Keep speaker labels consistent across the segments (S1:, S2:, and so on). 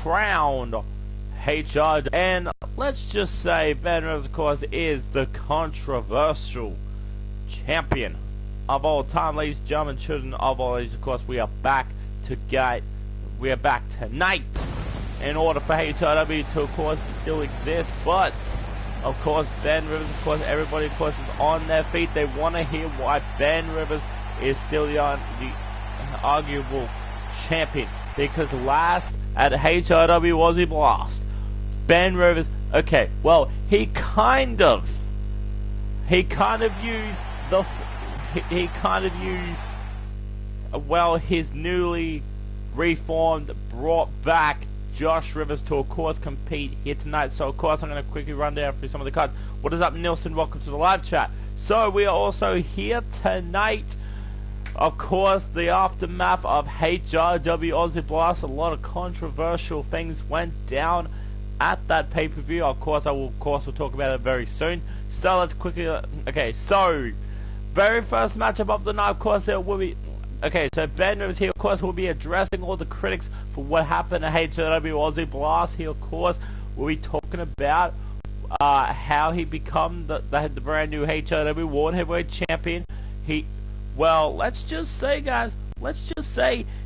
S1: crowned HR, and let's just say Ben Rivers, of course, is the controversial champion of all time, ladies and gentlemen, children of all ages. Of course, we are back tonight in order for HRW to, of course, still exist. But of course, Ben Rivers, of course, everybody, of course, is on their feet. They want to hear why Ben Rivers is still the arguable champion, because last at HRW Aussie Blast, Ben Rivers, okay, well, he kind of used his newly reformed, brought back Josh Rivers to, of course, compete here tonight. So, of course, I'm going to quickly run down through some of the cards. What is up, Nilsson? Welcome to the live chat. So, we are also here tonight. Of course, the aftermath of HRW Aussie Blast. A lot of controversial things went down at that pay-per-view. Of course, we'll talk about it very soon. So, let's quickly... Okay, so... very first matchup of the night, of course, there will be... Okay, so Ben Rivers here, of course, will be addressing all the critics for what happened at HRW Aussie Blast. He, of course, will be talking about how he become the brand new HRW World Heavyweight Champion. Well, let's just say, guys,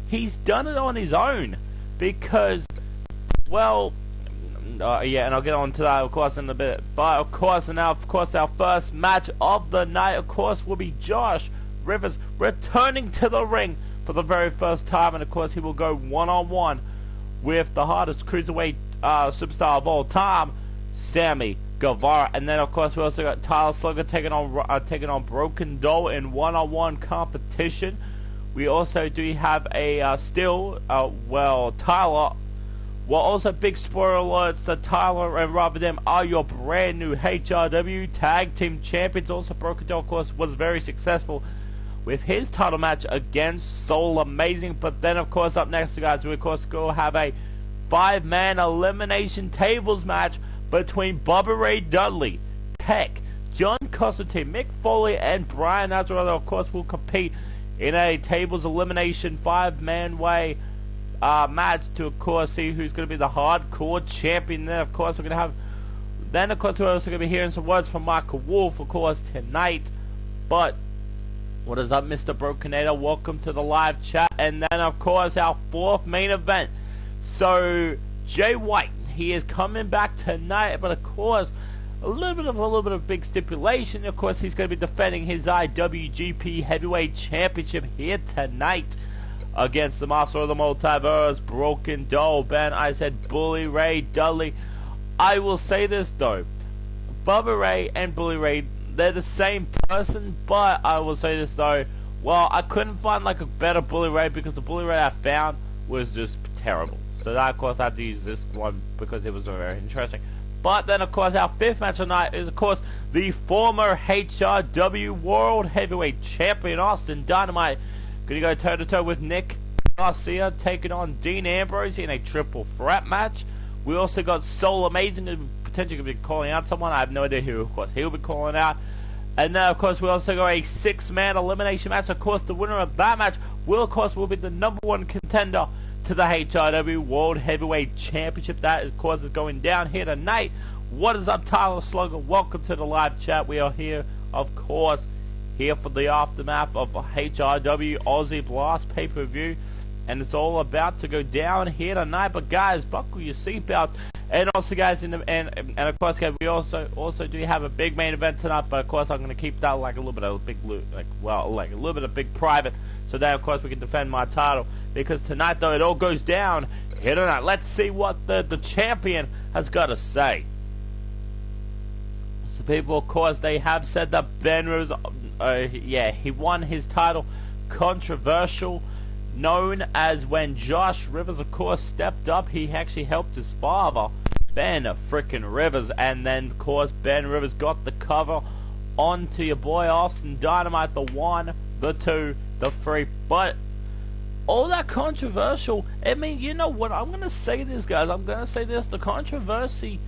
S1: he's done it on his own, because, well, yeah, and I'll get on to that, of course, in a bit. But, of course, our first match of the night, of course, will be Josh Rivers returning to the ring for the very first time, and, of course, he will go one-on-one with the hardest cruiserweight superstar of all time, Sammy Guevara. And then, of course, we also got Tyler Slugger taking on Broken Doll in one-on-one competition. We also do have a Tyler. Well, also big spoiler alerts that Tyler and Robert Dem are your brand new HRW Tag Team Champions. Also, Broken Doll, of course, was very successful with his title match against Soul Amazing. But then, of course, up next, guys, we, of course, go have a 5-man elimination tables match between Bubba Ray Dudley, Tech, John Constantine, Mick Foley, and Brian Nazareth. Of course, will compete in a tables elimination 5-man way match to, of course, see who's going to be the hardcore champion. Then, of course, we're also going to be hearing some words from Michael Wolf, of course, tonight. But what is up, Mr. Brokenator? Welcome to the live chat. And then, of course, our fourth main event. So, Jay White, he is coming back tonight, but of course, a little bit of big stipulation. Of course, he's going to be defending his IWGP Heavyweight Championship here tonight against the Master of the Multiverse, Broken Doll. Ben, I said Bully Ray Dudley. I will say this though, Bubba Ray and Bully Ray, they're the same person, but I will say this though, well, I couldn't find like a better Bully Ray, because the Bully Ray I found was just terrible. So that, of course, I had to use this one because it was very interesting. But then, of course, our fifth match tonight is, of course, the former HRW World Heavyweight Champion Austin Dynamite going to go toe-to-toe with Nick Garcia, taking on Dean Ambrose in a triple threat match. We also got Soul Amazing, who potentially could be calling out someone. I have no idea who, of course, he'll be calling out. And then, of course, we also got a 6-man elimination match. Of course, the winner of that match will be the #1 contender to the HRW World Heavyweight Championship. That, of course, is going down here tonight. What is up, Tyler Slugger? Welcome to the live chat. We are here, of course, here for the aftermath of HRW Aussie Blast pay-per-view, and it's all about to go down here tonight. But guys, buckle your seatbelts. And also, guys, and of course, guys, we also do have a big main event tonight. But of course, I'm going to keep that like a little bit of a little bit of big private, so that, of course, we can defend my title. Because tonight, though, it all goes down here tonight. Let's see what the champion has got to say. So people, of course, they have said that Ben Rivers, he won his title controversial, known as when Josh Rivers, of course, stepped up. He actually helped his father, Ben frickin' Rivers, and then, of course, Ben Rivers got the cover onto your boy Austin Dynamite, the 1, the 2, the 3, but all that controversial, I mean, you know what, I'm going to say this, guys, the controversy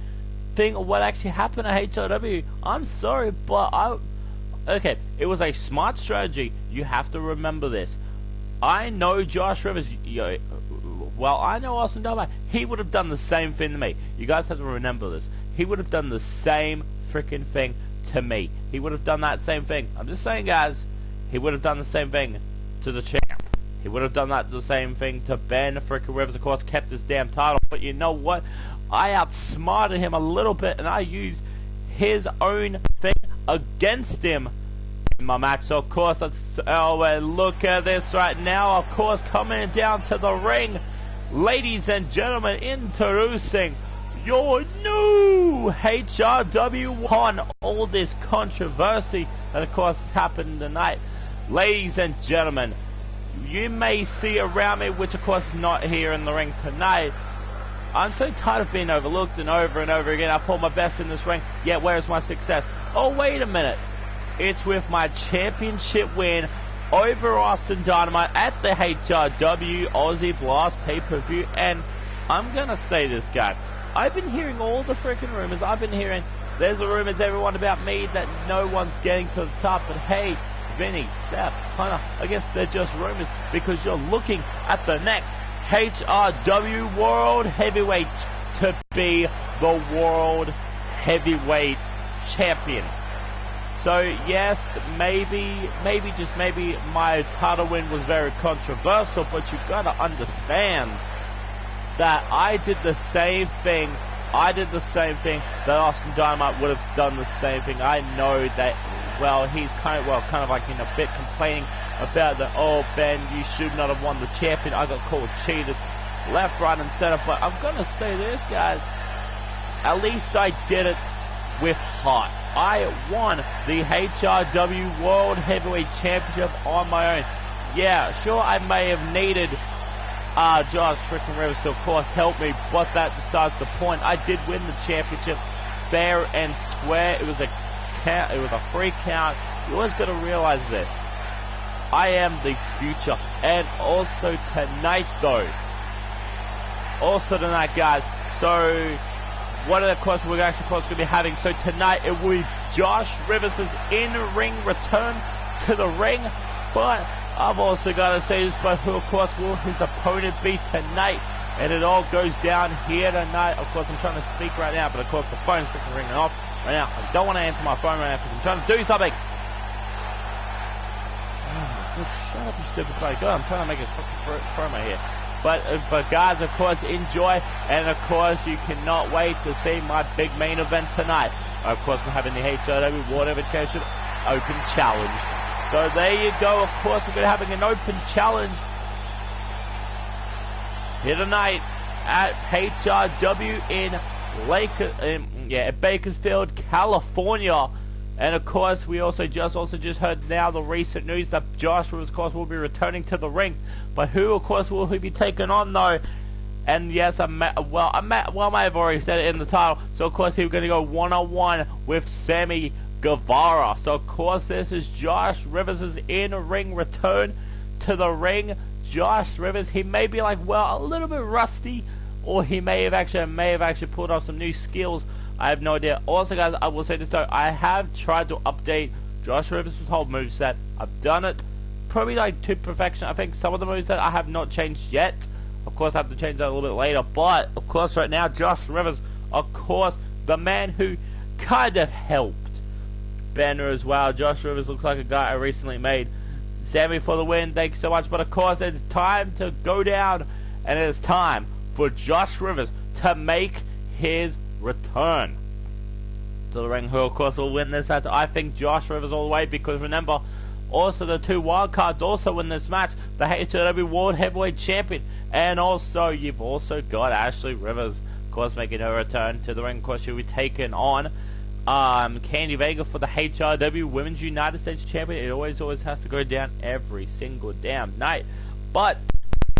S1: thing of what actually happened at HRW, I'm sorry, but okay, it was a smart strategy. You have to remember this. I know Josh Rivers, well, I know Austin Dynamite, he would have done the same thing to me. You guys have to remember this. He would have done the same freaking thing to me. He would have done that same thing. I'm just saying, guys, he would have done the same thing to the champ. He would have done the same thing to Ben freaking Rivers, of course, kept his damn title. But you know what? I outsmarted him a little bit, and I used his own thing against him in my match. So, of course, look at this right now. Of course, coming down to the ring, ladies and gentlemen, introducing your new HRW on all this controversy that, of course, has happened tonight. Ladies and gentlemen, you may see around me, which, of course, is not here in the ring tonight. I'm so tired of being overlooked and over again. I pull my best in this ring, yet where's my success? Oh, wait a minute. It's with my championship win over Austin Dynamite at the HRW Aussie Blast pay-per-view. And I'm going to say this, guys. I've been hearing all the freaking rumors. I've been hearing there's rumors, everyone, about me that no one's getting to the top. But hey, Vinny, Steph, Hunter, I guess they're just rumors because you're looking at the next HRW World Heavyweight to be the World Heavyweight Champion. So yes, maybe just maybe my title win was very controversial, but you gotta understand that I did the same thing. I did the same thing that Austin Dynamite would have done the same thing. I know that, well, he's kind of like in a bit complaining about the, oh, Ben, you should not have won the champion. I got called cheated left, right, and center. But I'm going to say this, guys. At least I did it with heart. I won the HRW World Heavyweight Championship on my own. Yeah, sure, I may have needed Josh freaking Rivers to, of course, help me, but that besides the point. I did win the championship fair and square. It was a count. It was a free count. You always got to realize this. I am the future. And also tonight, though. Also tonight, guys. So, what of course we're actually, of course, going to be having. So tonight it will be Josh Rivers' in-ring return to the ring. But I've also got to say this, but who, of course, will his opponent be tonight? And it all goes down here tonight. Of course, I'm trying to speak right now, but of course the phone's freaking ringing off right now. I don't want to answer my phone right now because I'm trying to do something. Shut up, you stupid face. Oh, I'm trying to make a fucking promo here. But guys, of course, enjoy. And, of course, you cannot wait to see my big main event tonight. Of course, I'm having the HRW World Heavyweight Championship Open Challenge. So there you go. Of course, we're going to be having an open challenge here tonight at HRW in Bakersfield, California. And of course, we also just heard now the recent news that Josh, of course, will be returning to the ring. But who, of course, will he be taking on, though? And yes, I may have already said it in the title. So of course, he's going to go one-on-one with Sammy Guevara. So of course, this is Josh Rivers' in-ring return to the ring. Josh Rivers, he may be like, well, a little bit rusty, or he may have actually pulled off some new skills. I have no idea. Also, guys, I will say this though, I have tried to update Josh Rivers' whole moveset. I've done it probably like to perfection. I think some of the moveset I have not changed yet. Of course, I have to change that a little bit later. But of course, right now, Josh Rivers, of course, the man who kind of helped Banner as well. Josh Rivers looks like a guy I recently made. Sammy for the win, thank you so much. But of course, it's time to go down, and it is time for Josh Rivers to make his return to the ring. Who of course will win this match? I think Josh Rivers all the way, because remember, also the two wild cards also win this match, the HRW World Heavyweight Champion, and also you've also got Ashley Rivers, of course, making her return to the ring. Of course, she'll be taking on Candy Vega for the HRW Women's United States Champion. It always has to go down every single damn night. But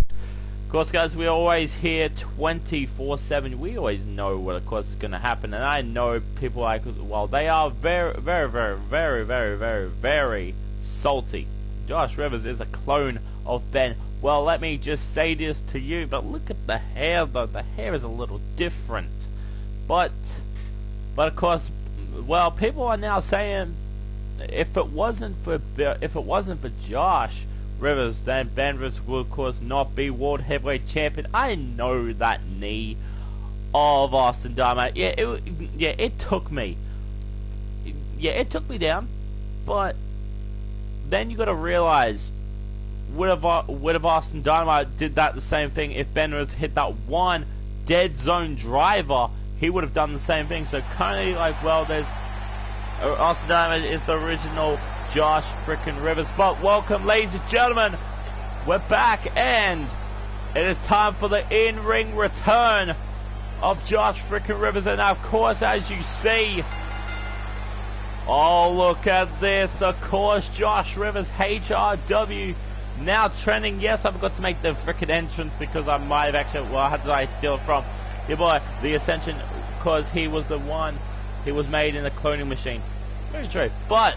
S1: of course, guys, we always hear 24/7. We always know what, of course, is going to happen. And I know people like, well, they are very, very, very, very, very, very, very salty. Josh Rivers is a clone of Ben. Well, let me just say this to you, but look at the hair, though. The hair is a little different. But of course, well, people are now saying if it wasn't for Josh, Rivers, then Ben Rivers will of course not be World Heavyweight Champion. I know that knee of Austin Dynamite. It took me. Yeah, it took me down, but then you got to realize, would have Austin Dynamite did that the same thing if Ben Rivers hit that one dead zone driver? He would have done the same thing. So kind of like, well, there's Austin Dynamite is the original Josh frickin' Rivers. But welcome, ladies and gentlemen, we're back, and it is time for the in-ring return of Josh frickin' Rivers. And of course, as you see, oh, look at this. Of course, Josh Rivers, HRW, now trending. Yes, I forgot to make the frickin' entrance because I might have actually, well, how did I steal it from? Your boy, The Ascension, because he was the one, he was made in the cloning machine. Very true. But,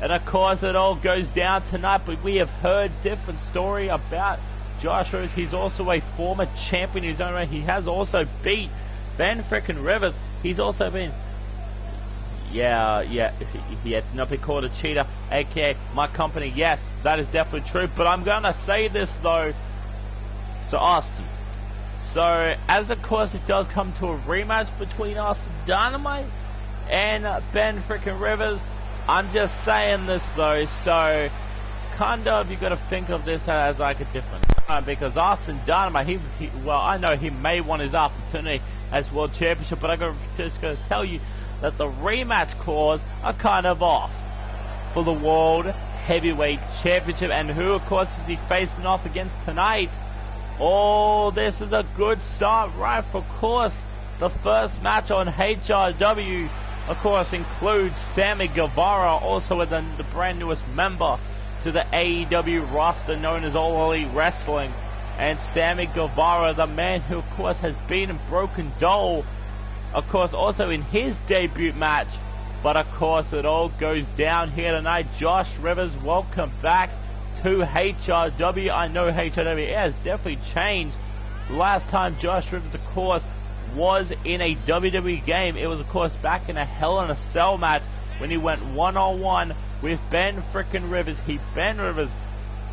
S1: and of course, it all goes down tonight, but we have heard different story about Josh Rivers. He's also a former champion in his own right. He has also beat Ben frickin' Rivers. He's also been, he had to not be called a cheater, aka my company. Yes, that is definitely true. But I'm gonna say this though. So Austin. So as of course it does come to a rematch between Austin Dynamite and Ben frickin' Rivers. I'm just saying this though. So kind of you got to think of this as like a different time, because Austin Dynamite, well, I know he may want his opportunity as World Championship, but I'm just going to tell you that the rematch clause are kind of off for the World Heavyweight Championship. And who, of course, is he facing off against tonight? Oh, this is a good start, right? For course, the first match on HRW, of course, includes Sammy Guevara, also with the brand newest member to the AEW roster known as All Elite Wrestling. And Sammy Guevara, the man who, of course, has beaten Broken Doll, of course, also in his debut match. But of course, it all goes down here tonight. Josh Rivers, welcome back to HRW. I know HRW has definitely changed. The last time Josh Rivers, of course, was in a WWE game, it was, of course, back in a Hell in a Cell match when he went one-on-one with Ben frickin' Rivers. Ben Rivers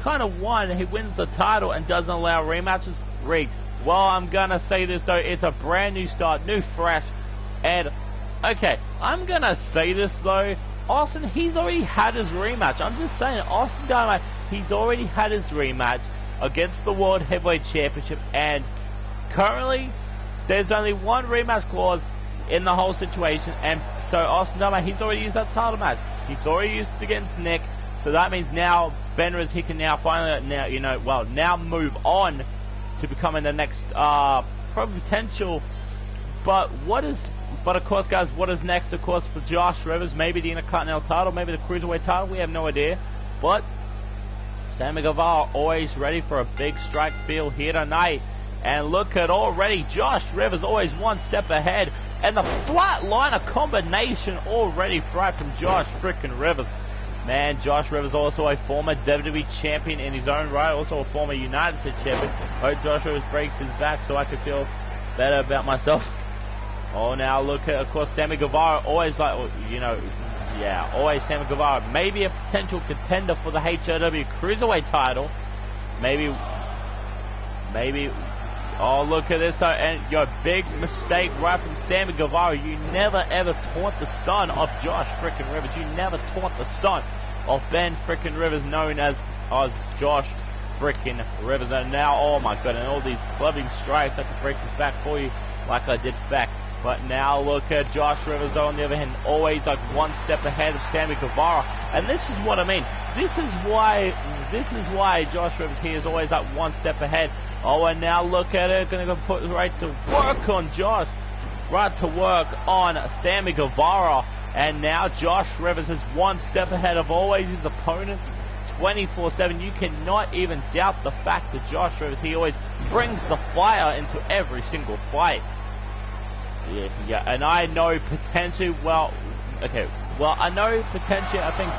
S1: kind of won. He wins the title and doesn't allow rematches. Rigged. Well, I'm gonna say this though, it's a brand new start, new fresh, and okay, I'm gonna say this though, Austin, he's already had his rematch. I'm just saying, Austin Dynamite, he's already had his rematch against the World Heavyweight Championship, and currently there's only one rematch clause in the whole situation. And so Austin Dynamite, he's already used that title match. He's already used it against Nick, so that means now Ben Rivers, he can now finally now move on to becoming the next probably potential. But of course, guys, what is next? Of course, for Josh Rivers, maybe the Intercontinental title, maybe the Cruiserweight title. We have no idea. But Sammy Guevara always ready for a big strike field here tonight. And look at already Josh Rivers always one step ahead, and the flatliner combination already right from Josh frickin' Rivers. Man, Josh Rivers also a former WWE champion in his own right, also a former United States champion. Hope Josh Rivers breaks his back so I can feel better about myself. Oh, now look at, of course, Sammy Guevara, always like, always Sammy Guevara. Maybe a potential contender for the HRW Cruiserweight title. Maybe, oh, look at this though, and your big mistake right from Sammy Guevara. You never ever taunt the son of Josh frickin' Rivers. You never taunt the son of Ben frickin' Rivers, known as Josh frickin' Rivers. And now, oh my god, and all these clubbing strikes, I can break his back for you like I did back. But now look at Josh Rivers though, on the other hand, always like one step ahead of Sammy Guevara. And this is what I mean. This is why Josh Rivers here is always like one step ahead. Oh, and now look at it, gonna go put right to work on Josh. Right to work on Sammy Guevara. And now Josh Rivers is one step ahead of always his opponent, 24/7. You cannot even doubt the fact that Josh Rivers, he always brings the fire into every single fight. Yeah, and I know potentially, I know potentially, I think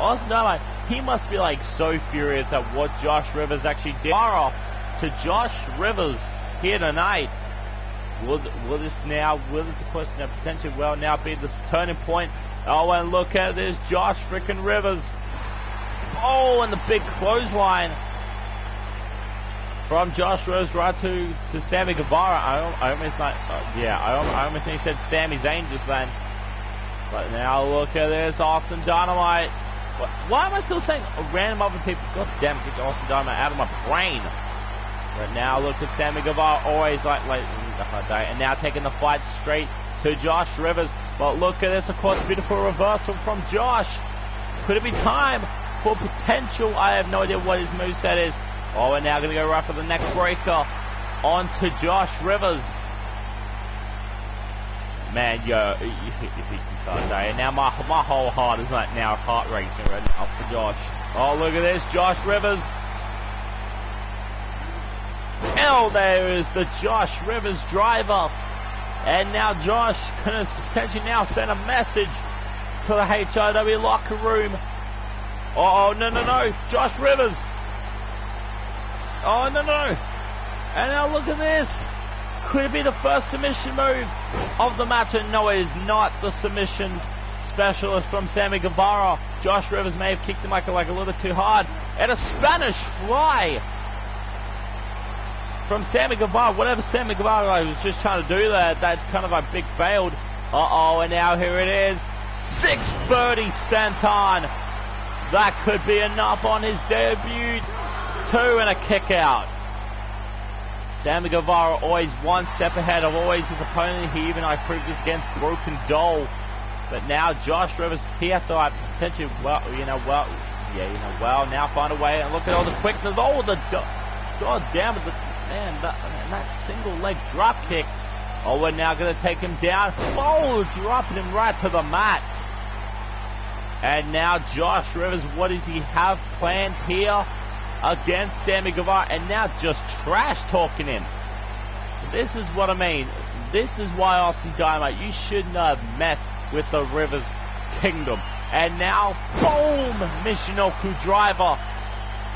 S1: Austin Dynamite, he must be like so furious at what Josh Rivers actually did. To Josh Rivers here tonight. Will this of course potentially now be this turning point? Oh, and look at this, Josh frickin' Rivers. Oh, and the big clothesline from Josh Rivers right to Sammy Guevara. I almost like, I almost nearly said Sami Zayn just then. But now look at this, Austin Dynamite. Why am I still saying random other people? God damn it, get Austin Dynamite out of my brain. But now look at Sammy Guevara, always like and now taking the fight straight to Josh Rivers. But look at this, of course, beautiful reversal from Josh. Could it be time for potential? I have no idea what his moveset is. Oh, we're now going to go right for the neck breaker onto Josh Rivers. Man, yo, and now my whole heart is like now heart racing right now for Josh. Oh, look at this, Josh Rivers. Oh, there is the Josh Rivers driver. And now Josh can potentially now send a message to the HRW locker room. Oh, no, Josh Rivers. Oh, no. And now look at this. Could it be the first submission move of the match? And no, it is not the submission specialist from Sammy Guevara. Josh Rivers may have kicked him like a little bit too hard. And a Spanish fly from Sammy Guevara. Whatever Sammy Guevara was just trying to do that kind of like big failed. Uh-oh, and now here it is. 630 senton. That could be enough on his debut. 2 and a kick out. Sammy Guevara always one step ahead of always his opponent. He even proved this against Broken Doll. But now Josh Rivers, he has to potentially, now find a way. And look at all the quickness. Oh, God damn it, man, that single leg drop kick. Oh, we're now going to take him down. Oh, dropping him right to the mat. And now Josh Rivers, what does he have planned here against Sammy Guevara? And now just trash talking him. This is what I mean. This is why, Austin Dynamite, you should not have messed with the Rivers Kingdom. And now, boom, Michinoku driver.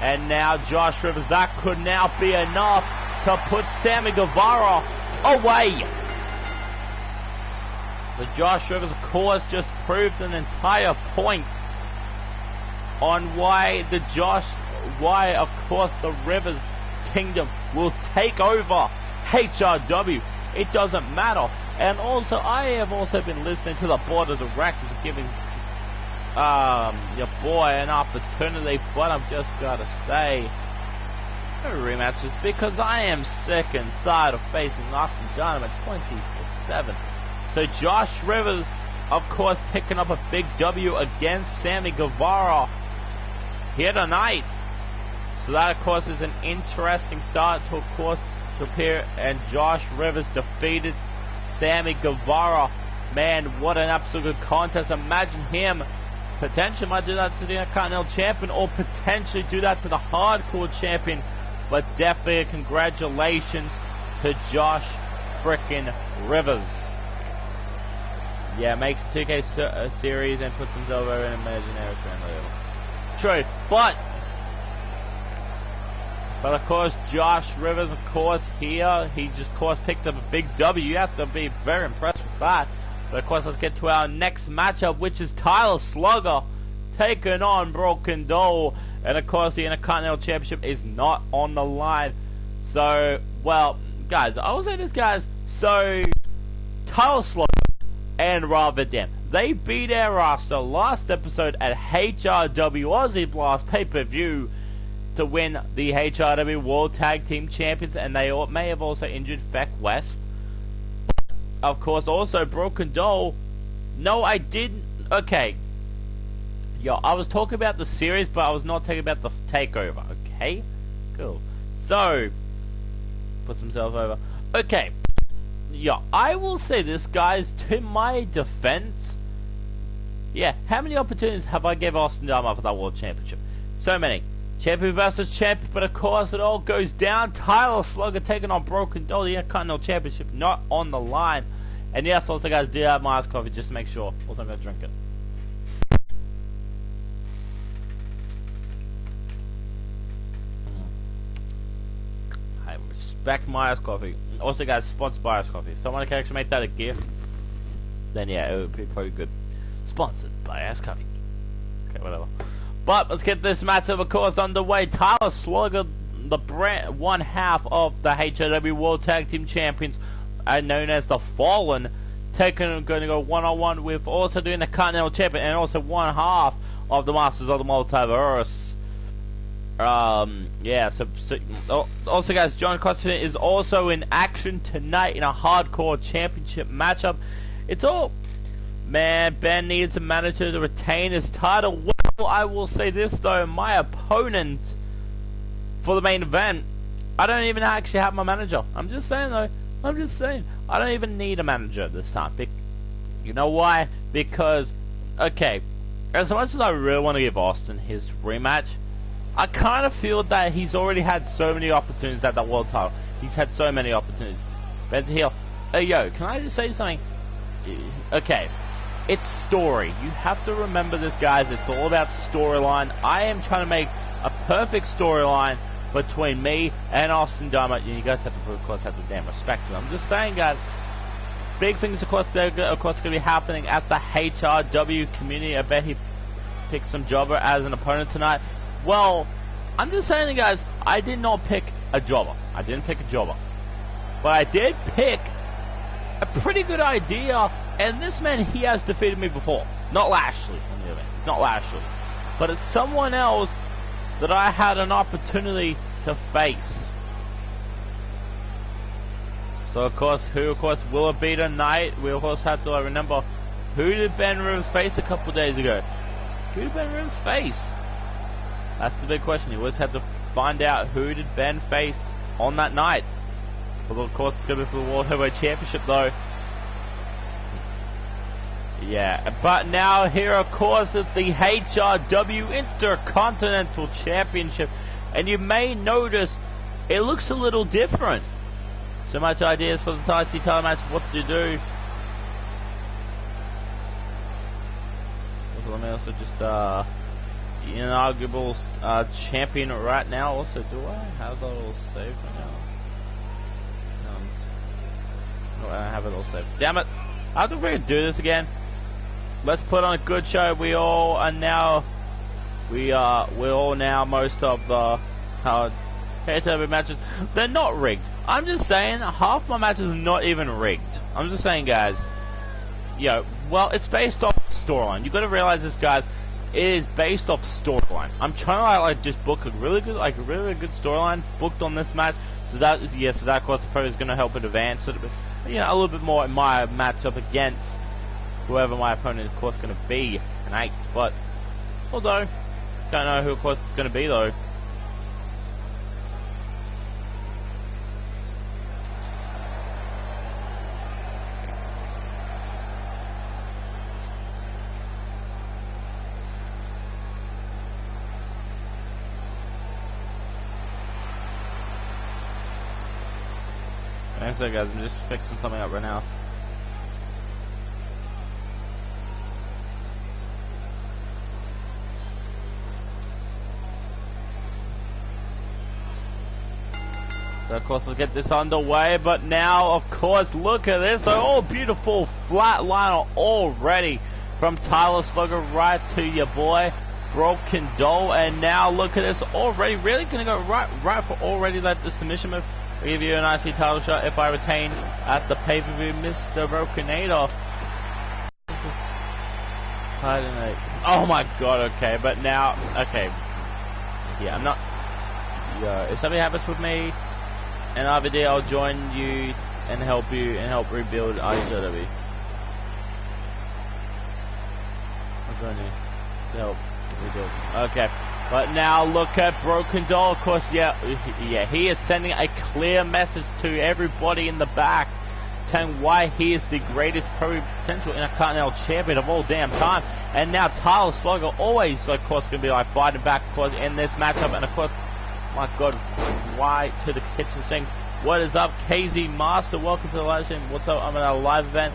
S1: And now Josh Rivers, that could now be enough to put Sammy Guevara away. But Josh Rivers, of course, just proved an entire point on why, of course, the Rivers Kingdom will take over HRW. It doesn't matter. And also, I have also been listening to the board of directors giving your boy an opportunity, but I've just got to say, no rematches, because I am sick and tired of facing Austin Dynamite 24/7. So Josh Rivers, of course, picking up a big W against Sammy Guevara here tonight. So that, of course, is an interesting start to, of course, to appear. And Josh Rivers defeated Sammy Guevara. Man, what an absolute good contest. Imagine him potentially might do that to the Intercontinental Champion, or potentially do that to the Hardcore Champion. But definitely a congratulations to Josh frickin' Rivers. Yeah, makes a 2K series and puts himself over an imaginary friend level. True, but of course, Josh Rivers, of course, here, he just, of course, picked up a big W. You have to be very impressed with that. But, of course, let's get to our next matchup, which is Tyler Slugger taking on Broken Doll. And, of course, the Intercontinental Championship is not on the line. So, well, guys, I will say this, guys. So, Tyler Slugger and Rather Damn, they beat our roster last episode at HRW Aussie Blast pay-per-view to win the HRW World Tag Team Champions, and they may have also injured Feck West. Of course, also Broken Doll. No, I didn't. Okay. Yo, I was talking about the series, but I was not talking about the takeover. Okay? Cool. So, puts himself over. Okay. Yeah, I will say this, guys, to my defense. Yeah, how many opportunities have I gave Austin Dynamite for that World Championship? So many. Champion versus champion, but of course it all goes down. Tyler Slugger taking on Broken Doll, the Intercontinental Championship not on the line. And yes, also, guys, do have my iced coffee just to make sure. Also, I'm going to drink it. I respect my iced coffee. Also, guys, sponsored by iced coffee. If someone can actually make that a gift, then yeah, it would be probably good. Sponsored by iced coffee. Okay, whatever. But let's get this matchup, of course, underway. Tyler Slugger, the one half of the HOW World Tag Team Champions, known as the Fallen, going to go one-on-one with also doing the Continental Champion and also one half of the Masters of the Multiverse. Yeah, so also guys, John Constantine is also in action tonight in a hardcore championship matchup. It's all, man, Ben needs a manager to retain his title. Well, I will say this though, my opponent for the main event, I don't even actually have my manager. I'm just saying though, I don't even need a manager this time. You know why? Because, okay, as much as I really want to give Austin his rematch, I kind of feel that he's already had so many opportunities at that world title. He's had so many opportunities. Ben's here. Hey, yo, can I just say something? Okay, it's story. You have to remember this, guys. It's all about storyline. I am trying to make a perfect storyline between me and Austin Dynamite. You guys have to, of course, have the damn respect to him. I'm just saying, guys. Big things, of course, they're going to be happening at the HRW community. I bet he picked some jobber as an opponent tonight. Well, I'm just saying, guys, I did not pick a jobber. I didn't pick a jobber. But I did pick a pretty good idea, and this man, he has defeated me before. Not Lashley. It's not Lashley. But it's someone else that I had an opportunity to face. So, of course, who, of course, will it be tonight? We, of course, have to remember, who did Ben Rivers face a couple days ago? Who did Ben Rivers face? That's the big question. You always have to find out who did Ben face on that night. Well, of course, it's going to be for the World Heavyweight Championship, though. Yeah, but now here, of course, is the HRW Intercontinental Championship. And you may notice it looks a little different. So much ideas for the TIC title match, what to do. So let me also just, inaugural champion right now. Also, do I have that all saved right now? No, I don't have it all saved. Damn it! I have to freaking do this again. Let's put on a good show. We all are now. We're all now most of the HRW matches. They're not rigged. I'm just saying, half my matches are not even rigged. I'm just saying, guys. Yo, well, it's based off storyline. You got to realize this, guys. It is based off storyline. I'm trying to like just book a really good storyline booked on this match. So that is, yes, so that of course probably is going to help it advance a little bit more in my matchup against whoever my opponent is, of course, going to be tonight. But although don't know who, of course, it's going to be though. So guys, I'm just fixing something up right now. So of course, let's get this underway. But now, of course, look at this. They're all beautiful flatliner already from Tyler Slugger right to your boy Broken Doll. And now look at this already. Really gonna go right for already like the submission move. I'll give you an IC title shot if I retain at the pay-per-view, Mr. Brokenator. Oh my god, okay, but now, okay. Yeah, I'm not. Yo, if something happens with me, and RVD, I'll join you and help rebuild ICW. I'll join you to help rebuild. Okay. But now look at Broken Doll, of course, yeah, he is sending a clear message to everybody in the back, telling why he is the greatest potential Intercontinental Champion of all damn time. And now Tyler Slugger always, of course, going to be like fighting back, of course, in this matchup. And of course, my god, right to the kitchen sink. What is up, KZ Master? Welcome to the live stream. What's up? I'm at a live event.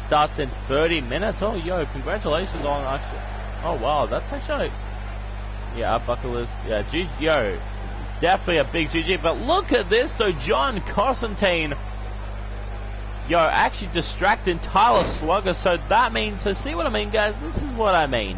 S1: Starts in 30 minutes. Oh, yo, congratulations on actually. Oh, wow, that's actually. Yeah, buckle is, yeah, yo, definitely a big GG, but look at this though, John Constantine, yo, actually distracting Tyler Slugger, so that means, so see what I mean, guys, this is what I mean.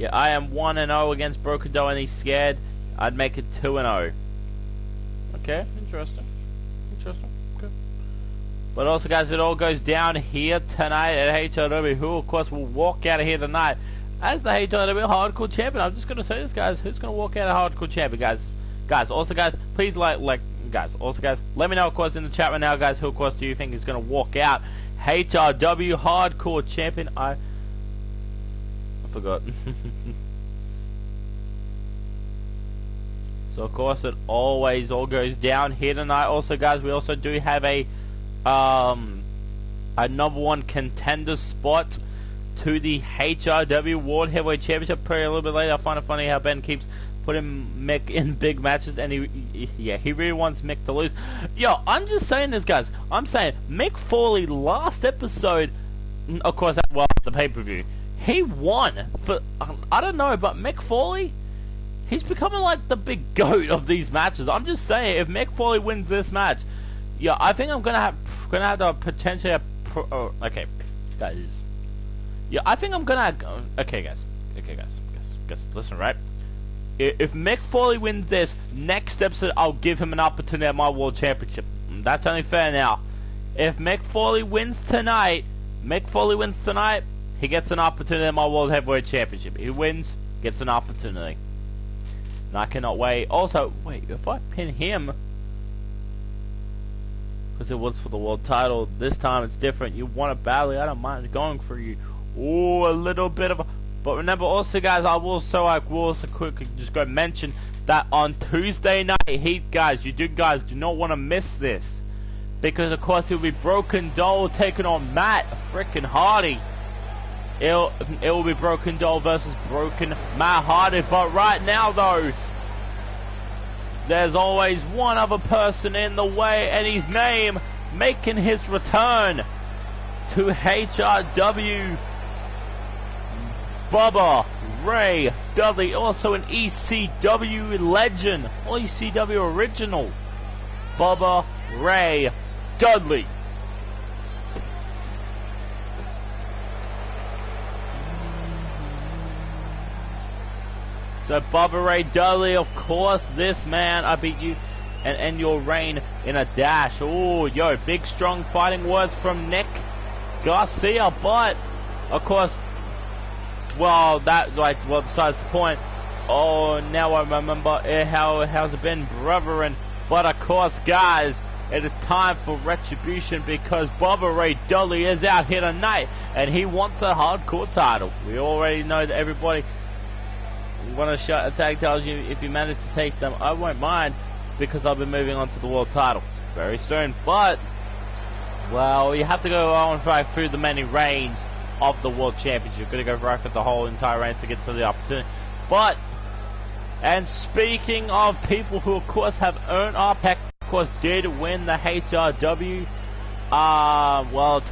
S1: Yeah, I am 1-0 against Broken Doll, and he's scared. I'd make it 2-0. Okay, interesting. Okay. But also, guys, it all goes down here tonight at HRW, who, of course, will walk out of here tonight as the HRW Hardcore Champion. I'm just going to say this, guys. Who's going to walk out of Hardcore Champion, guys? Also, guys, please also, guys, let me know, of course, in the chat right now, guys, who, of course, do you think is going to walk out HRW Hardcore Champion? I forgot. So, of course, it always all goes down here tonight. Also, guys, we also do have a number one contender spot to the HRW World Heavyweight Championship. Probably a little bit later. I find it funny how Ben keeps putting Mick in big matches, and he really wants Mick to lose. Yo, I'm just saying this, guys. I'm saying Mick Foley last episode, of course, well, the pay-per-view, he won for I don't know, but Mick Foley, he's becoming like the big goat of these matches. I'm just saying, if Mick Foley wins this match, yeah, I think I'm gonna have to potentially okay, guys. Yeah, I think I'm gonna okay, guys, listen, right? If Mick Foley wins this, next episode I'll give him an opportunity at my World Championship. That's only fair now. If Mick Foley wins tonight, he gets an opportunity at my World Heavyweight Championship. He wins, gets an opportunity. And I cannot wait. Also, wait, if I pin him, because it was for the world title, this time it's different. You want it badly, I don't mind going for you. Ooh, a little bit of a... But remember also, guys, I will also quickly just go mention that on Tuesday night, you do not want to miss this. Because, of course, it'll be Broken Doll taking on Matt frickin' Hardy. It will be Broken Doll versus Broken Matt Hardy. But right now, though, there's always one other person in the way, and his name making his return to HRW. Bubba Ray Dudley, also an ECW legend, ECW original, Bubba Ray Dudley. So Bubba Ray Dudley, of course, this man, I beat you and end your reign in a dash. Oh, yo, big strong fighting words from Nick Garcia, but of course, well, besides the point. Oh, now I remember how's it been, brethren. But of course, guys, it is time for retribution, because Bubba Ray Dudley is out here tonight, and he wants a hardcore title. We already know that everybody want to shut tag tells you if you manage to take them. I won't mind, because I'll be moving on to the world title very soon. But, well, you have to go on right through the many reigns of the World Championship. You're going to go right for the whole entire reign to get to the opportunity. But, and speaking of people who, of course, have earned our pack, of course, did win the HRW,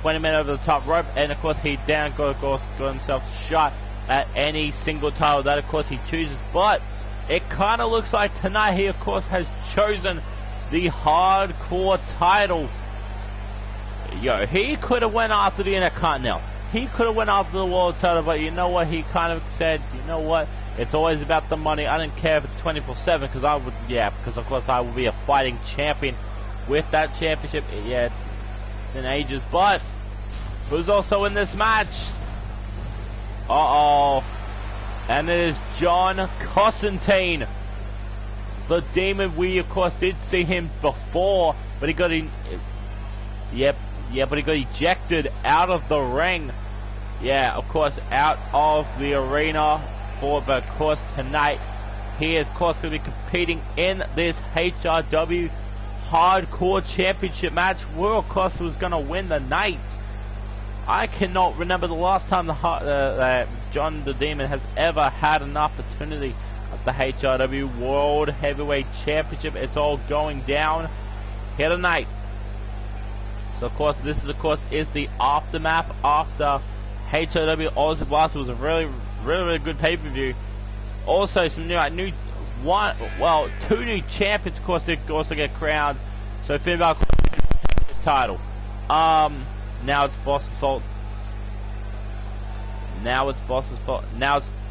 S1: 20 men over the top rope, and of course, he got himself a shot at any single title that, of course, he chooses. But it kind of looks like tonight he, of course, has chosen the hardcore title. Yo, he could have went after the Intercontinental. He could have went after the world title, but you know what? He kind of said, you know what? It's always about the money. I don't care if it's 24/7, because I would, because of course I will be a fighting champion with that championship, in ages. But who's also in this match? And it is John Constantine, the Demon. We of course did see him before, but he got in. But he got ejected out of the ring. Yeah, of course, out of the arena. But of course, tonight, he is, of course, going to be competing in this HRW Hardcore Championship match, where, of course, was going to win the night. I cannot remember the last time John the Demon has ever had an opportunity at the HRW World Heavyweight Championship. It's all going down here tonight. So of course, this is the aftermath after HRW Aussie Blast. It was a really good pay-per-view. Also, some two new champions, of course, did also get crowned. So Finn Balor his title. Now it's Boss's fault. Now it's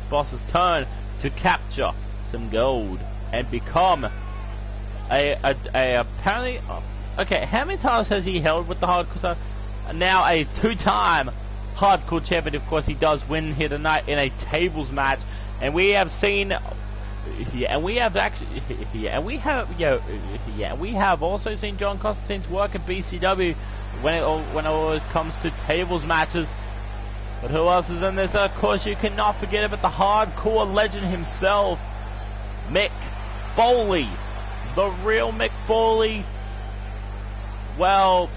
S1: Boss's turn to capture some gold and become apparently, okay, how many titles has he held with the hardcore title? Now a 2-time hardcore champion. Of course, he does win here tonight in a tables match, and we have seen, and we have also seen John Constantine's work at BCW when it always comes to tables matches. But who else is in this? Of course, you cannot forget about the hardcore legend himself, Mick Foley. The real Mick Foley. Well,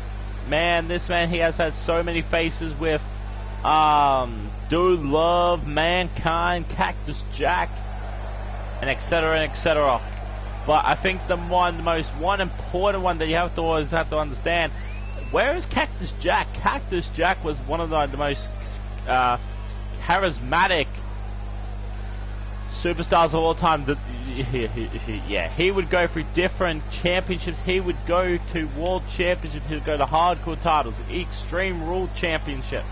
S1: man, this man, he has had so many faces with Dude Love, Mankind, Cactus Jack, and etc. and etc. But I think the most important one that you always have to understand, where is Cactus Jack? Cactus Jack was one of the most charismatic superstars of all time. He would go through different championships. He would go to world championships. He would go to hardcore titles, Extreme Rule Championship,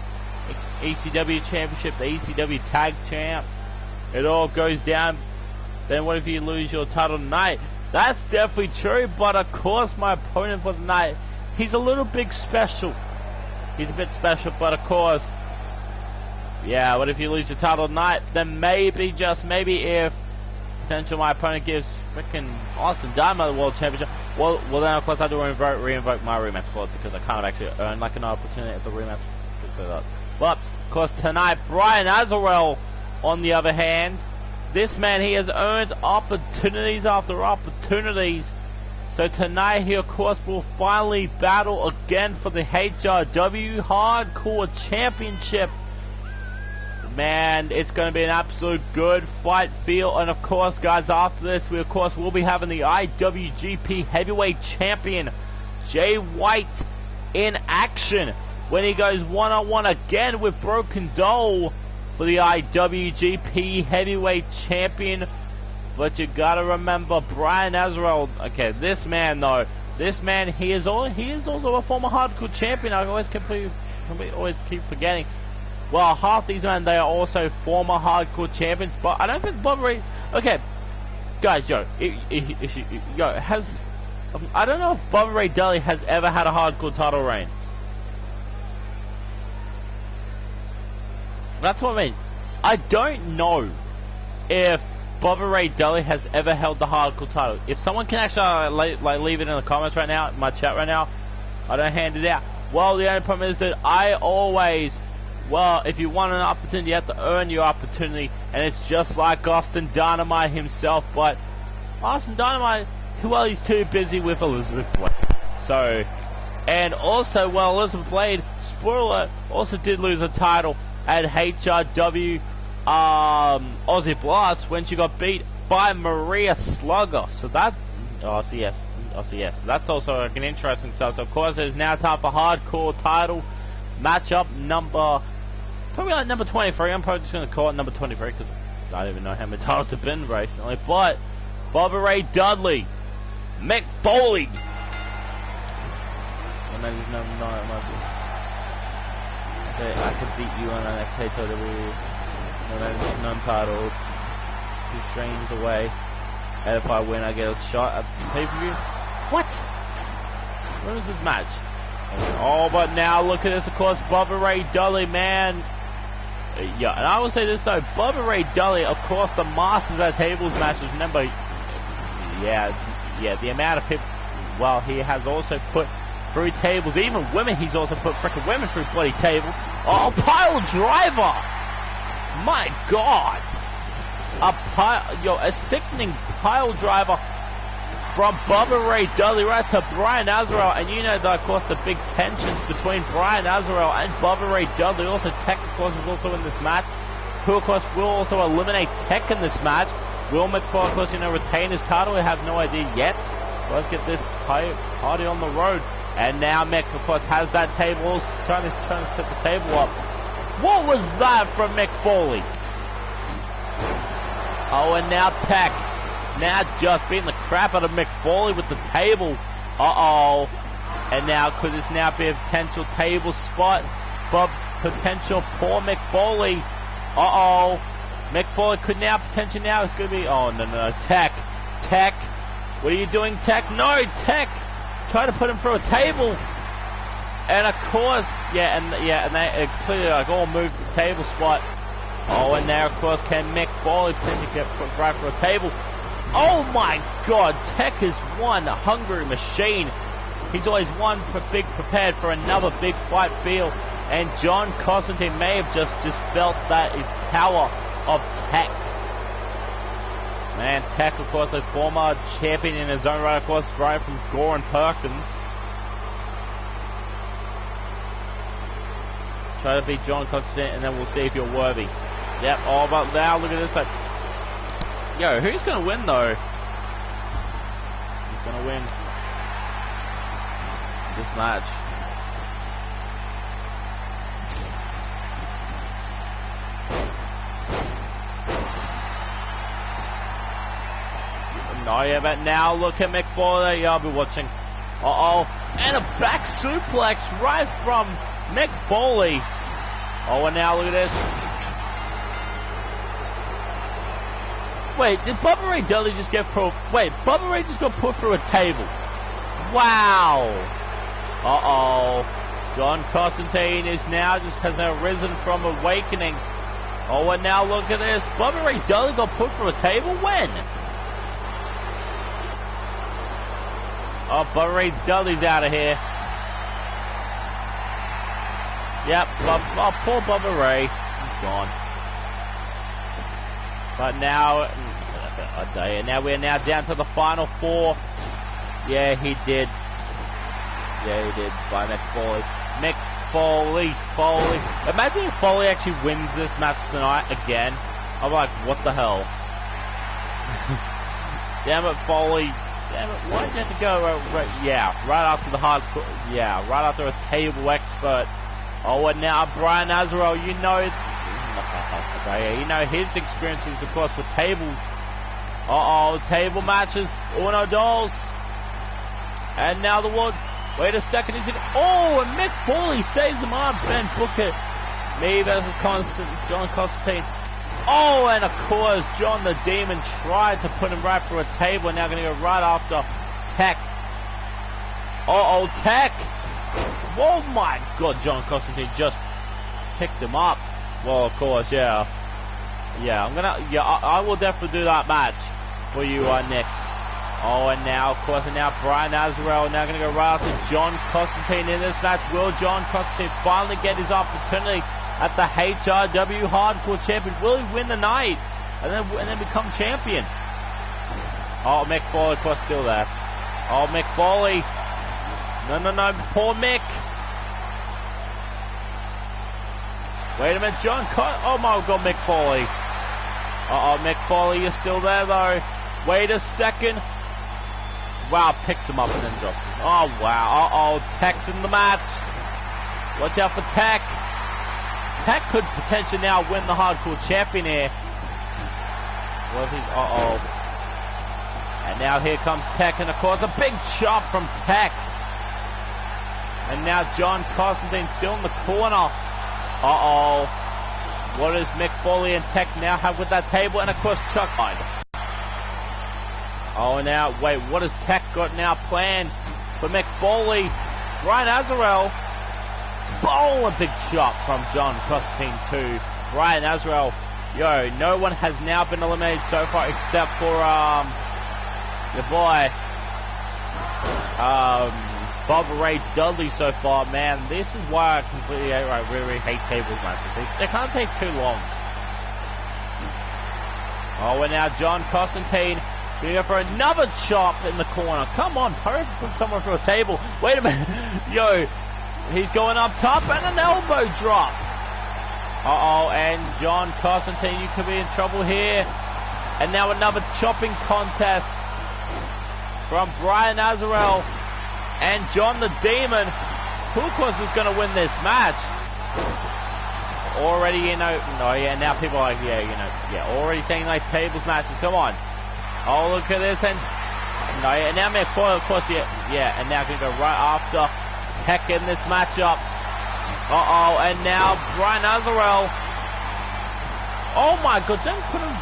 S1: ECW Championship, the ECW Tag Champs. It all goes down. Then what if you lose your title tonight? That's definitely true, but of course my opponent for the night, he's a little bit special. He's a bit special, but of course, yeah, what if you lose your title tonight? Then maybe, just maybe, if potential my opponent gives freaking Austin Dynamite the World Championship, well then of course I do re-invoke my rematch clause, because I kind of actually earned like an opportunity at the rematch. But of course tonight, Brian Azarel, on the other hand, this man, he has earned opportunities after opportunities. So tonight he of course will finally battle again for the HRW Hardcore Championship. Man, it's going to be an absolute good fight feel. And of course, guys, after this, we of course will be having the IWGP Heavyweight Champion Jay White in action when he goes one-on-one again with Broken Doll for the IWGP Heavyweight Champion. But you gotta remember, Brian Azarel, okay, this man though, this man, he is also a former hardcore champion. I always keep forgetting. Well, half these men, they are also former hardcore champions, but I don't think Bubba Ray... Okay, guys, I don't know if Bubba Ray Dudley has ever had a hardcore title reign. That's what I mean. I don't know if Bubba Ray Dudley has ever held the hardcore title. If someone can actually leave it in the comments right now, in my chat right now, I don't hand it out. Well, the only problem is that I always... Well, if you want an opportunity, you have to earn your opportunity, and it's just like Austin Dynamite himself. But Austin Dynamite, well, he's too busy with Elizabeth Blade. So, and also, well, Elizabeth Blade, spoiler, also did lose a title at HRW Aussie Blast when she got beat by Maria Slugger. So that, yes. That's also like an interesting stuff. So of course, it is now time for hardcore title matchup number. Probably like number 23. I'm probably just going to call it number 23 because I don't even know how many titles have been recently. But Bubba Ray Dudley, Mick Foley. I could beat you on the next HRW. Non-titled. Too strange away. And if I win, I get a shot at the pay-per-view. What? When was this match? Oh, but now look at this, of course, Bubba Ray Dudley, man. Yeah, and I will say this though, Bubba Ray Dudley, of course, the Masters at Tables matches. Remember, the amount of people. Well, he has also put through tables, even women. He's also put freaking women through bloody table. Oh, pile driver! My God, a sickening pile driver from Bubba Ray Dudley right to Brian Azarel. And you know that, of course, the big tensions between Brian Azarel and Bubba Ray Dudley. Also, Tech, of course, is also in this match, who, of course, will also eliminate Tech in this match. Will McFall, of course, retain his title? We have no idea yet. Let's get this party on the road. And now Mick, of course, has that table, trying to set the table up. What was that from Mick Foley? Oh, and now Tech. Now just beating the crap out of Mick Foley with the table. Uh-oh. And now could this now be a potential table spot for potential poor Mick Foley? Uh-oh. Mick Foley could now potentially now it's going to be, oh no, Tech, what are you doing, Tech? No, Tech, try to put him through a table, and of course, and they clearly like all moved the table spot. Oh, and there of course can Mick Foley potentially get put right for a table. Oh my God, Tech is one hungry machine. He's always one big prepared for another big fight feel, and John Constantine may have just felt that is power of Tech. Man, Tech, of course, a former champion in his own right, of course, right from Gore and Perkins. Try to beat John Constantine, and then we'll see if you're worthy. Yep, oh, but now look at this side. Yo, who's going to win, though? Who's going to win this match? Oh yeah, but now look at Mick Foley. Yeah, I'll be watching. And a back suplex right from Mick Foley. Oh, and now look at this. Wait, did Bubba Ray Dudley just get put? Wait, Bubba Ray just got put through a table. Wow. John Constantine is now has now risen from awakening. Oh, and now look at this. Bubba Ray Dudley got put through a table when? Oh, Bubba Ray Dudley's out of here. Yep, poor Bubba Ray. He's gone. But now we're now down to the final four. Yeah, he did. By Mick Foley. Foley. Imagine if Foley actually wins this match tonight again. I'm like, what the hell? Damn it, Foley. Damn it, why did you have to go right after the hardcore, right after a table expert. Oh, and now Brian Azarel, you know his experiences, of course, with tables. Table matches, Uno Dolls. And now the one, wait a second, and Mick Foley saves him on, Ben Booker. Me versus John Constantine. Oh, and of course, John the Demon tried to put him right through a table, and now going to go right after Tech. Tech. Oh my God, John Constantine just picked him up. Well, of course, I will definitely do that match for you, Nick. Oh, and now, of course, Brian Azarel now going to go right after John Constantine in this match. Will John Constantine finally get his opportunity at the HRW Hardcore Champion? Will he win the night and then become champion? Oh, Mick Foley, of course, still there. Oh, Mick Foley. No, poor Mick. Wait a minute, oh my God, Mick Foley. Mick Foley, you're still there though. Wait a second. Wow, picks him up and then drops him. Oh wow. Tech's in the match. Watch out for Tech. Tech could potentially now win the Hardcore Champion here. What if he's, And now here comes Tech, and of course a big chop from Tech. And now John Constantine still in the corner. What does Mick Foley and Tech now have with that table? And of course Chuck's side. Now, wait, what has Tech got now planned for Mick Foley? Brian Azarel. A big shot from John Constantine to Brian Azarel. No one has now been eliminated so far except for your boy Bubba Ray Dudley so far. Man, this is why I completely really hate tables matches. They can't take too long. And now John Constantine going to go for another chop in the corner. Come on, hurry, put someone through a table. Wait a minute. He's going up top and an elbow drop. And John Constantine, you could be in trouble here. And now another chopping contest from Brian Azarel and John the Demon, who of course is going to win this match. Already, now people are like, already saying like tables matches. Come on. Look at this, and now Mick Foley, of course, and now going to go right after Tech in this matchup. And now Brian Azarel. Oh my god, don't put him...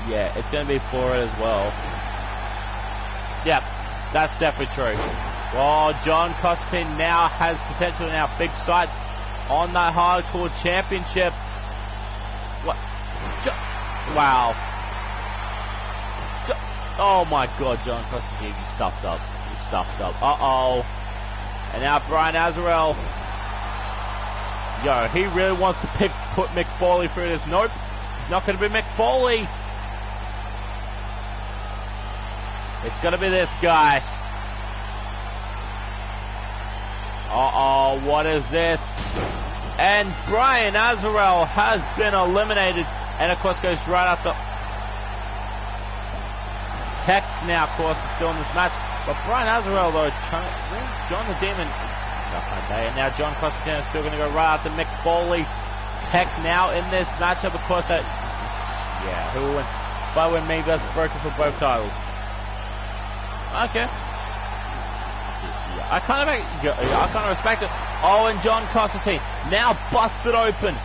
S1: Yeah, it's going to be for it as well. Yep, that's definitely true. Well, John Constantine now has potentially now big sights on that hardcore championship. What? Wow. Oh my god, John Constantine, you stuffed up. You stuffed up. Uh-oh. And now Brian Azarel. Yo, he really wants to put Mick Foley through this. Nope. It's not going to be Mick Foley. It's going to be this guy. Uh-oh, what is this? And Brian Azarel has been eliminated. And of course goes right after... Tech now, of course, is still in this match. But Brian Azarel, though, John the Demon... And now John Constantine is still going to go right after Mick Foley. Tech now in this matchup, of course, that... Yeah, who will win? But when me versus Broken for both titles. Okay. Yeah, I kind of respect it. Oh, and John Constantine now busted open.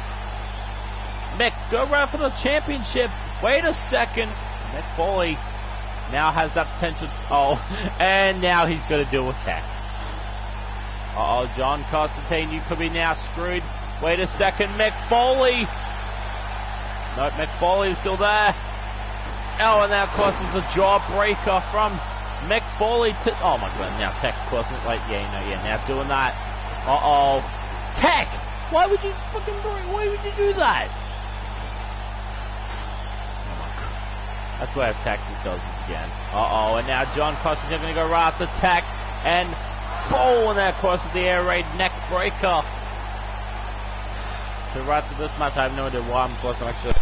S1: Mick, go right for the championship. Wait a second. Mick Foley now has that potential. Oh, and now he's going to deal with Tech. Uh-oh, John Constantine, you could be now screwed. Wait a second, Mick Foley. No, Mick Foley is still there. Oh, and now, of course, is the jawbreaker from Mick Foley to... Oh, my God, now Tech, of course, like, now doing that. Uh-oh. Tech! Why would you do that? Oh, my God. That's why Tech does this again. Uh-oh, and now John Constantine going to go right after Tech, and... Oh, and then, of course, the air raid neck breaker. So right to this match, I have no idea why I'm actually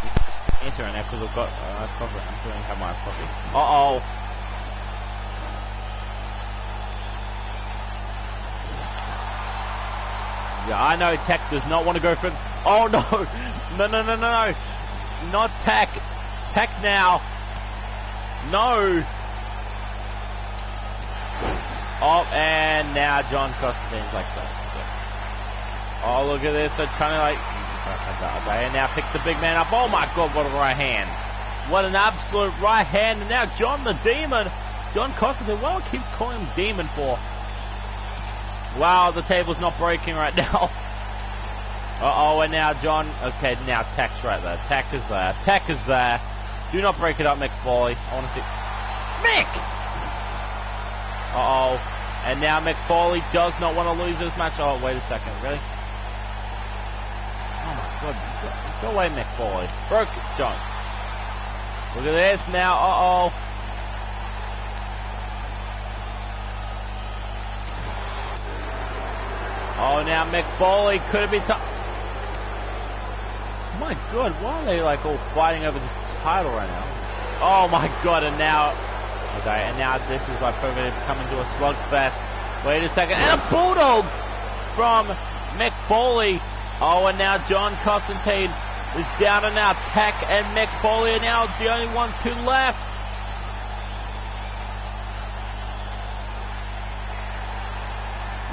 S1: entering that, because I've got ice coffee. I'm doing have my ice coffee. Uh-oh. Yeah, I know Tech does not want to go for... Oh, no. No. Not Tech. Tech now. No. Oh, and now John Constantine's like that. Yeah. Oh, look at this. They're trying to like... Okay, and now pick the big man up. Oh, my God, what a right hand. What an absolute right hand. And now John the Demon. John Constantine. What do I keep calling him Demon for? Wow, the table's not breaking right now. Uh-oh, and now John... Okay, now Tech's right there. Tech is there. Tech is there. Do not break it up, Mick Foley. I want to see... Mick! Uh-oh. And now Mick Foley does not want to lose this match. Oh, wait a second. Really? Oh, my God. Go away, Mick Foley. Broke it, John. Look at this now. Uh-oh. Oh, now Mick Foley could have been... My God, why are they like all fighting over this title right now? Oh, my God, and now... Okay, and now this is like probably going to come into a slugfest. Wait a second. And a bulldog from Mick Foley. Oh, and now John Constantine is down and now Tech and Mick Foley are now the only two left.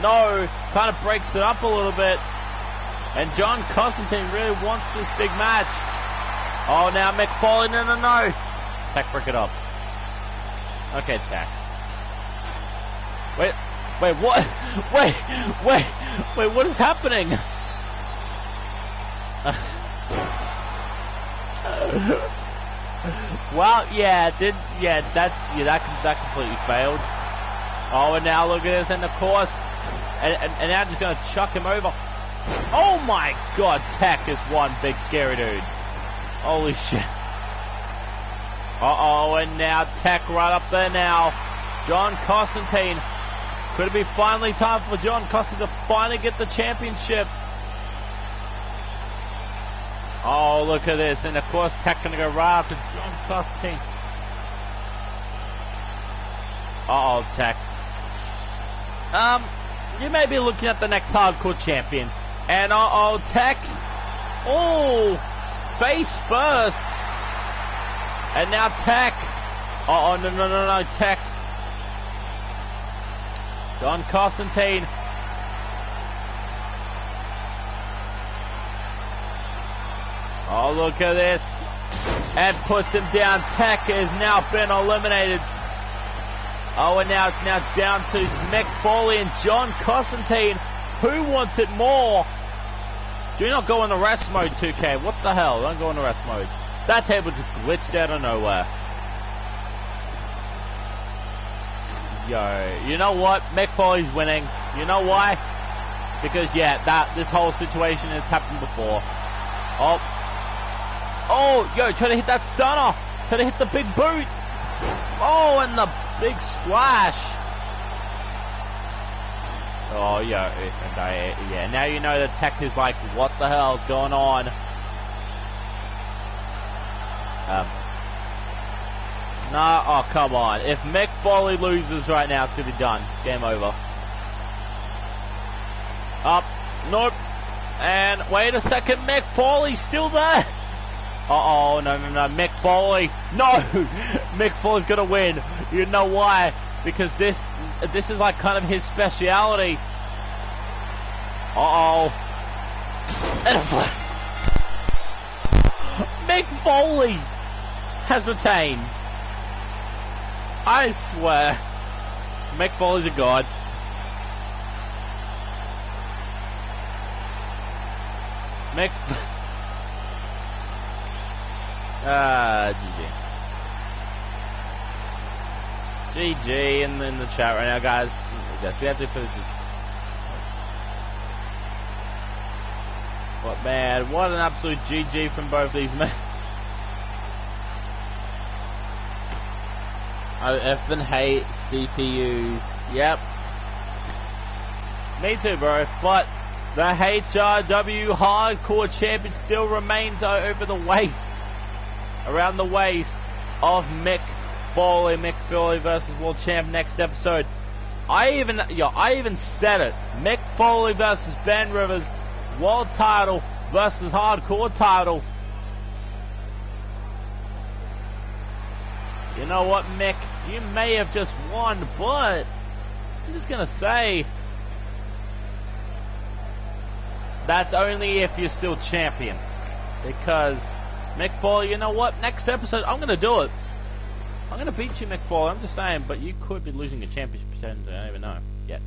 S1: No, kind of breaks it up a little bit. And John Constantine really wants this big match. Oh, now Mick Foley. No. Tech, break it up. Okay, Tech. Wait, what? Wait, what is happening? Well, that completely failed. Oh, and now look at this, and of course, and now just gonna chuck him over. Oh my God, Tech is one big scary dude. Holy shit. Uh-oh, and now Tech right up there now. John Constantine. Could it be finally time for John Constantine to finally get the championship? Oh, look at this. And of course, Tech gonna go right after John Constantine. Uh-oh, Tech. You may be looking at the next hardcore champion. And uh-oh, Tech. Oh, face first. And now Tech. Uh-oh, no, Tech. John Constantine. Oh, look at this. And puts him down. Tech has now been eliminated. Oh, and now it's down to Mick Foley and John Constantine. Who wants it more? Do not go in the rest mode, 2K. What the hell? Don't go in the rest mode. That table just glitched out of nowhere. Yo, you know what? Mick Foley's winning. You know why? Because, yeah, this whole situation has happened before. Oh, yo, try to hit that stunner. Try to hit the big boot. Oh, and the big splash. Oh, yeah, now you know the Tech is like, what the hell's going on? No, oh, come on. If Mick Foley loses right now, it's going to be done. It's game over. Up. Nope. And wait a second, Mick Foley's still there. Uh-oh, no. Mick Foley. No! Mick Foley's going to win. You know why? Because this is like kind of his speciality. Uh-oh. And a flash. Mick Foley has retained. I swear. Mick Foley's a god. GG. GG in the chat right now, guys. Yes, we have to put it. But man, what an absolute GG from both these men. I effing hate CPUs. Yep. Me too, bro. But the HRW Hardcore Champion still remains over the waist. Around the waist of Mick Foley. Mick Foley versus World Champ next episode. I even said it. Mick Foley versus Ben Rivers. World title versus Hardcore title. You know what, Mick? You may have just won, but I'm just gonna say that's only if you're still champion. Because Mick Foley, you know what? Next episode, I'm gonna do it. I'm gonna beat you, Mick Foley. I'm just saying, but you could be losing a championship. I don't even know yet.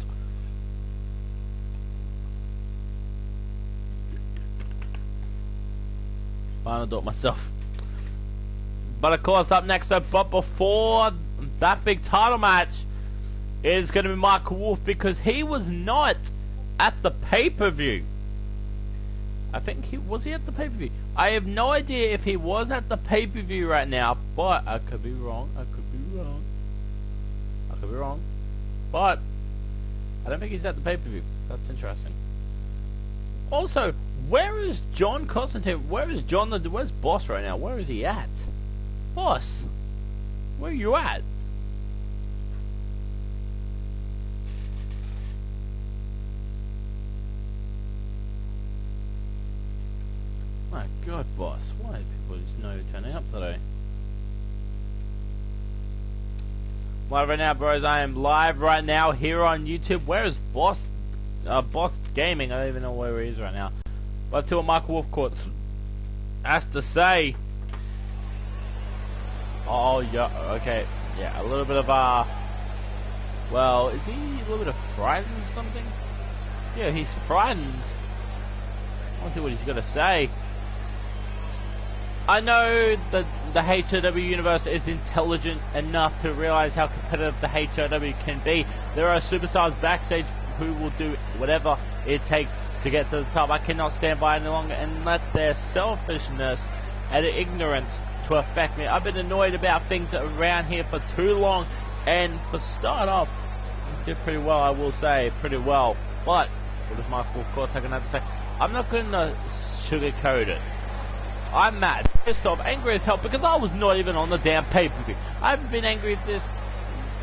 S1: I'll do it myself. But of course, up next, but before that big title match, is going to be Michael Wolf, because he was not at the pay-per-view. I think he at the pay-per-view. I have no idea if he was at the pay-per-view right now, but I could be wrong. But I don't think he's at the pay-per-view. That's interesting. Also, where is John Constantine? Where's Boss right now? Where is he at? Boss, where are you at? My God, Boss, why are people just not turning up today? Live right now, bros. I am live right now here on YouTube. Where is Boss? Boss Gaming. I don't even know where he is right now. Let's see what Michael Wolfcourt has to say. Oh, yeah, okay. Yeah, a little bit of, well, is he a little bit of frightened or something? Yeah, he's frightened. I want to see what he's going to say. I know that the HRW universe is intelligent enough to realize how competitive the HRW can be. There are superstars backstage who will do whatever it takes to get to the top. I cannot stand by any longer and let their selfishness and ignorance to affect me. I've been annoyed about things around here for too long, and for start off, I did pretty well, I will say, pretty well. But what is Michael, of course, I can have to say, I'm not going to sugarcoat it. I'm mad, pissed off, angry as hell, because I was not even on the damn pay-per-view. I haven't been angry at this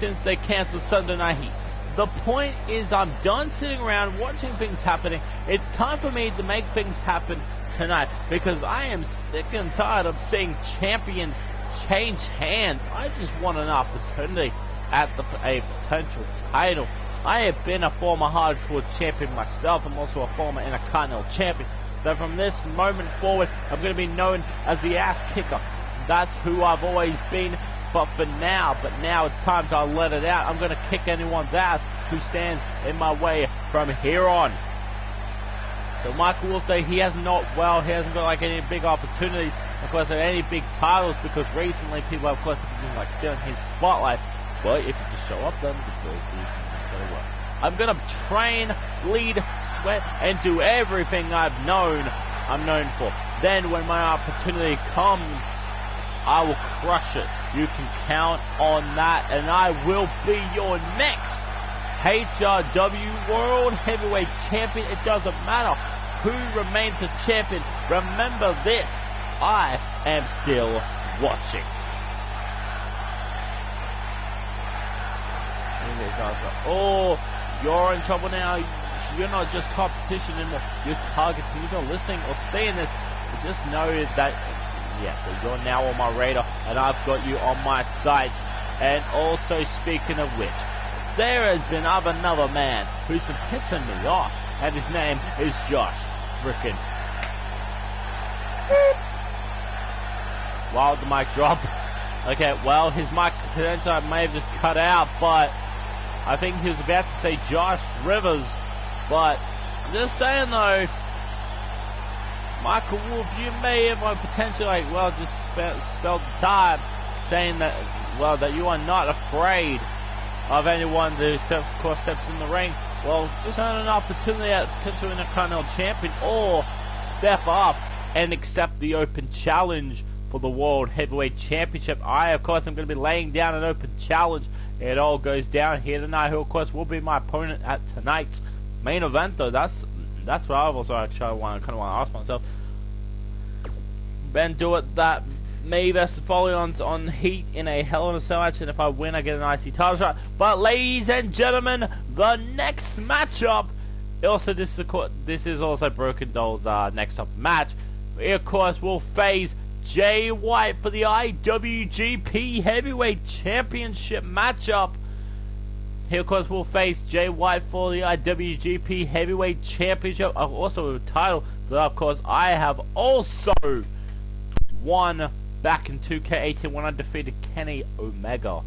S1: since they cancelled Sunday Night Heat. The point is, I'm done sitting around watching things happening. It's time for me to make things happen tonight, because I am sick and tired of seeing champions change hands. I just want an opportunity at a potential title. I have been a former hardcore champion myself. I'm also a former Intercontinental champion. So from this moment forward, I'm going to be known as the ass kicker. That's who I've always been. But now it's time to let it out. I'm going to kick anyone's ass who stands in my way from here on. So Michael Wolf, he hasn't got like any big opportunities, of course, at any big titles, because recently people, of course, have been like stealing his spotlight. But if you just show up, then very well. I'm going to train, bleed, sweat, and do everything I'm known for. Then when my opportunity comes, I will crush it. You can count on that, and I will be your next HRW World Heavyweight Champion. It doesn't matter who remains a champion. Remember this, I am still watching. Oh, you're in trouble now. You're not just competition anymore. You're targeting. You're not listening or seeing this. Just know that, yeah, you're now on my radar, and I've got you on my sights. And also, speaking of which, there has been another man who's been pissing me off, and his name is Josh frickin'. Wow, the mic drop. Okay, well, his mic credential may have just cut out, but I think he was about to say Josh Rivers. But I'm just saying though, Michael Wolf, you may have potentially just spelled the time, saying that, well, that you are not afraid of anyone who steps in the ring. Well, just earn an opportunity at potentially an Intercontinental Champion, or step up and accept the open challenge for the World Heavyweight Championship. I, of course, am going to be laying down an open challenge. It all goes down here tonight, who, of course, will be my opponent at tonight's main event, though. That's what I've also actually kind of want to ask myself. Ben, do it that me versus Foley on Heat in a Hell in a Cell match, and if I win, I get an IC title shot. But ladies and gentlemen, the next matchup. Also, this is also Broken Doll's next up match. He, of course, will face Jay White for the IWGP Heavyweight Championship matchup. He, of course, will face Jay White for the IWGP Heavyweight Championship, also a title that, of course, I have also won back in 2K18 when I defeated Kenny Omega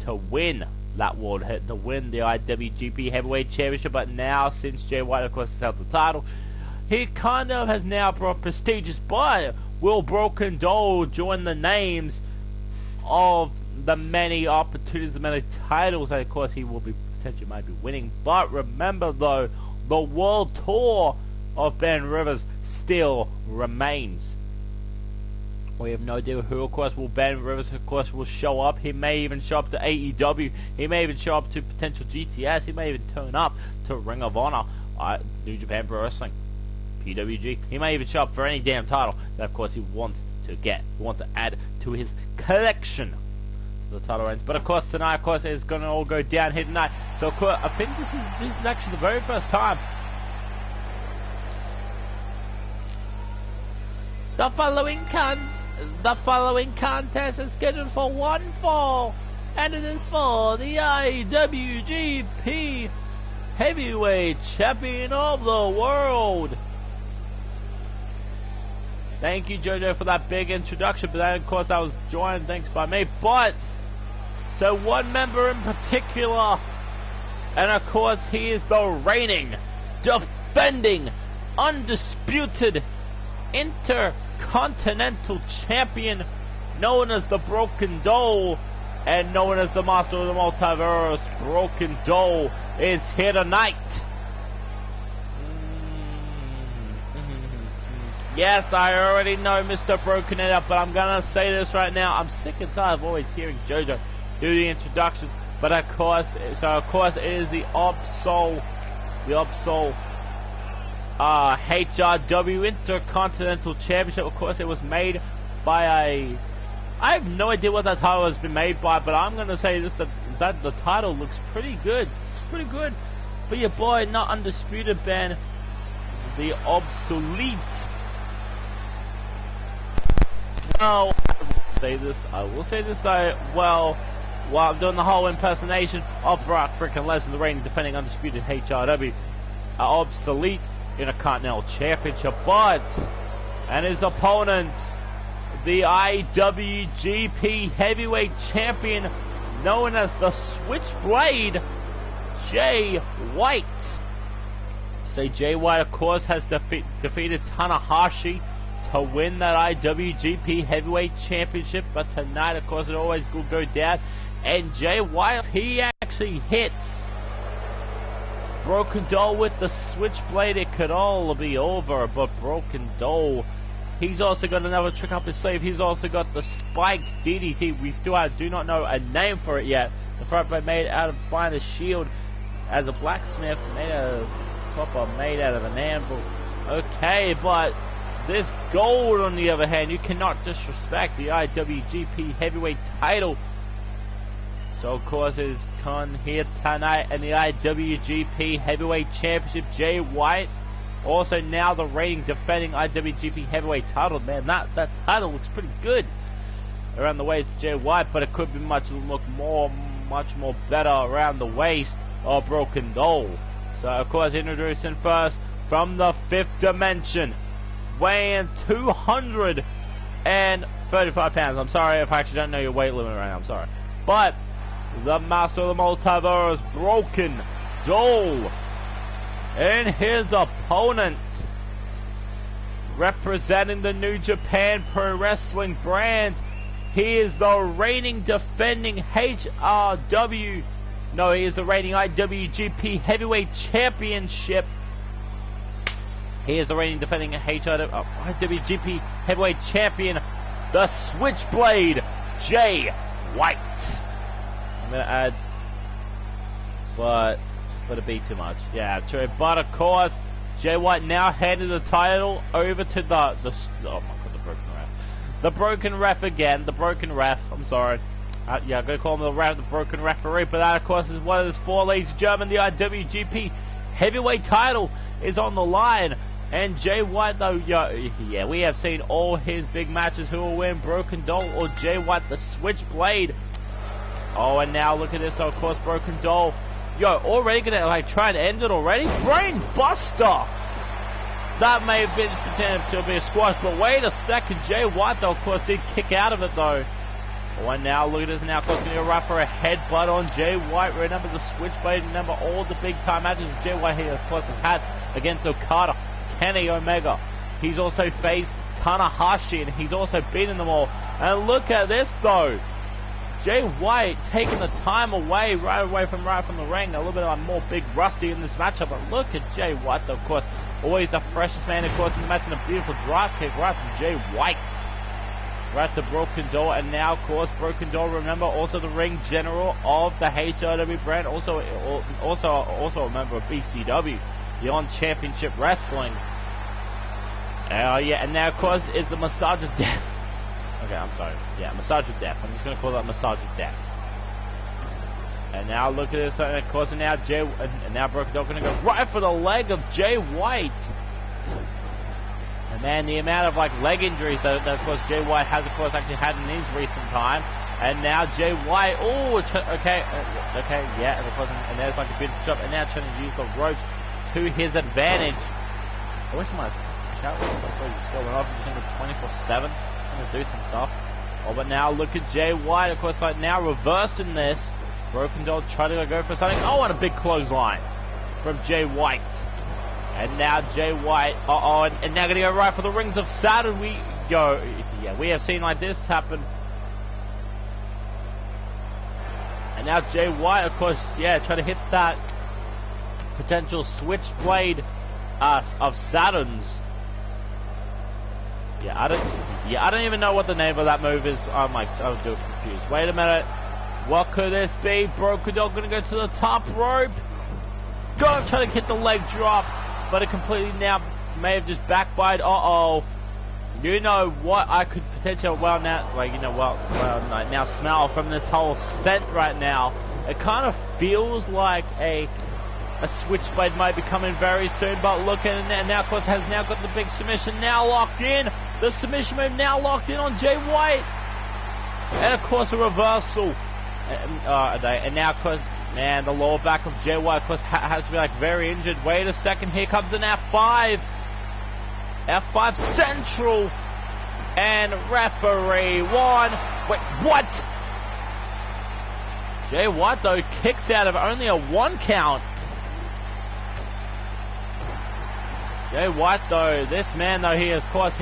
S1: to win that to win the IWGP Heavyweight Championship. But now, since Jay White, of course, has held the title, he kind of has now brought prestigious. But will Broken Doll join the names of the many opportunities, the many titles that, of course, he will be potentially might be winning? But remember, though, the world tour of Ben Rivers still remains. We have no idea who, of course, will Ben Rivers, of course, will show up. He may even show up to AEW. He may even show up to potential GTS. He may even turn up to Ring of Honor, New Japan Pro Wrestling, PWG. He may even show up for any damn title that, of course, he wants to get. He wants to add to his collection to the title reigns. But, of course, tonight, of course, it's going to all go down here tonight. So, of course, I think this is actually the very first time. The following contest is scheduled for one fall, and it is for the IWGP Heavyweight Champion of the World. Thank you, JoJo, for that big introduction, but then, of course, that was joined thanks by me. But, so one member in particular, and of course, he is the reigning, defending, undisputed Intercontinental Champion, known as the Broken Doll, and known as the Master of the Multiverse. Broken Doll is here tonight. Yes, I already know Mr. Broken It Up, but I'm gonna say this right now. I'm sick and tired of always hearing JoJo do the introduction. But of course, it is the Absol HRW Intercontinental Championship. Of course, it was made by I have no idea what that title has been made by, but I'm gonna say this, that the title looks pretty good. It's pretty good. But your boy, not undisputed, Ben, the Obsolete. Well, I will say this though, while I'm doing the whole impersonation of Brock freaking Lesnar, the reigning defending undisputed HRW Obsolete, Intercontinental Championship, and his opponent, the IWGP Heavyweight Champion, known as the Switchblade, Jay White. So Jay White, of course, has defeated Tanahashi to win that IWGP Heavyweight Championship, but tonight, of course, it always will go down, and Jay White, if he actually hits Broken Doll with the Switchblade, it could all be over. But Broken Doll, he's also got another trick up his sleeve. He's also got the spiked DDT. We still do not know a name for it yet. The front blade made out of finest shield, as a blacksmith made out of copper, made out of an anvil. Okay, but this gold, on the other hand, you cannot disrespect the IWGP Heavyweight title. So, of course, it's Con here tonight, and the IWGP Heavyweight Championship, Jay White, also now the reigning defending IWGP Heavyweight title. Man, that title looks pretty good around the waist of Jay White, but it could be much more better around the waist of Broken Doll. So, of course, introducing first from the fifth dimension, weighing 235 pounds. I'm sorry if I actually don't know your weight limit right now. I'm sorry, but the master of the multiverse, Broken Doll, and his opponent, representing the New Japan Pro Wrestling brand, he is the reigning defending IWGP Heavyweight Championship. He is the reigning defending IWGP Heavyweight Champion, the Switchblade, Jay White. I'm gonna add, but it'd be too much. Yeah, true. But of course, Jay White now handed the title over to the oh my god, the broken ref. The broken ref again. The broken ref. I'm sorry. Yeah, I'm gonna call him the broken referee. But that, of course, is one of his four, ladies and gentlemen. The IWGP Heavyweight title is on the line. And Jay White, though, yeah, we have seen all his big matches. Who will win, Broken Doll or Jay White, the Switchblade? Oh, and now look at this. So, of course, Broken Doll, already gonna try and end it already. Brain Buster. That may have been pretended to be a squash, but wait a second. Jay White, though, of course, did kick out of it, though. Oh, and now look at this. Now, of course, going to go right for a headbutt on Jay White. Remember the Switchblade. Remember all the big time matches Jay White, of course, has had against Okada, Kenny Omega. He's also faced Tanahashi, and he's also beaten them all. And look at this, though. Jay White taking the time away, right from the ring. A little bit more big rusty in this matchup. But look at Jay White, though, of course. Always the freshest man, of course, in the match. And a beautiful drop kick right from Jay White. Right to Broken Doll. And now, of course, Broken Doll, remember, also the ring general of the HRW brand. Also a member of BCW, Beyond Championship Wrestling. Yeah, and now, of course, is the Massage of Death. Okay, I'm sorry. Yeah, Massage of Death. I'm just going to call that Massage of Death. And now look at this. And of course, and now Broken Doll going to go right for the leg of Jay White. And man, the amount of leg injuries that of course Jay White has, of course, actually had in his recent time. And now Jay White. Oh, okay, yeah. And of course, and there's a beautiful job. And now trying to use the ropes to his advantage. I wish my chat was going off. I'm just 24/7. To do some stuff. Oh, but now look at Jay White, of course, now reversing this. Broken Doll trying to go for something. Oh, and a big clothesline from Jay White. And now Jay White, and now going to go right for the Rings of Saturn. We have seen this happen. And now Jay White, of course, trying to hit that potential Switchblade of Saturn's. I don't even know what the name of that move is. I'm confused. Wait a minute. What could this be? Broken Doll going to go to the top rope. Trying to hit the leg drop, but it completely now may have just backfired. You know what I could potentially now smell from this whole scent right now. It kind of feels like a Switchblade might be coming very soon, but look at it now. Of course, has now got the big submission now locked in. The submission move now locked in on Jay White. And of course, a reversal. And now, of course, Man, the lower back of Jay White, of course, has to be like very injured. Wait a second, here comes an F5. F5 Central. And referee 1. Wait, what? Jay White, though, kicks out of only a 1 count. Jay White, though, this man, though, he has proved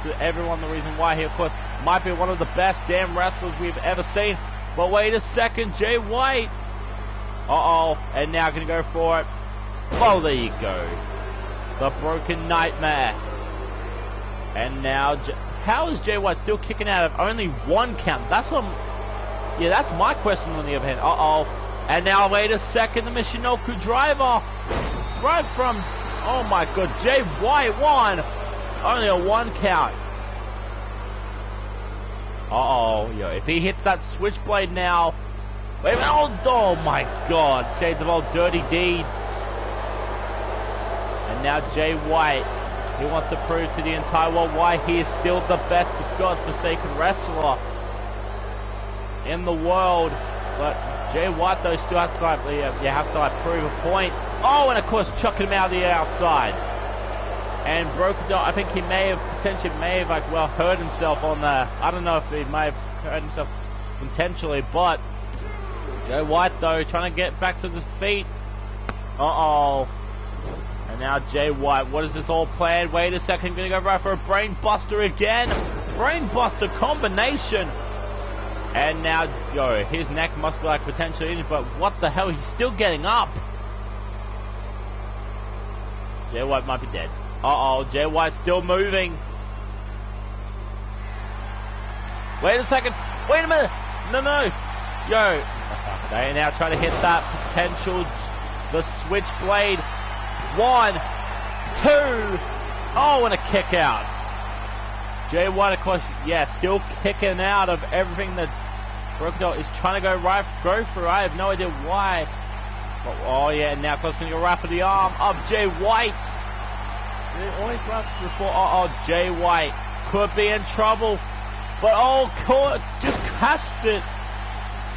S1: to everyone the reason why he, of course, might be one of the best damn wrestlers we've ever seen. But wait a second, Jay White. Uh-oh, and now going to go for it. Oh, there you go. The Broken Nightmare. And now, how is Jay White still kicking out of only 1 count? That's my question on the other hand. Uh-oh. And now, wait a second, the Michinoku driver. Right from... Oh my god, Jay White won! Only a 1 count. Uh-oh, yo, if he hits that switchblade now... Wait a minute, oh my god, shades of old dirty deeds. And now Jay White, he wants to prove to the entire world why he is still the best godforsaken wrestler in the world. But Jay White, though, still has to, you have to prove a point. Oh, and of course, chucking him out of the outside. And broken down. I think he may have hurt himself on the... I don't know if he may have hurt himself intentionally, but Jay White, though, trying to get back to his feet. Uh-oh. And now Jay White, what is this all planned? Wait a second, going to go right for a brain buster again. Brain buster combination. And now, yo, his neck must be potentially injured, but what the hell? He's still getting up. Jay White might be dead. Uh-oh, Jay White's still moving. Wait a second. Wait a minute. No. Yo. They now try to hit that potential, the switchblade. 1, 2. Oh, and a kick out. Jay White, of course, still kicking out of everything that Crocodile is trying to go through. I have no idea why. Oh, yeah, now of course going to go right for the arm of Jay White. Did it always go before? Jay White could be in trouble. But, just catched it.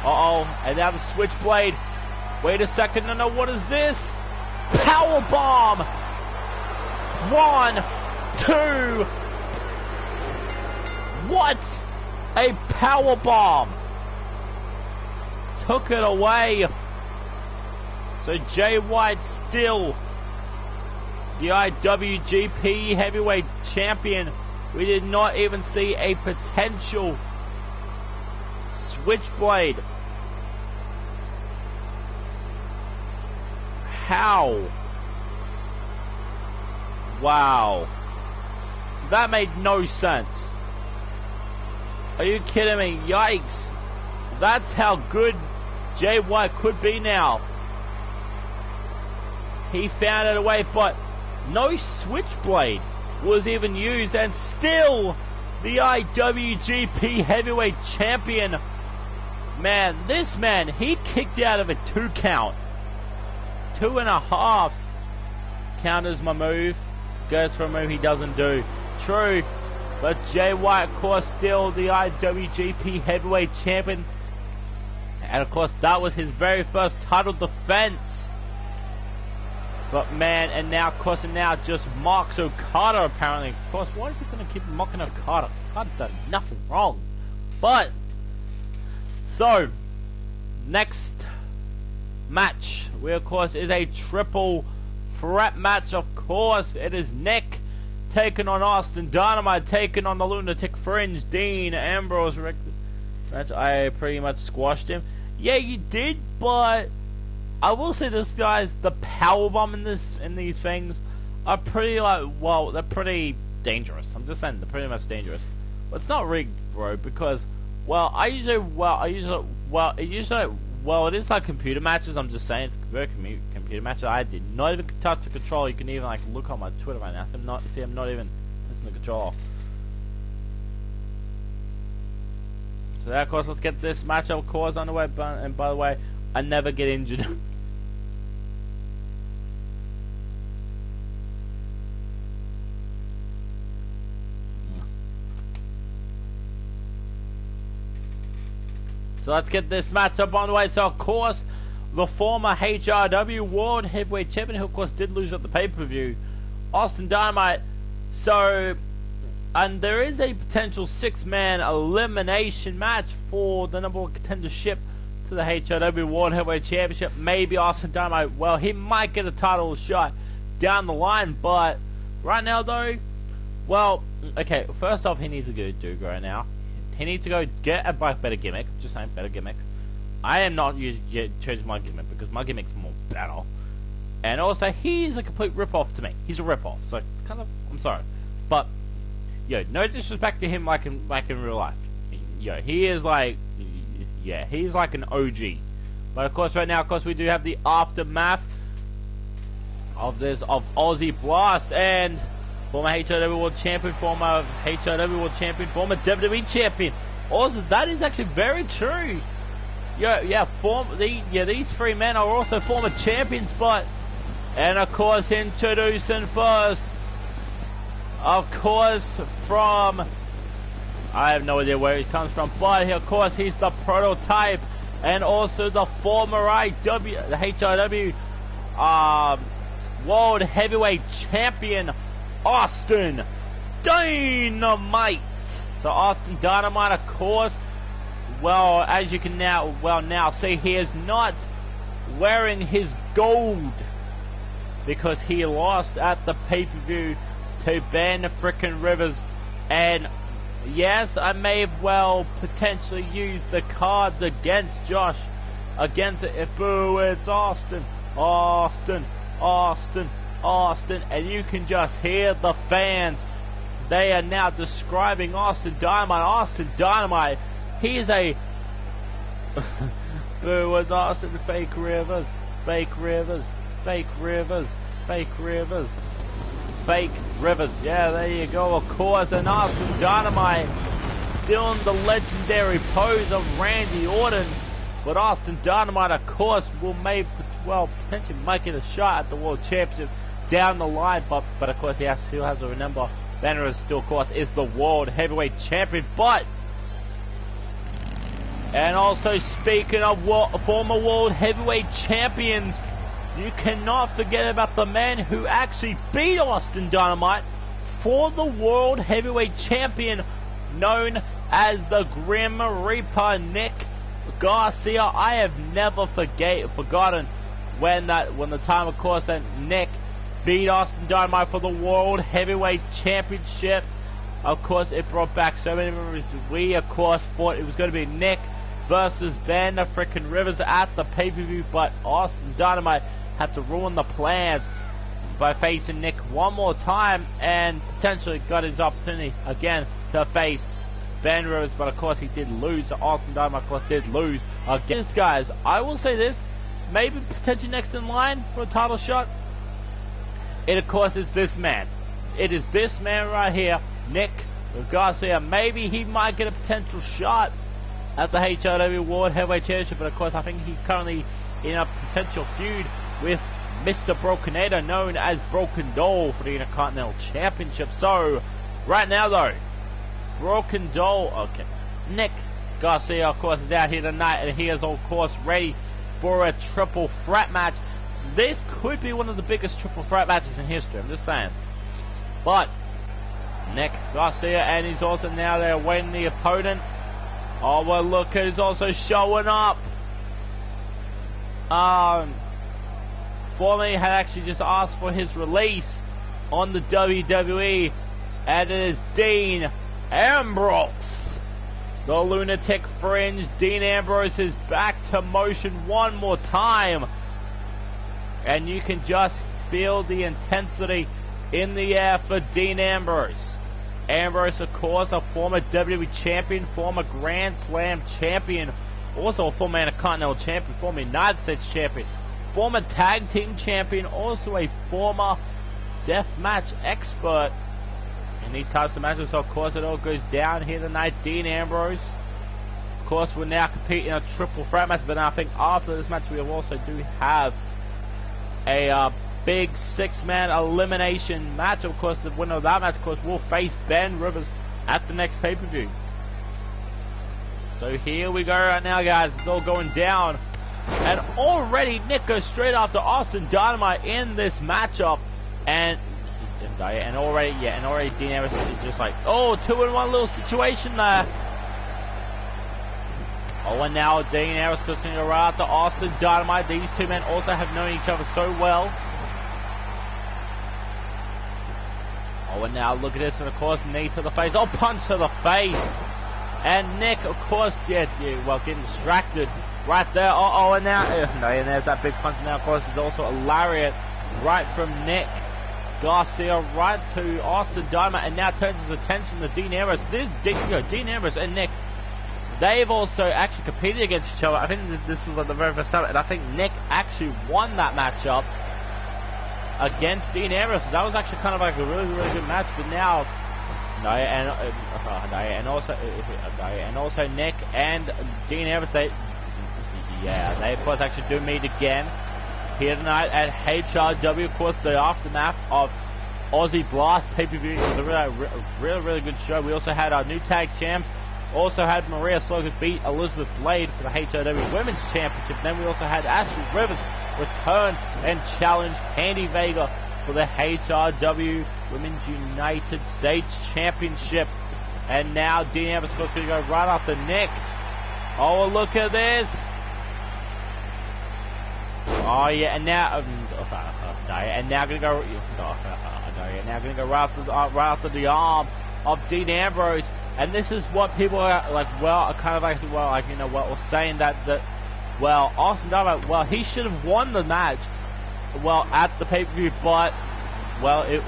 S1: And now the switchblade. Wait a second, no, what is this? Power bomb. 1, 2. What? A power bomb. Took it away. So Jay White still the IWGP Heavyweight Champion. We did not even see a potential switchblade. How? Wow. That made no sense. Are you kidding me? Yikes. That's how good Jay White could be now. He found it away, but no switchblade was even used, and still the IWGP Heavyweight Champion. Man, this man, he kicked out of a 2 count. 2.5 counters my move. Goes for a move he doesn't do. True. But Jay White, of course, still the IWGP Heavyweight Champion. And of course, that was his very first title defense. But man, and now, of course, just mocks Okada, apparently. Of course, why is he going to keep mocking Okada? Okada's done nothing wrong. But, so, next match, of course, is a triple threat match. Of course, it is Nick taking on Austin Dynamite, taking on the Lunatic Fringe, Dean Ambrose. I pretty much squashed him. Yeah, you did, but I will say this, guys, the powerbomb in these things are pretty they're pretty dangerous. I'm just saying, they're pretty much dangerous. But it's not rigged, bro, because it is like computer matches. I'm just saying, it's very computer matches. I did not even touch the controller. You can even look on my Twitter right now. I'm not even touching the controller. So of course, let's get this match of course underway. And by the way, I never get injured. So let's get this match up on the way. So of course, the former HRW World Heavyweight Champion, who of course did lose at the pay-per-view, Austin Dynamite. So, and there is a potential 6-man elimination match for the number 1 contendership to the HRW World Heavyweight Championship. Maybe Austin Dynamite, well, he might get a title shot down the line, but right now though, well, okay, first off, he needs to go do right now. He needs to go get a better gimmick. Just saying, better gimmick. I am not choosing my gimmick because my gimmick's more better. And also, he's a complete rip-off to me. He's a rip-off, so kind of, I'm sorry. But, yo, no disrespect to him like in real life. Yo, he is like, yeah, he's like an OG. But of course, right now, of course, we do have the aftermath of Aussie Blast and former HRW World Champion, former HRW World Champion, former WWE Champion. Also, that is actually very true. These 3 men are also former champions, but, and of course, introducing first, of course, from, I have no idea where he comes from, but of course, he's the prototype, and also the former HRW World Heavyweight Champion, Austin Dynamite. So Austin Dynamite, of course, well, as you can now see, he is not wearing his gold because he lost at the pay-per-view to Ben frickin' Rivers. And yes, I may have potentially used the cards against Josh, against it. Boo, it's Austin, and you can just hear the fans. They are now describing Austin Dynamite. He is a boo, it's Austin, fake Rivers. Yeah, there you go, of course. And Austin Dynamite still in the legendary pose of Randy Orton. But Austin Dynamite, of course, will potentially might get a shot at the World Championship down the line. But of course, he still has to remember, Banner still, of course, is the World Heavyweight Champion. And also, speaking of former World Heavyweight Champions, you cannot forget about the man who actually beat Austin Dynamite for the World Heavyweight Champion, known as the Grim Reaper, Nick Garcia. I have never forgotten when the time, of course, that Nick beat Austin Dynamite for the World Heavyweight Championship. Of course, it brought back so many memories. We, of course, thought it was going to be Nick versus Ben frickin' Rivers at the pay-per-view, but Austin Dynamite had to ruin the plans by facing Nick one more time, and potentially got his opportunity again to face Ben Rivers, but of course he did lose. So Austin Dynamite, of course, did lose against. Guys, I will say this, maybe potentially next in line for a title shot, it of course is this man. It is this man right here, Nick Garcia. Maybe he might get a potential shot at the HRW World Heavyweight Championship, but of course I think he's currently in a potential feud with Mr. Brokenator, known as Broken Doll, for the Intercontinental Championship. So, right now though, Broken Doll, okay, Nick Garcia, of course, is out here tonight, and he is, of course, ready for a triple threat match. This could be one of the biggest triple threat matches in history, I'm just saying. But, Nick Garcia, and he's also now there waiting the opponent. Oh, well, look, he's also showing up. Formerly had actually just asked for his release on the WWE, and it is Dean Ambrose. The Lunatic Fringe, Dean Ambrose, is back to motion one more time. And you can just feel the intensity in the air for Dean Ambrose. Ambrose, of course, a former WWE champion, former Grand Slam champion, also a former Intercontinental champion, former United States champion, former Tag Team champion, also a former deathmatch expert in these types of matches. So, of course, it all goes down here tonight. Dean Ambrose, of course, will now compete in a triple threat match, but I think after this match we also do have a big 6-man elimination match. Of course, the winner of that match, of course, will face Ben Rivers at the next pay-per-view. So here we go right now, guys. It's all going down And already Nick goes straight after Austin Dynamite in this matchup. And already Dean Ambrose is just like, oh, 2-in-1 little situation there. Oh, and now Dean Ambrose is going to go right after Austin Dynamite. These two men also have known each other so well. Oh, and now look at this, and of course, knee to the face. Oh, punch to the face. And Nick, of course, well, getting distracted right there. And now, and there's that big punch. Now, of course, there's also a lariat right from Nick Garcia right to Austin Dynamite, and now turns his attention to Dean Ambrose. Dean Ambrose and Nick, they've also actually competed against each other. I think this was at the very first time, and I think Nick actually won that matchup against Dean Ambrose. That was actually kind of like a really, really good match. But now, and also Nick and Dean Ambrose, they of course actually do meet again here tonight at HRW. Of course, the aftermath of Aussie Blast pay-per-view. It was a really good show. We also had our new tag champs. Also had Maria Slocum beat Elizabeth Blade for the HRW Women's Championship. Then we also had Ashley Rivers return and challenge Candy Vega for the HRW Women's United States Championship. And now Dean Ambrose is going to go right after Nick. Oh, look at this. Oh yeah, and now going to go right after the arm of Dean Ambrose. And this is what people are like, we're saying that Austin Dynamite, he should have won the match, at the pay-per-view, but, if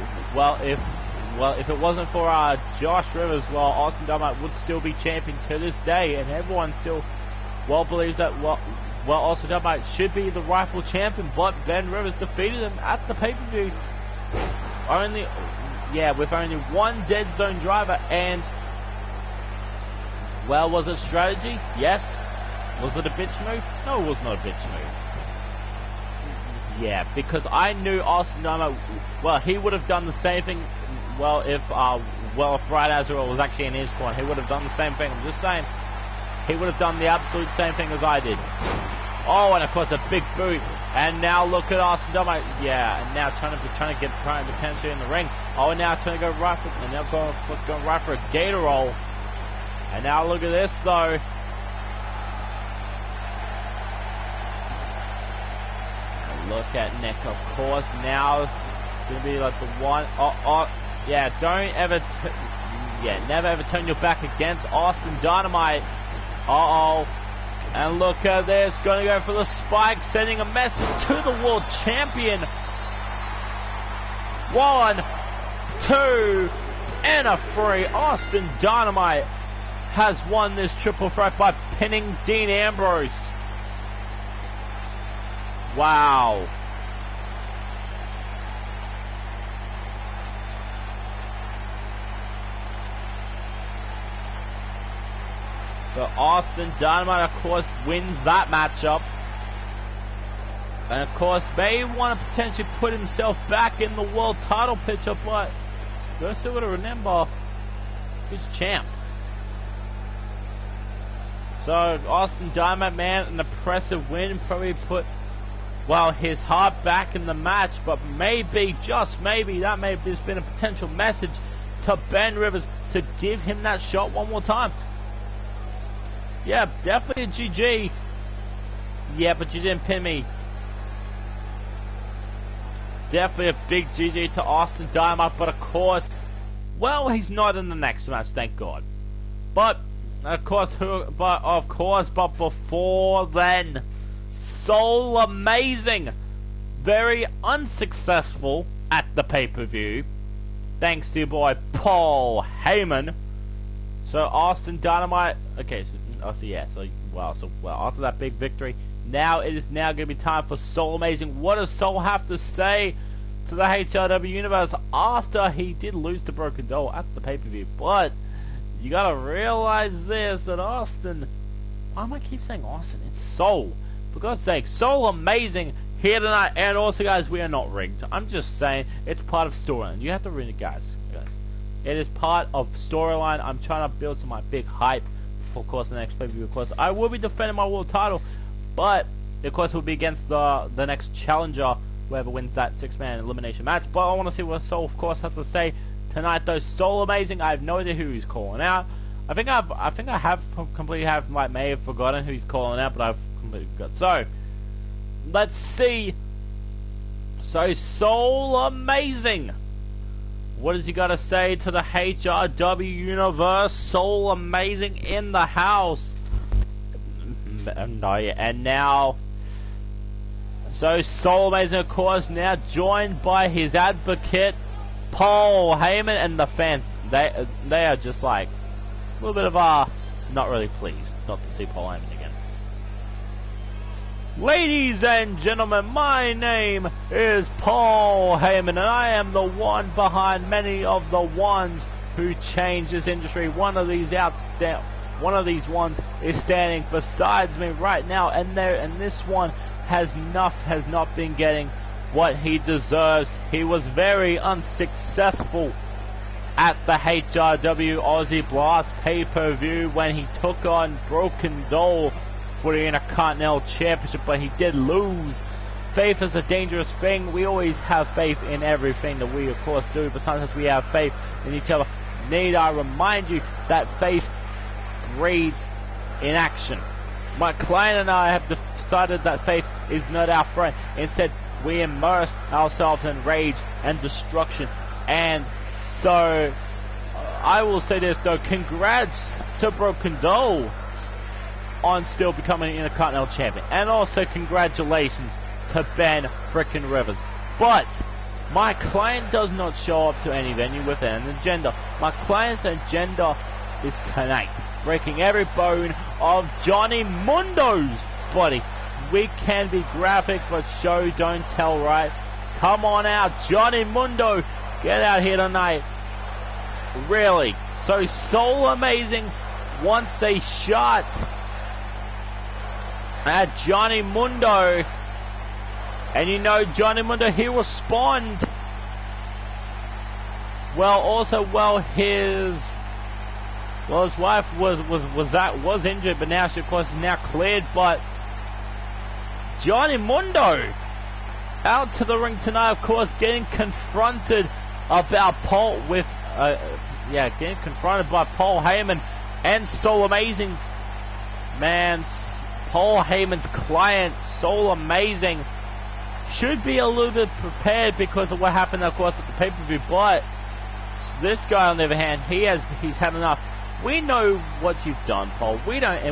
S1: it wasn't for Josh Rivers, Austin Dynamite would still be champion to this day, and everyone still, believes that, Austin Dynamite should be the rightful champion, but Ben Rivers defeated him at the pay-per-view, with only one dead zone driver. And was it strategy? Yes. Was it a bitch move? No, it was not a bitch move. Yeah, because I knew Austin Dynamite, he would have done the same thing, if Brad Azrael was actually in his corner, he would have done the same thing. I'm just saying, he would have done the absolute same thing as I did. Oh, and of course a big boot. And now look at Austin Dynamite. Yeah, and now trying to get potentially in the ring. Oh, and now trying to go right for, and now going right for a gator roll. And now look at this though. And look at Nick, of course. Now gonna be like the one. Don't ever. Never ever turn your back against Austin Dynamite. And look at this. Gonna go for the spike, sending a message to the world champion. 1, 2, and a 3. Austin Dynamite has won this triple threat by pinning Dean Ambrose. Wow. So Austin Dynamite, of course, wins that matchup. And of course, may want to potentially put himself back in the world title picture, but you still got to remember, he's a champ. So Austin Dynamite, man, an impressive win. Probably put, his heart back in the match, but maybe, just maybe, that may have just been a potential message to Ben Rivers to give him that shot one more time. Yeah, definitely a GG. Yeah, but you didn't pin me. Definitely a big GG to Austin Dynamite, but of course, he's not in the next match, thank God. But before then, Soul Amazing, very unsuccessful at the pay-per-view, thanks to your boy Paul Heyman. So Austin Dynamite, after that big victory, now it is going to be time for Soul Amazing. What does Soul have to say to the HRW Universe after he did lose to Broken Doll at the pay-per-view? But you gotta realize this, that Austin, why am I keep saying Austin? It's Soul. For God's sake, Soul Amazing here tonight. And also, guys, we are not rigged. I'm just saying, it's part of storyline. You have to read it, guys. It is part of storyline. I'm trying to build to my big hype for, of course, the next pay-per-view. Of course, I will be defending my world title, but of course, will be against the next challenger, whoever wins that 6-man elimination match. But I want to see what Soul, of course, has to say tonight. Though Soul Amazing, I have no idea who he's calling out. I think I have completely may have forgotten who he's calling out, but I've completely forgot. So let's see. So Soul Amazing, what has he got to say to the HRW universe? Soul Amazing in the house. And now, so Soul Amazing, of course, now joined by his advocate Paul Heyman, and the fans. They are just like a little bit of not really pleased not to see Paul Heyman again. Ladies and gentlemen, my name is Paul Heyman, and I am the one behind many of the ones who change this industry. One of these ones is standing besides me right now, and this one has not been getting what he deserves. He was very unsuccessful at the HRW Aussie Blast pay-per-view when he took on Broken Doll for the Intercontinental Championship, but he did lose. Faith is a dangerous thing. We always have faith in everything that we, of course, do, but sometimes we have faith in each other. Need I remind you that faith breeds in action. My client and I have decided that faith is not our friend. Instead, we immerse ourselves in rage and destruction. And so, I will say this though, congrats to Broken Doll on still becoming Intercontinental Champion. And also congratulations to Ben frickin' Rivers. But my client does not show up to any venue with an agenda. My client's agenda is tonight, breaking every bone of Johnny Mundo's body. We can be graphic, but show don't tell, right? Come on out, Johnny Mundo, get out here tonight. Really? So Soul Amazing wants a shot at Johnny Mundo, and you know Johnny Mundo, he respond. His wife was injured, but now she of course is now cleared. But Johnny Mundo out to the ring tonight, of course, getting confronted about getting confronted by Paul Heyman and Soul Amazing. Man, Paul Heyman's client, Soul Amazing, should be a little bit prepared because of what happened, of course, at the pay-per-view. But this guy, on the other hand, he's had enough. We know what you've done, Paul. We don't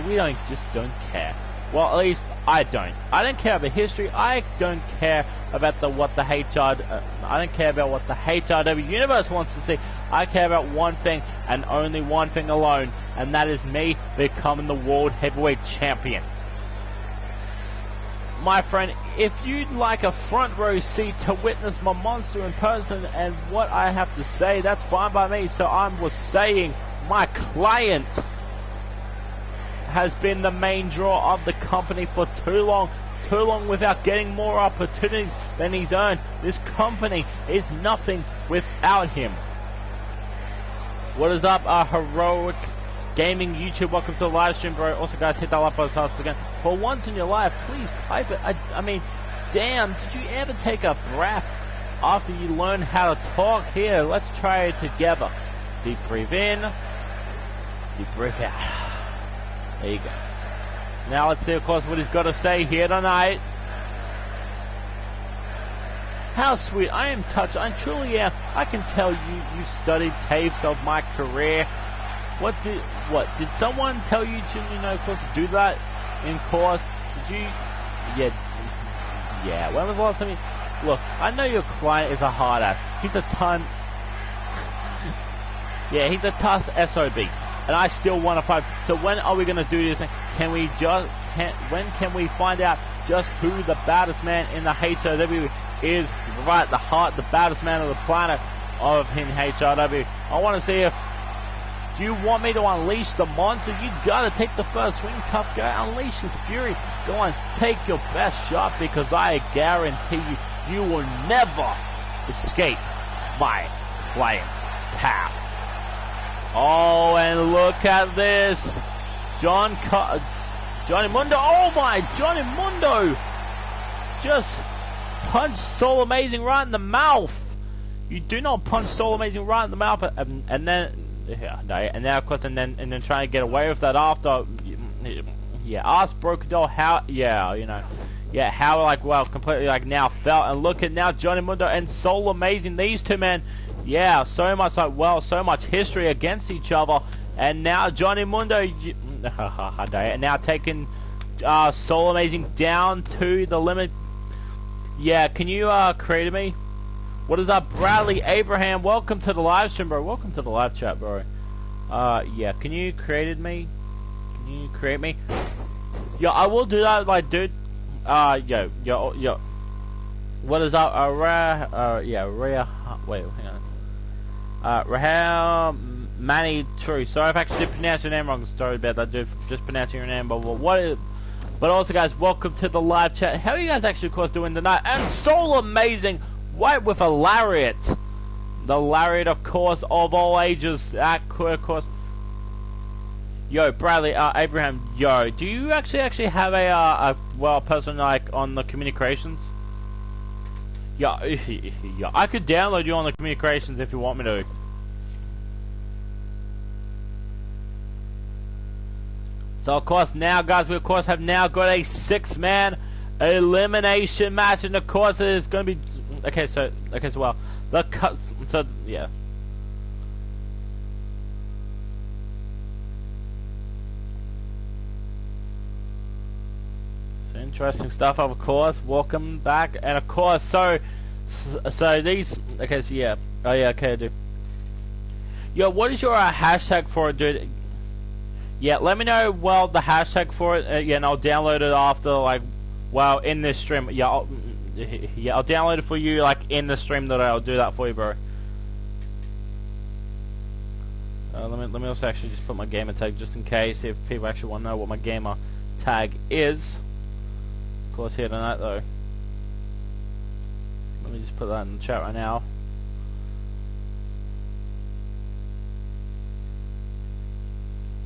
S1: care. Well, at least I don't. I don't care about history. I don't care about I don't care about what the HRW universe wants to see. I care about one thing and only one thing alone, and that is me becoming the World Heavyweight Champion. My friend, if you'd like a front row seat to witness my monster in person and what I have to say, that's fine by me. So I was saying, my client has been the main draw of the company for too long without getting more opportunities than he's earned. This company is nothing without him. What is up, Heroic Gaming YouTube? Welcome to the live stream, bro. Also, guys, hit that like button to begin. For once in your life, please pipe it. I mean, damn, did you ever take a breath after you learn how to talk? Here, let's try it together. Deep breathe in, deep breathe out. There you go. Now let's see, of course, what he's got to say here tonight. How sweet. I am touched. I truly am. I can tell you've studied tapes of my career. What did someone tell you to, of course, do that in course? Did you? Yeah. When was the last time you? Look, I know your client is a hard ass. He's a ton. Yeah, he's a tough SOB, and I still want to fight. So when are we gonna do this thing? When can we find out just who the baddest man in the HRW is? Right, the baddest man of the planet of in HRW. I want to see if. Do you want me to unleash the monster? You gotta take the first swing, tough guy. Unleash his fury. Go on, take your best shot, because I guarantee you will never escape my client's path. Oh, and look at this. John Johnny Mundo. Oh my, Johnny Mundo just punched Soul Amazing right in the mouth. You do not punch Soul Amazing right in the mouth, and then of course, and then trying to get away with that after. Yeah, ask Brocador how. Yeah, you know. Yeah, how completely now felt, and look at now Johnny Mundo and Soul Amazing. These two men, yeah, so much history against each other, and now Johnny Mundo, and now taking Soul Amazing down to the limit. Yeah, can you create me? What is up, Bradley Abraham? Welcome to the live stream, bro. Welcome to the live chat, bro. Yeah, can you create me? Can you create me? Yeah, I will do that, dude. Yo. What is up? Wait, hang on. Rahel Manny True. Sorry if I actually pronounced your name wrong. Sorry about that, dude. Just pronouncing your name, but also, guys, welcome to the live chat. How are you guys actually, of course, doing tonight? And Soul Amazing, right with a lariat. The lariat, of course, of all ages. Of course. Yo, Bradley, Abraham, yo, do you actually have a person on the communications? Yeah, I could download you on the communications if you want me to. So of course now, guys, we of course have now got a 6-man elimination match, and of course it is going to be yeah. Interesting stuff, of course. Welcome back, and of course, so these. Okay, so yeah. Oh yeah, okay, dude. Yo, what is your hashtag for it, dude? Yeah, let me know. Well, the hashtag for it. Yeah, and I'll download it after, in this stream. Yeah, I'll download it for you, in the stream that I'll do that for you, bro. Let me also actually just put my gamer tag just in case if people actually want to know what my gamer tag is. Of course, here tonight though. Let me just put that in the chat right now.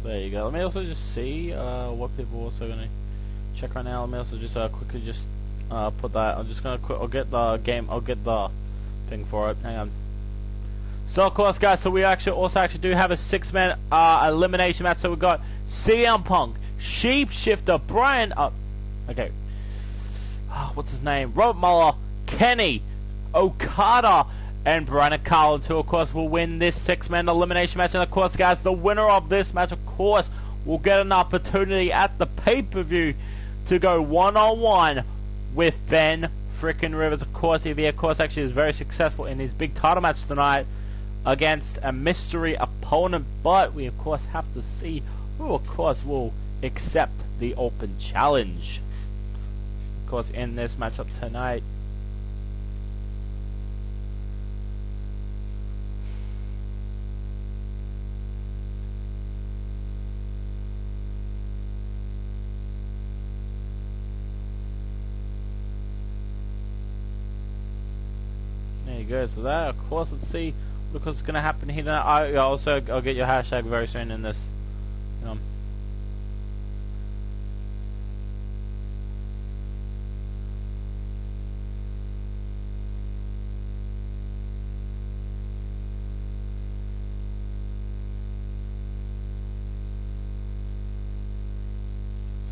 S1: There you go. Let me also just see what people are also gonna check right now. Let me also just quickly just put that. I'm just gonna I'll get the thing for it. Hang on. So of course, guys, so we also do have a 6-man elimination match. So we've got CM Punk, Shapeshifter, Brian. Okay. What's his name? Robert Muller, Kenny, Okada, and Brian Carlin, who of course will win this 6-man elimination match. And of course, guys, the winner of this match, of course, will get an opportunity at the pay-per-view to go one-on-one with Ben frickin' Rivers. Of course, if he of course actually is very successful in his big title match tonight against a mystery opponent. But we of course have to see who of course will accept the open challenge. Of course, in this matchup tonight. There you go. So that, of course, let's see what's going to happen here tonight. I'll get your hashtag very soon in this.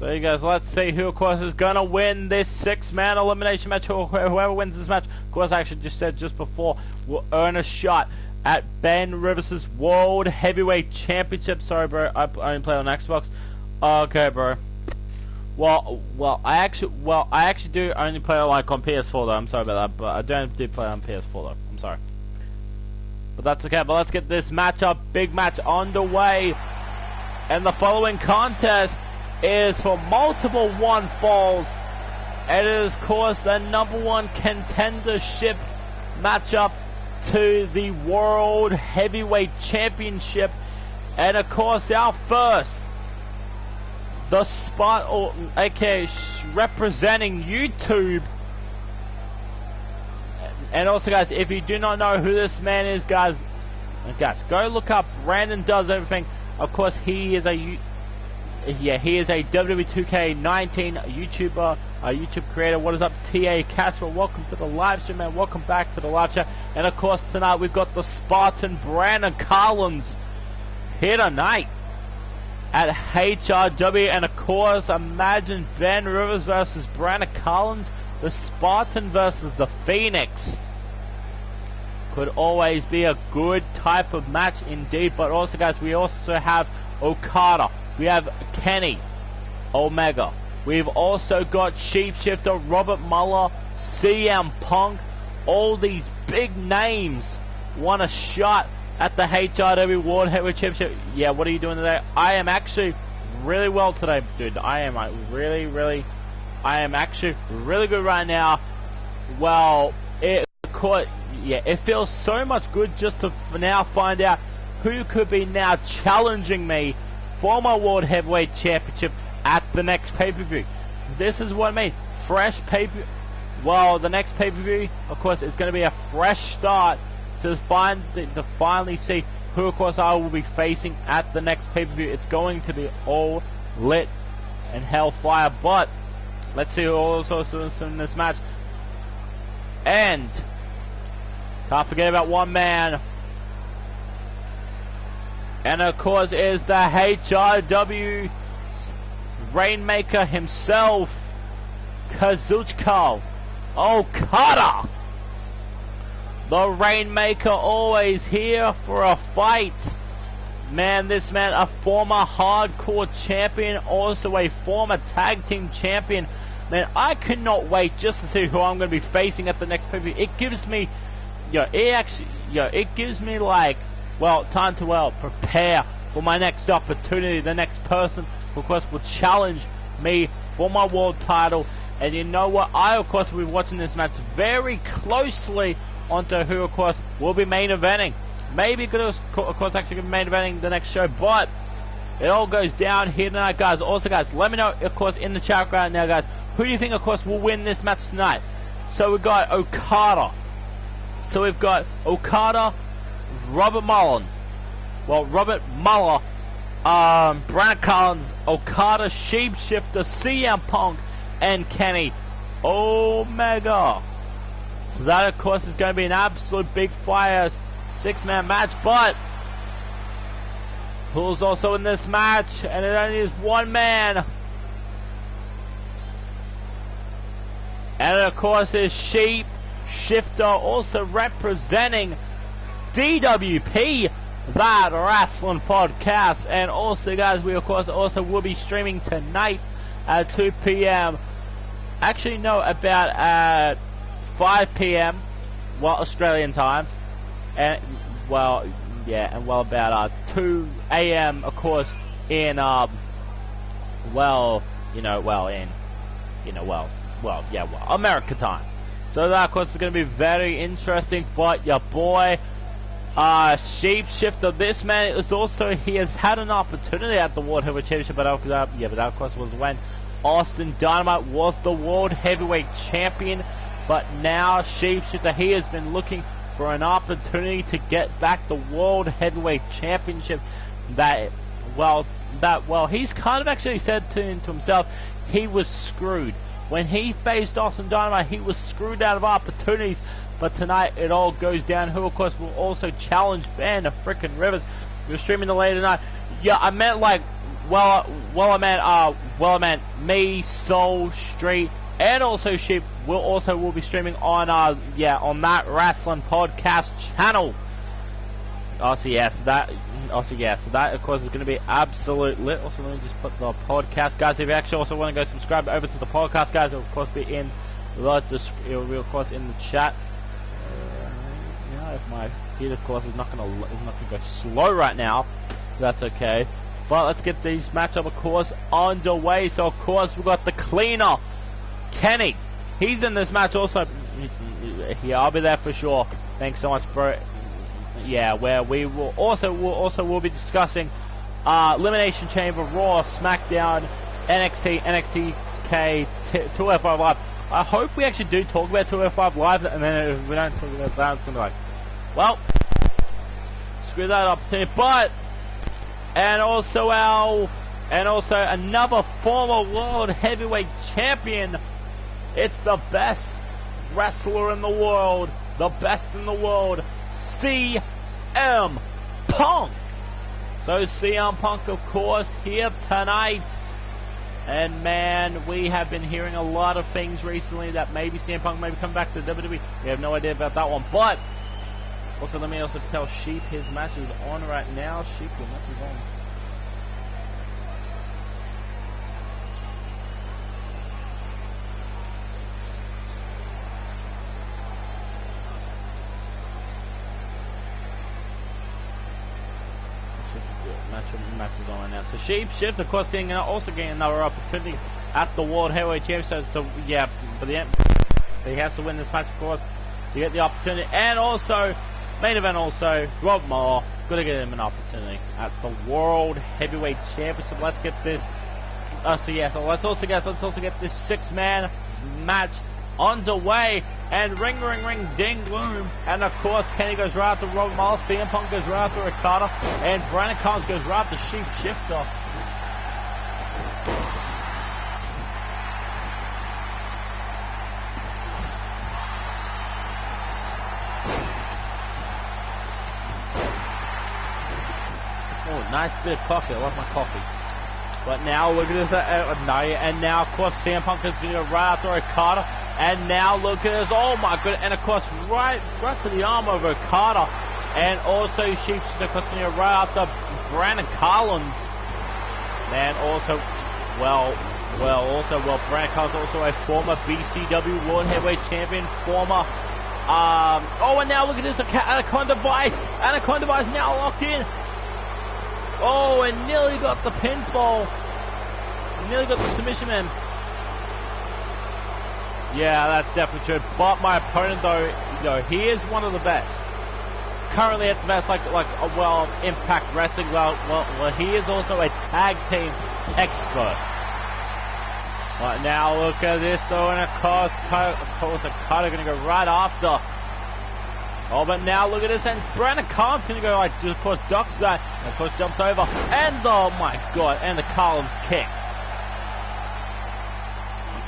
S1: So you guys, let's see who of course is gonna win this 6-man elimination match. Whoever wins this match, of course, I actually just said just before, will earn a shot at Ben Rivers' World Heavyweight Championship. Sorry, bro, I only play on Xbox. Okay, bro. Well, I actually do only play on PS4 though. I'm sorry about that, but I don't do play on PS4 though. I'm sorry, but that's okay. But let's get this matchup, big match, underway, and the following contest is for multiple 1 falls. It is, of course, the #1 contendership matchup to the World Heavyweight Championship. And of course, our first, the spot, or aka representing YouTube. And also, guys, if you do not know who this man is, guys, go look up Brandon Does Everything. Of course, he is a yeah, he is a WWE 2K19 YouTuber, YouTube creator. What is up, TA Casper? Welcome to the live stream, man. Welcome back to the live chat. And of course, tonight we've got the Spartan Brandon Collins here tonight at HRW. And of course, imagine Ben Rivers versus Brandon Collins, the Spartan versus the Phoenix. Could always be a good type of match indeed. But also, guys, we also have Okada. We have Kenny Omega. We've also got Shapeshifter, Robert Muller, CM Punk. All these big names want a shot at the HRW World Heavyweight Championship. Yeah, what are you doing today? I am actually really well today, dude. I am actually really good right now. Well, it feels so much good just to now find out who could be now challenging me for my World Heavyweight Championship at the next pay-per-view. This is what I mean. Fresh pay-per-view. Well, the next pay-per-view, of course, is going to be a fresh start to finally see who, of course, I will be facing at the next pay-per-view. It's going to be all lit and hellfire. But let's see who also is in this match. And can't forget about one man. And of course is the HRW Rainmaker himself, Kazuchika Okada. The Rainmaker always here for a fight. Man, this man, a former hardcore champion, also a former tag team champion. Man, I cannot wait just to see who I'm going to be facing at the next pay-per-view. It gives me, it gives me like, well, time to prepare for my next opportunity. The next person, of course, will challenge me for my world title. And you know what? I, of course, will be watching this match very closely onto who, of course, will be main eventing. Maybe could, of course, actually be main eventing the next show. But it all goes down here tonight, guys. Also, guys, let me know, of course, in the chat right now, guys, who do you think, of course, will win this match tonight? So we've got Okada. Robert Muller, Brandon Collins, Okada, Shapeshifter, CM Punk, and Kenny Omega. So that, of course, is going to be an absolute big fire six-man match. But who's also in this match? And it only is one man. And of course, is Shapeshifter, also representing DWP, that wrestling podcast. And also, guys, we of course also will be streaming tonight at 2 p.m. Actually, no, about at 5 p.m. well, Australian time, and well, yeah, and well about 2 a.m. of course in America time. So that, of course, is going to be very interesting. But your boy, Shapeshifter, this man is also, he has had an opportunity at the World Heavyweight Championship, but that, of course, was when Austin Dynamite was the World Heavyweight Champion. But now Shapeshifter, he has been looking for an opportunity to get back the World Heavyweight Championship. He's kind of actually said to himself, he was screwed. When he faced Austin Dynamite, he was screwed out of opportunities. But tonight, it all goes down. Who, of course, will also challenge Ben frickin' Rivers. We're streaming the later tonight. Yeah, I meant like, I meant me, Soul, Street, and also Sheep will be streaming on on that wrestling podcast channel. So that of course is going to be absolute lit. Also, let me just put the podcast, guys. If you actually also want to go subscribe over to the podcast, guys, it'll of course be in it'll be of course in the chat. If my heat, of course, is not going to go slow right now, that's okay. But let's get these matchup, of course, underway. So of course we've got the cleaner, Kenny. He's in this match also. Yeah, I'll be there for sure. Thanks so much, bro. Yeah, where we will also be discussing Elimination Chamber, Raw, SmackDown, NXT, NXT 205 Live. I hope we actually do talk about 205 Live, and then if we don't talk about that, it's going to be like, well, screw that opportunity. But and also and also another former World Heavyweight Champion. It's the best wrestler in the world, the best in the world, CM Punk. So CM Punk, of course, here tonight. And man, we have been hearing a lot of things recently that maybe CM Punk may come back to WWE. We have no idea about that one. But also, let me also tell Sheep his match is on right now. Sheep, your match is on. Match is on right now. So Shift, of course, also getting another opportunity at the World Heavyweight Championship. So yeah, for the end, he has to win this match, of course, to get the opportunity. And also, main event also, Rob Moore, got to get him an opportunity at the World Heavyweight Championship. Let's get this. So let's also get this 6-man match underway. And ring, ding, boom. And of course, Kenny goes right after Robert Miles, CM Punk goes right after Ricardo, and Brandon Collins goes right after Sheep Shifter. Oh, nice bit of coffee. I love my coffee. But now look at this, and now of course CM Punk is going to go right after Ricardo, and now look at this, oh my goodness, and of course right to the arm of Ricardo, and also Sheep's of course going to go right after Brandon Collins. Man, also, Brandon Collins also a former BCW World Heavyweight Champion, former, and now look at this, Anaconda Vice now locked in. Oh, and nearly got the pinfall. Nearly got the submission, man. Yeah, that's definitely true. But my opponent, though, he is one of the best. Currently at the best, Impact Wrestling. Well, he is also a tag team expert. But now look at this, though, and of course, Okada going to go right after. Oh, but now look at this, and Brandon Collins going to go, of course, ducks that, and of course jumps over, and oh my god, and the Collins kick.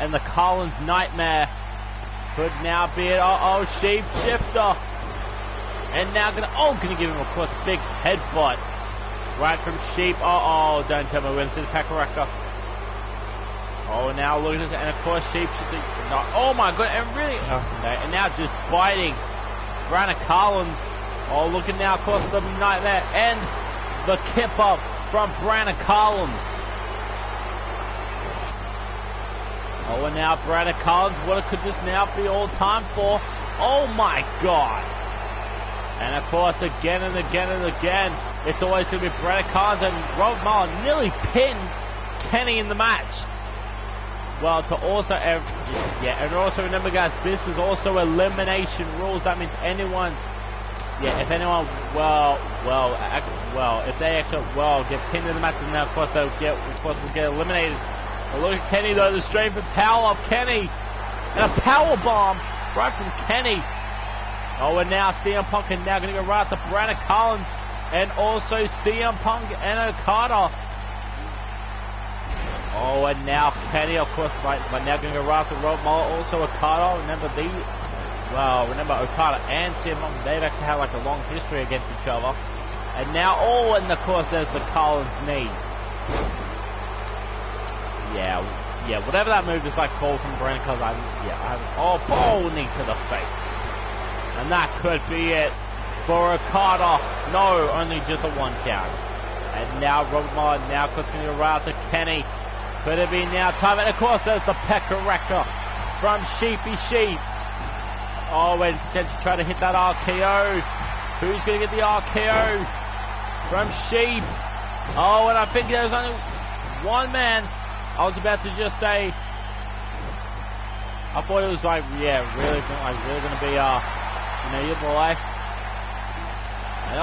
S1: And the Collins Nightmare could now be it. Sheep Shifter. And now gonna give him, of course, a big headbutt. Right from Sheep. Don't tell me we're going to see the Kakaraka. Oh, now look at this, and of course Sheep Shifter. Oh my god, and really, and now just biting Brandon Collins. Oh, look at now, of course, the Nightmare and the kipper from Brandon Collins. Oh, and now Brandon Collins, what could this now be all time for? Oh my god. And of course, again and again, it's always going to be Brandon Collins, and Robert Muller nearly pinned Kenny in the match. Well, and also remember, guys, this is also elimination rules. That means if they actually get pinned in the match, and now of course will get eliminated. But look at Kenny, though, the strength and power of Kenny, and a power bomb right from Kenny. Oh, and now CM Punk is now going to go right to Brandon Collins, and also CM Punk and Okada. Oh, and now Kenny, of course, but now going to go right to Rob Muller, also Okada. Remember Okada and CM Punk, they've actually had a long history against each other. And now, and of course, there's the Collins knee. Yeah, whatever that move is called from Brandon Collins, bowl knee to the face. And that could be it for Okada. No, only just a 1 count. And now Robert Muller, now of course, going to go right to Kenny. Could it be now time? And of course, there's the Pekareka from Sheepy Sheep. Oh, and potentially try to hit that RKO. Who's going to get the RKO? From Sheep. Oh, and I think there's only one man. I was about to just say, I thought it was really going to be, your boy. And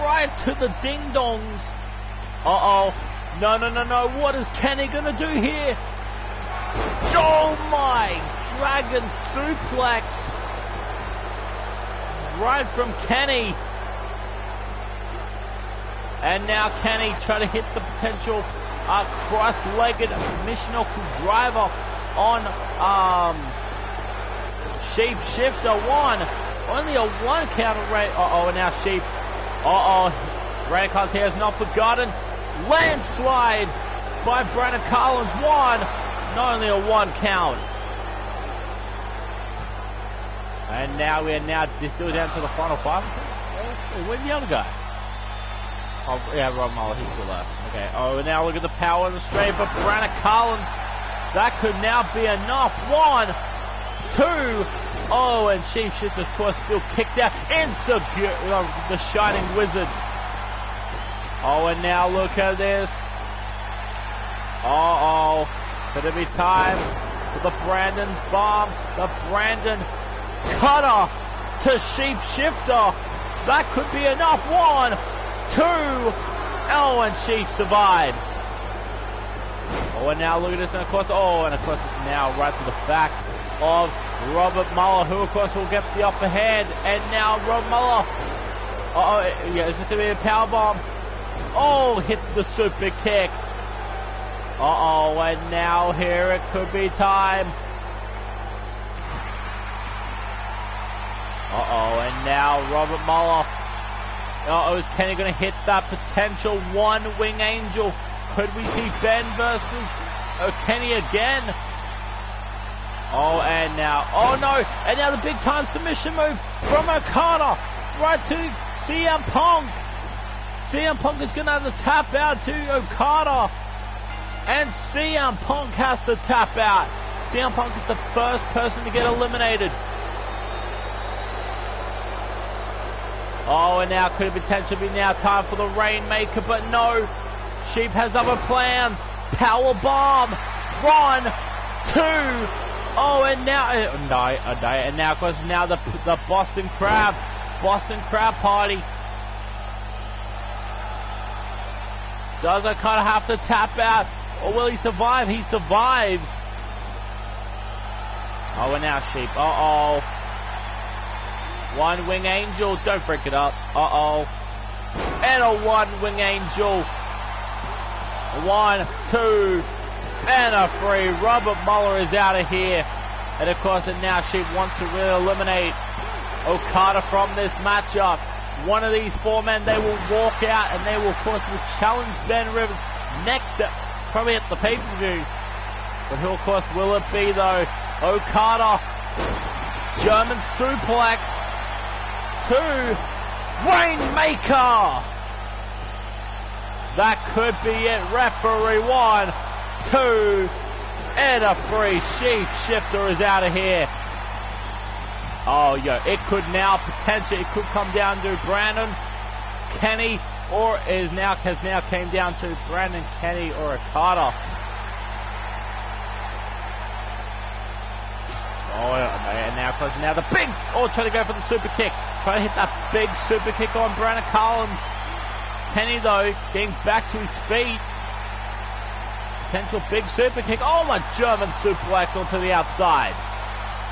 S1: right to the ding-dongs. No, what is Kenny going to do here? Oh my, dragon suplex. Right from Kenny. And now Kenny try to hit the potential cross-legged Michinoku driver on Sheep Shifter. Only a 1 count rate. And now Sheep. Brandon here is not forgotten. Landslide by Brandon Collins. Not only a 1 count. And now we are still down to the final 5. Where's the other guy? Oh, yeah, Rob Muller, he's still there. Okay, now look at the power in the straight, but Brandon Collins, that could now be enough. 1, 2, and Chief Shift, of course, still kicks out. Insecure, the Shining Wizard. And now look at this. Could it be time for the Brandon bomb? The Brandon cutter to Sheep Shifter. That could be enough. 1, 2, and Sheep survives. And now look at this, and of course, it's now right to the back of Robert Muller, who of course will get the upper hand. And now Rob Muller, is it going to be a power bomb? Hit the super kick. And now here it could be time. And now Robert Muller. Is Kenny going to hit that potential 1 Wing Angel? Could we see Ben versus Kenny again? And now, no! And now the big time submission move from Okada right to CM Punk. CM Punk is going to have to tap out to Okada, and CM Punk has to tap out. CM Punk is the first person to get eliminated. And now could it potentially be now time for the Rainmaker, but no. Sheep has other plans. Power bomb. 1, 2. And now and now of course now the Boston Crab party. Does Okada have to tap out, or will he survive? He survives. And now Sheep. 1 Wing Angel, don't break it up. And a 1 Wing Angel. 1, 2, and a 3. Robert Muller is out of here. And of course, and now Sheep wants to really eliminate Okada from this matchup. One of these 4 men, they will walk out, and they will, of course, challenge Ben Rivers next, probably at the pay-per-view. But who, of course, will it be, though? Okada, German suplex to Rainmaker. That could be it. Referee 1, 2, and a 3. Sheep Shifter is out of here. It could now potentially, it could come down to Brandon, Kenny, or has now came down to Brandon, Kenny, or Okada. And now the big, trying to go for the super kick. Trying to hit that big super kick on Brandon Collins. Kenny, though, getting back to his feet. Potential big super kick. A German suplex onto the outside.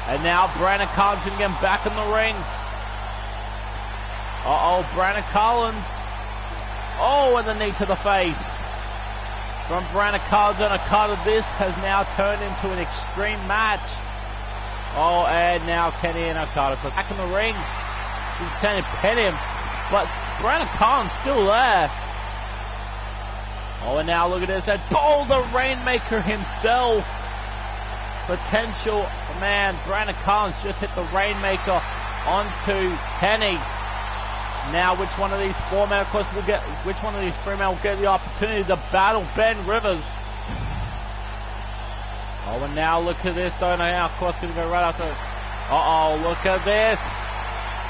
S1: And now Brandon Collins can get back in the ring. Brandon Collins. And the knee to the face from Brandon Collins and Okada. This has now turned into an extreme match. And now Kenny and Okada back in the ring. He's trying to pin him, but Brandon Collins still there. And now look at this. That's the Rainmaker himself. Potential man. Brandon Collins just hit the Rainmaker onto Kenny. Now, which one of these 4 men, of course, will get? Which one of these 3 men will get the opportunity to battle Ben Rivers? And now look at this. Now, of course, going to go right after. Look at this.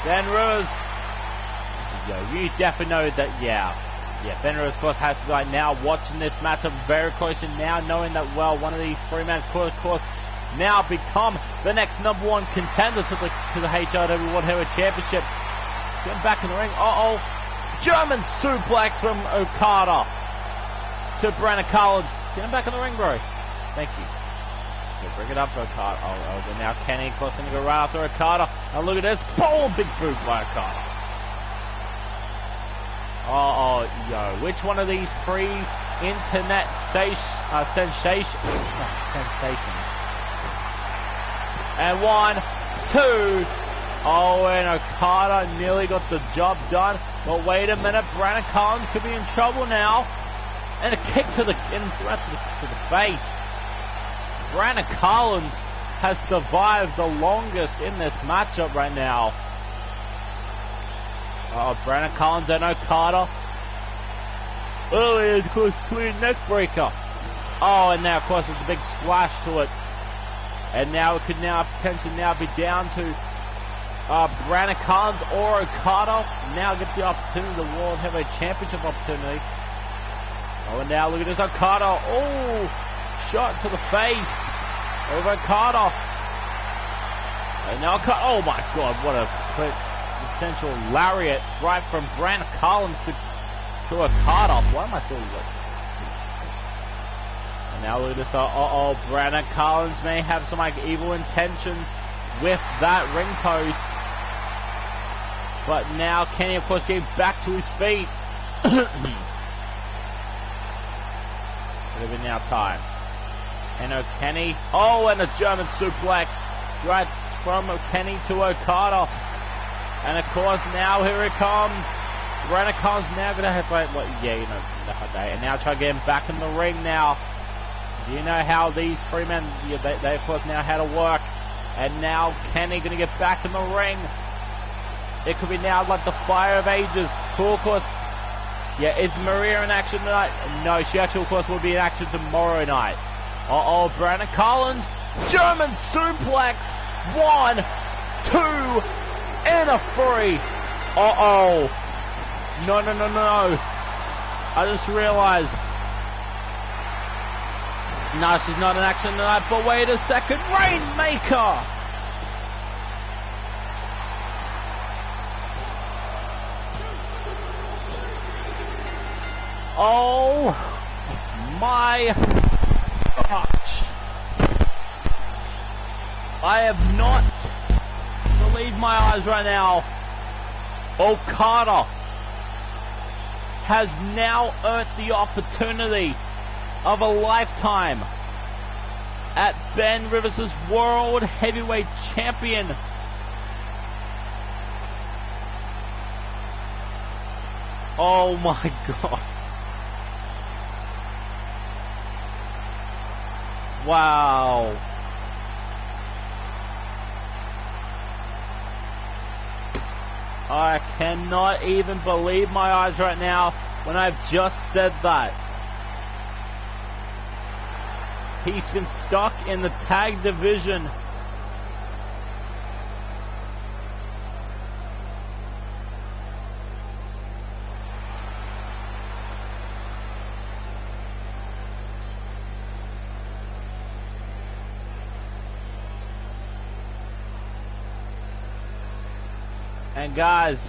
S1: Ben Rivers. You definitely know that. Yeah, Ben Rivers, of course, has to be like now watching this matchup very close, and now knowing that one of these 3 men, of course, now become the next #1 contender to the HRW World Heavyweight Championship. Getting back in the ring. German suplex from Okada to Brandon Collins. Get him back in the ring, bro. Thank you. Okay, bring it up to Okada. But now Kenny, of course, going to go right after Okada. Now look at this. Big boot by Okada. Yo, which one of these three internet sensations? And 1, 2. Oh, and Okada nearly got the job done. But wait a minute, Brandon Collins could be in trouble now. And a kick to the face. Brandon Collins has survived the longest in this matchup right now. Brandon Collins and Okada. Earlier, of course, sweet neck breaker. Oh, and now, of course, it's a big splash to it. And now it could now potentially now be down to Brandon Collins or Okada. Now gets the opportunity, the World Heavyweight Championship opportunity. Oh, and now look at this Okada. Oh, shot to the face of Okada. And now Okada. Oh my God, what a potential lariat right from Brandon Collins to Okada. Why am I still looking? And now look at this. Brandon Collins may have some like evil intentions with that ring post. But now Kenny, of course, getting back to his feet. It'll be now time. And Kenny. Oh, and a German suplex right from Kenny to Okada. And of course, now here it comes. Brandon Collins now going to have, and now try to get him back in the ring now. You know how these three men, they of course now how to work. And now Kenny going to get back in the ring. It could be now like the Fire of Ages. Who, of course, is Maria in action tonight? No, she actually, of course, will be in action tomorrow night. Brandon Collins, German suplex. 1, 2, and a 3. No. I just realized. No, she's not in action tonight, but wait a second. Rainmaker! Oh my gosh. I have not believed my eyes right now. Okada has now earned the opportunity of a lifetime at Ben Rivers' World Heavyweight Champion. Oh my God. Wow. I cannot even believe my eyes right now when I've just said that. He's been stuck in the tag division. And guys,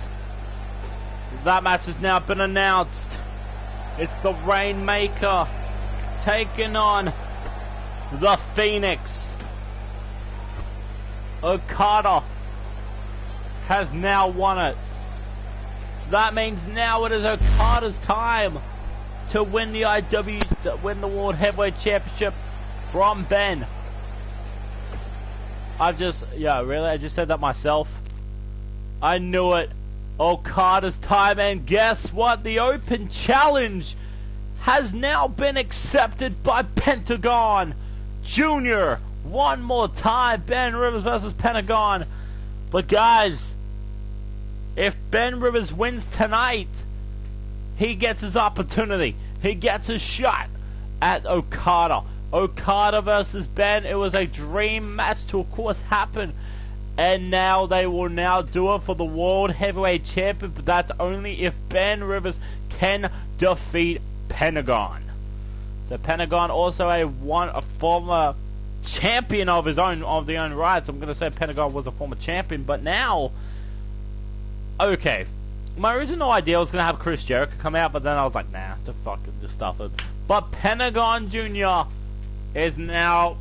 S1: that match has now been announced. It's the Rainmaker taking on the Phoenix. Okada has now won it. So that means now it is Okada's time to win the win the World Heavyweight Championship from Ben. I just said that myself. I knew it. Okada's time, and guess what? The Open Challenge has now been accepted by Pentagon Jr. One more time, Ben Rivers versus Pentagon. But guys, if Ben Rivers wins tonight, he gets his opportunity. He gets his shot at Okada. Okada versus Ben. It was a dream match to, of course, happen. And now they will now do it for the World Heavyweight Champion, but that's only if Ben Rivers can defeat Pentagon. So Pentagon also a former champion of his own rights. I'm going to say Pentagon was a former champion, but now, okay, my original idea was going to have Chris Jericho come out, but then I was like, nah, just stuff it. But Pentagon Jr. is now,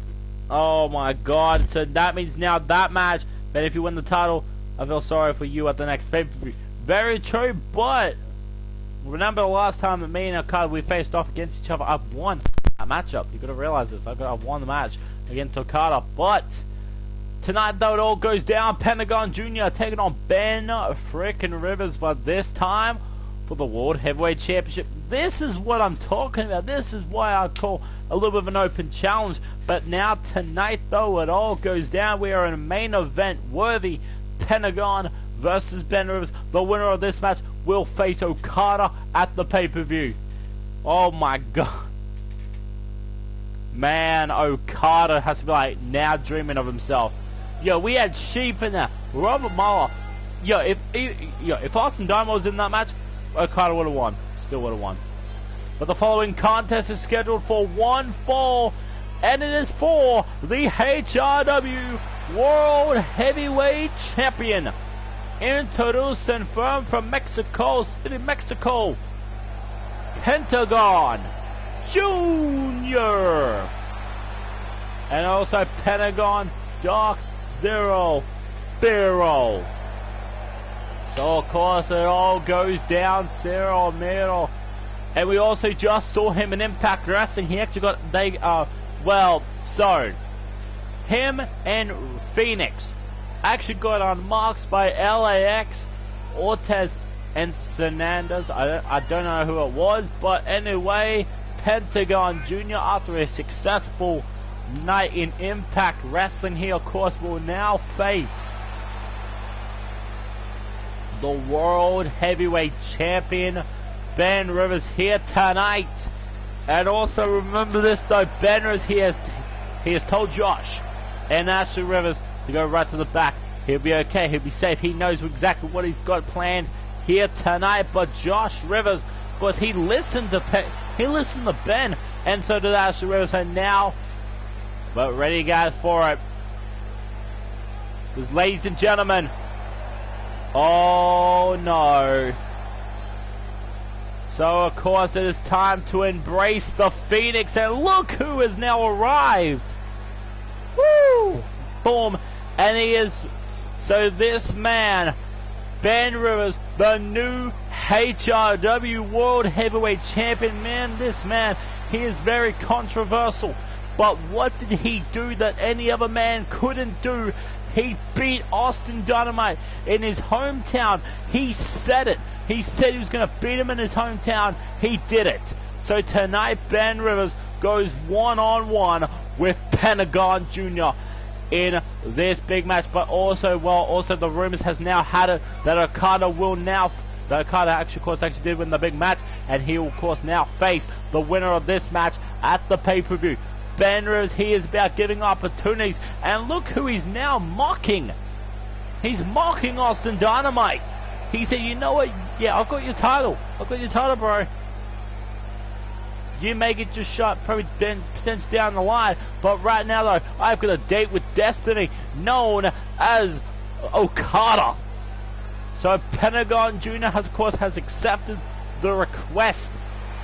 S1: oh my God, so that means now that match. But if you win the title, I feel sorry for you at the next pay-per-view. Very true, but Remember the last time that me and Okada we faced off against each other, I've won that matchup. You gotta realize this. I've won the match against Okada. But tonight though it all goes down. Pentagon Jr. taking on Ben frickin' Rivers, but this time for the World Heavyweight Championship. This is what I'm talking about. This is why I call a little bit of an open challenge. But now tonight though it all goes down. We are in a main event worthy. Pentagon versus Ben Rivers. The winner of this match will face Okada at the pay-per-view. Oh my god. Man, Okada has to be like now dreaming of himself. Yo, we had Sheep in there. Robert Muller. Yo, if Austin Dynamo was in that match, Okada would have won. Still would have won. But the following contest is scheduled for 1 fall, and it is for the HRW World Heavyweight Champion. Introduced and firm from Mexico City, Mexico, Pentagon Jr. And also Pentagon Dark Zero. So of course it all goes down Zero Miro. And we also just saw him in Impact Wrestling. He actually got him and Phoenix actually got unmarked by LAX, Ortiz, and Fernandez. I don't know who it was, but anyway, Pentagon Jr. after a successful night in Impact Wrestling, he of course will now face the World Heavyweight Champion Ben Rivers here tonight. And also remember this though, Ben Rivers he has told Josh and Ashley Rivers to go right to the back. He'll be okay, he'll be safe, he knows exactly what he's got planned here tonight. But Josh Rivers, of course, he listened to Ben, and so did Ashley Rivers. And now, but ready guys for it. Because ladies and gentlemen, oh no. So of course it is time to embrace the Phoenix, and look who has now arrived. Woo! Boom. And he is, so this man, Ben Rivers, the new HRW World Heavyweight Champion, man, this man, he is very controversial. But what did he do that any other man couldn't do? He beat Austin Dynamite in his hometown. He said it. He said he was going to beat him in his hometown. He did it. So tonight, Ben Rivers goes one-on-one with Pentagon Jr. in this big match. But also, the rumors has now had it that Okada actually, of course, did win the big match, and he will, of course, now face the winner of this match at the pay-per-view. Ben Rivers, he is about giving opportunities, and look who he's now mocking. He's mocking Austin Dynamite. He said, you know what, yeah, I've got your title. Bro. You may get your shot probably potentially down the line, but right now, though, I've got a date with Destiny known as Okada. So Pentagon Jr. has accepted the request.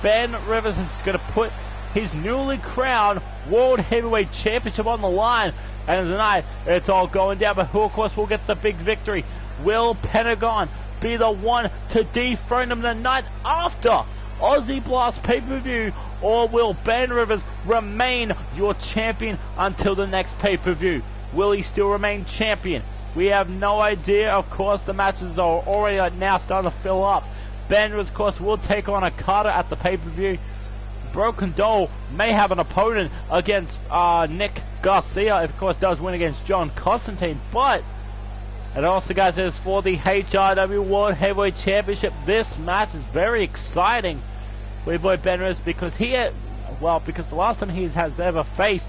S1: Ben Rivers is going to put his newly crowned World Heavyweight Championship on the line, and tonight it's all going down. But who, of course, will get the big victory? Will Pentagon be the one to dethrone him the night after Aussie Blast pay-per-view, or will Ben Rivers remain your champion until the next pay-per-view? Will he still remain champion? We have no idea. Of course, the matches are already now starting to fill up. Ben Rivers, of course, will take on Okada at the pay-per-view. Broken Doll may have an opponent against Nick Garcia, if of course does win against John Constantine. But it also, guys, is for the HRW World Heavyweight Championship. This match is very exciting for your boy Ben Rivers, because because the last time he has ever faced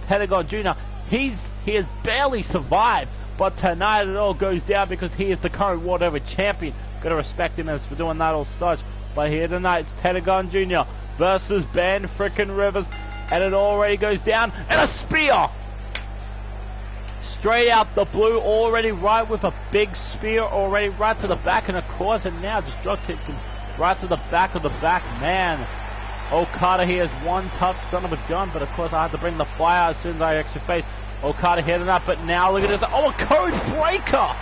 S1: Pentagon Jr., he has barely survived. But tonight it all goes down because he is the current World Heavyweight Champion. Gotta respect him as for doing that or such. But here tonight it's Pentagon Jr. versus Ben frickin' Rivers, and it already goes down, and a spear straight out the blue, already right with a big spear, already right to the back, and of course, and now just drop kick right to the back of the back. Man, Okada here is one tough son of a gun, but of course I had to bring the fire as soon as I actually face Okada here tonight. But now look at this, oh, a code breaker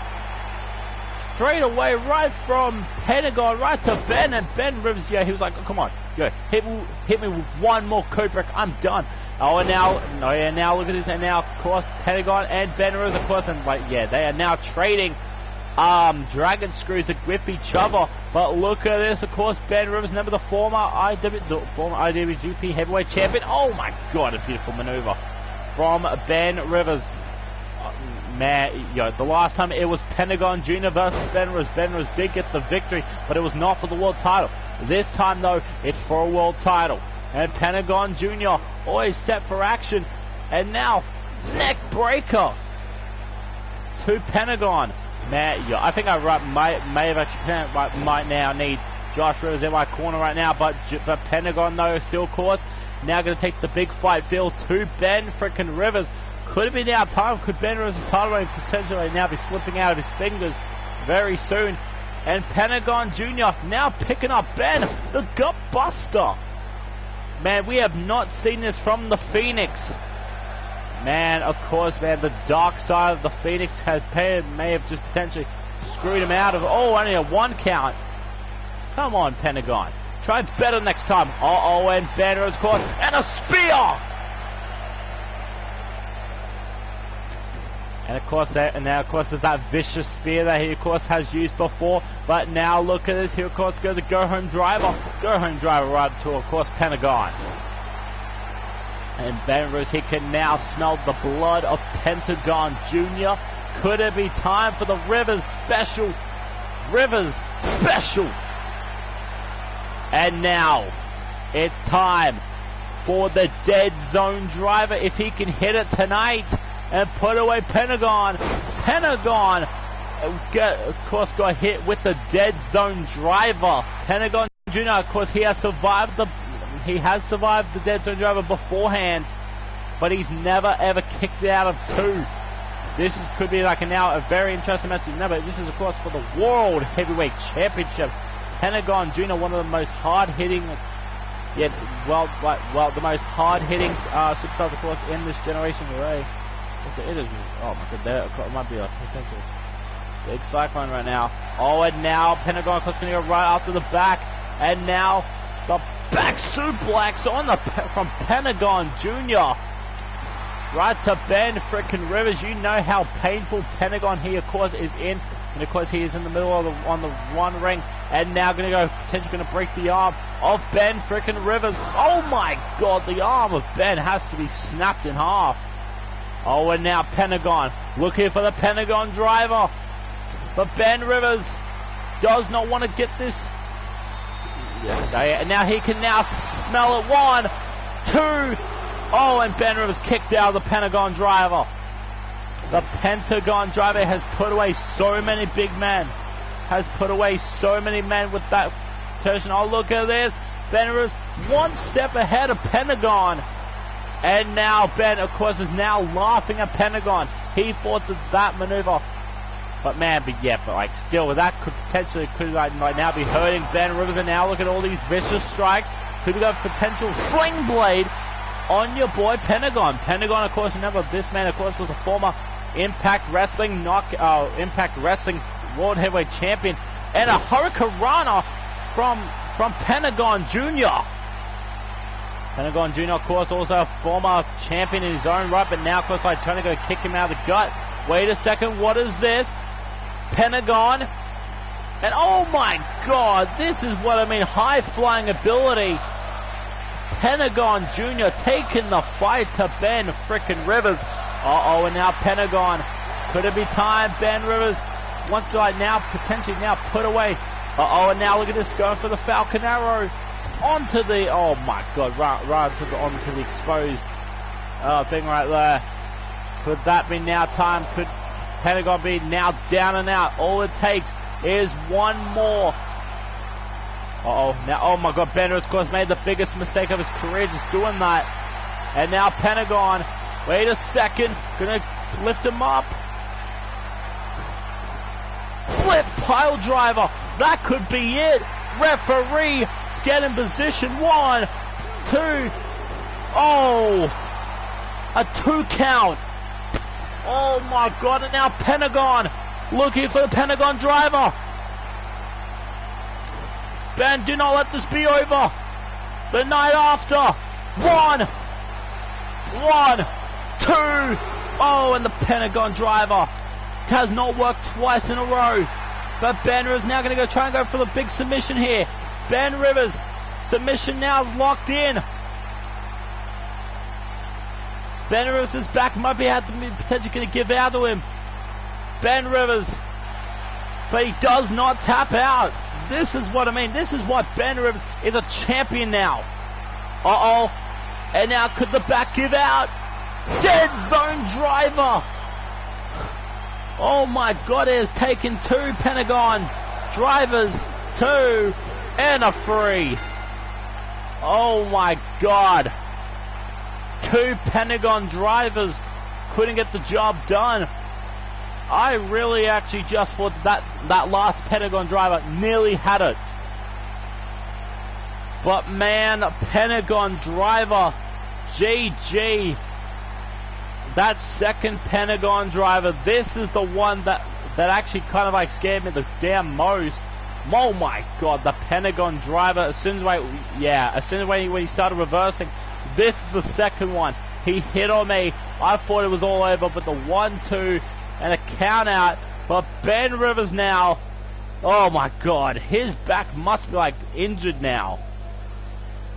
S1: straight away right from Pentagon right to Ben, and Ben Rivers, yeah, he was like, oh, come on, yo, hit me with one more code break, I'm done. Oh, and now look at this, and now, of course, Pentagon and Ben Rivers, of course, and like, yeah, they are now trading dragon screws with each other. But look at this, of course, Ben Rivers, remember the former IWGP heavyweight champion. Oh my god, a beautiful maneuver from Ben Rivers. Man, the last time it was Pentagon Jr. versus Ben Rivers. Ben Rivers did get the victory, but it was not for the world title. This time though, it's for a world title. And Pentagon Jr. always set for action. And now, neck breaker to Pentagon. Man, I think I may have actually might now need Josh Rivers in my corner right now, but Pentagon though still, of course, now going to take the big fight field to Ben frickin' Rivers. Could it be now time? Could Ben Rivers' title reign potentially now be slipping out of his fingers very soon? And Pentagon Jr. now picking up Ben, the gut buster. Man, we have not seen this from the Phoenix. Man, of course, man, the dark side of the Phoenix may have just potentially screwed him out of, only a 1 count. Come on, Pentagon. Try better next time. And Ben Rivers, of course, and a spear! And of course, there's that vicious spear that he, of course, has used before. But now look at this. Here, of course, goes the go-home driver. Go-home driver right to, of course, Pentagon. And Ben Rivers, he can now smell the blood of Pentagon Jr. Could it be time for the Rivers special? Rivers special. And now, it's time for the dead zone driver. If he can hit it tonight and put away Pentagon. Pentagon, of course, got hit with the dead zone driver. Pentagon Jr., of course, he has survived the dead zone driver beforehand, but he's never ever kicked it out of 2. This could be like now a very interesting match. But this is, of course, for the World Heavyweight Championship. Pentagon Jr., one of the most hard-hitting, the most hard-hitting superstars, of course, in this generation array. It is, oh my god, there might be a potential big cyclone right now. And now Pentagon, of course, going to go right after the back, and now the back suplex from Pentagon Jr. right to Ben frickin' Rivers. You know how painful Pentagon he, of course, is in. And of course, he is in the middle of on the one ring. And now potentially going to break the arm of Ben frickin' Rivers. Oh my god, the arm of Ben has to be snapped in half. And now Pentagon looking for the Pentagon driver. But Ben Rivers does not want to get this. And now he can now smell it. 1, 2. And Ben Rivers kicked out the Pentagon driver. The Pentagon driver has put away so many big men. Has put away so many men with that torsion. Look at this. Ben Rivers 1 step ahead of Pentagon. And now Ben, of course, is now laughing at Pentagon. He thought that maneuver. But still, that could potentially now be hurting Ben Rivers. And now look at all these vicious strikes. Could be a potential sling blade on your boy Pentagon. Pentagon, of course, remember this man, of course, was a former Impact Wrestling World Heavyweight Champion, and a Hurricanrana from Pentagon Jr. Pentagon Jr., of course, also a former champion in his own right, but now, of course, trying to go kick him out of the gut. Wait a second, what is this? Pentagon, and oh my god, this is what I mean, high-flying ability. Pentagon Jr. taking the fight to Ben frickin' Rivers. And now Pentagon, could it be time? Ben Rivers wants to now potentially now put away. And now look at this, going for the Falcon Arrow onto the, oh my god, right onto the exposed thing right there. Could that be now time? Could Pentagon be now down and out? All it takes is one more. Now, oh my god, Ben Rivers, of course, made the biggest mistake of his career just doing that. And now Pentagon, wait a second, gonna lift him up. Flip pile driver, that could be it. Referee, get in position. 1, 2, a 2 count. Oh my god, and now Pentagon looking for the Pentagon driver. Ben, do not let this be over. The night after. 1, 2. Oh, and the Pentagon driver. It has not worked twice in a row. But Ben Rivers now going to try and go for the big submission here. Ben Rivers, submission now is locked in. Ben Rivers' back might be potentially going to give out to him. Ben Rivers, but he does not tap out. This is what I mean. This is why Ben Rivers is a champion now. Uh-oh. And now could the back give out? Dead zone driver. Oh my God, it has taken 2 Pentagon drivers, 2 and a 3. Oh my God. 2 Pentagon drivers couldn't get the job done. I really actually just thought that last Pentagon driver nearly had it. But man, Pentagon driver, GG. That second Pentagon driver, this is the one that actually kind of like scared me the damn most. Oh my God, the Pentagon driver, as soon as when he started reversing, this is the second one. He hit on me. I thought it was all over, but the 1-2 and a count out. But Ben Rivers now, oh my God, his back must be like injured now.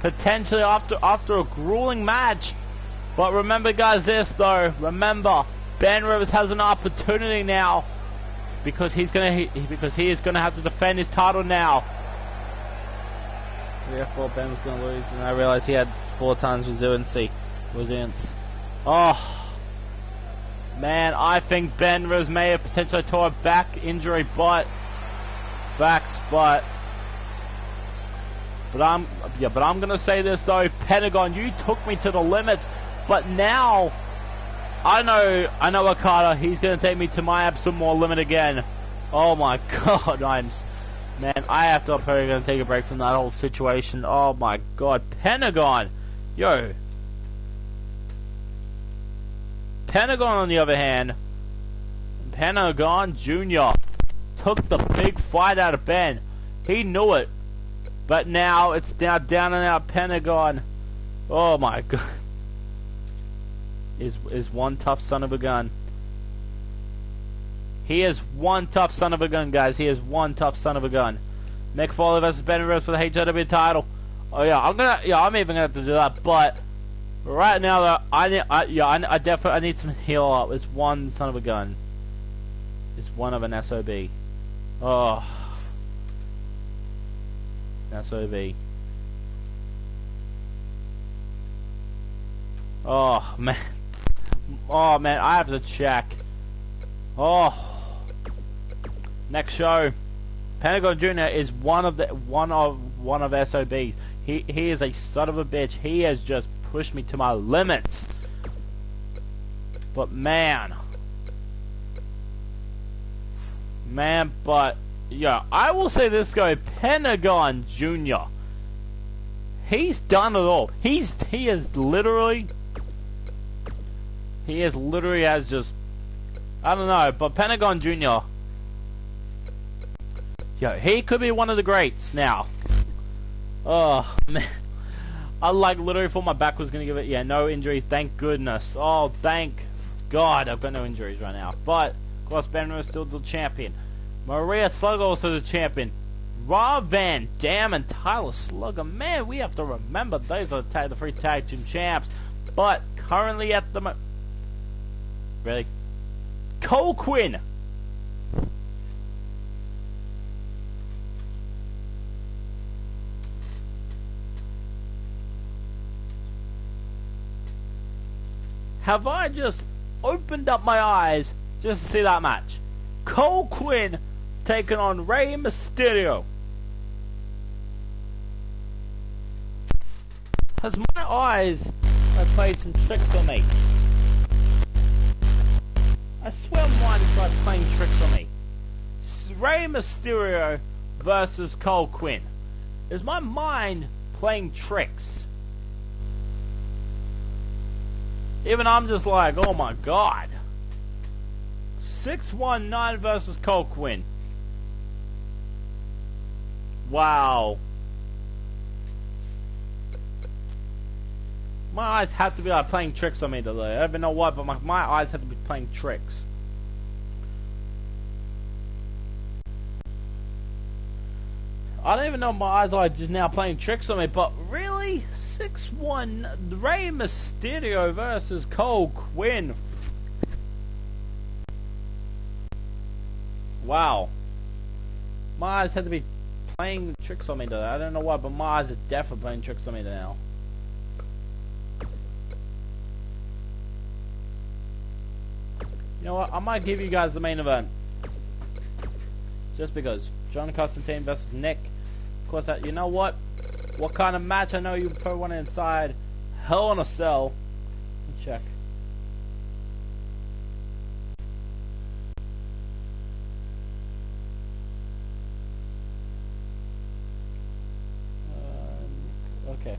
S1: Potentially after a grueling match. But remember guys this though, remember Ben Rivers has an opportunity now because he is gonna have to defend his title now. I thought Ben was gonna lose and I realized he had 4 times resilience. Oh man, I think Ben Rivers may have potentially tore a back injury, but I'm gonna say this though, Pentagon, you took me to the limits, but now I know Okada, he's gonna take me to my absolute more limit again. Oh my God, man, I have to probably gonna take a break from that whole situation. Oh my God, Pentagon, yo. Pentagon on the other hand, Pentagon Jr. took the big fight out of Ben. He knew it. But now it's now down and out Pentagon. Oh my God. Is one tough son of a gun. He is one tough son of a gun, guys. He is one tough son of a gun. Mick Foley versus Ben Rivers for the HIW title. Oh yeah, I'm even gonna have to do that. But right now, though, I definitely need some heal up. It's one son of a gun. It's one of an SOB. Oh. SOB. Oh man. Oh man, I have to check. Oh. Next show. Pentagon Jr. is one of SOBs. He is a son of a bitch. He has just pushed me to my limits. But man, but yeah, I will say this guy, Pentagon Jr. He's done it all. He is literally has just, I don't know, but Pentagon Jr. Yo, he could be one of the greats now. Oh man, I literally thought my back was gonna give it. Yeah, no injuries, thank goodness. Oh, thank God, I've got no injuries right now. But of course, Ben Rivers still the champion. Maria Slugger also the champion. Rob Van Dam and Tyler Slugger. Man, we have to remember those are the 3 tag team champs. But currently at the really, Cole Quinn. Have I just opened up my eyes just to see that match? Cole Quinn taking on Rey Mysterio. Has my eyes played some tricks on me? I swear mine has tried playing tricks on me. Rey Mysterio versus Cole Quinn. Is my mind playing tricks? Even I'm just like, oh my God. 619 versus Cole Quinn. Wow. My eyes have to be like playing tricks on me today. I don't even know why, but my eyes have to be playing tricks. I don't even know if my eyes are just now playing tricks on me, but really? 6-1 Rey Mysterio versus Cole Quinn. Wow. My eyes have to be playing tricks on me today. I don't know why, but my eyes are definitely playing tricks on me now. You know what? I might give you guys the main event. Just because. John Constantine versus Nick. Of course, that, you know what? What kind of match? I know you put one inside Hell in a Cell. Let's check. Okay.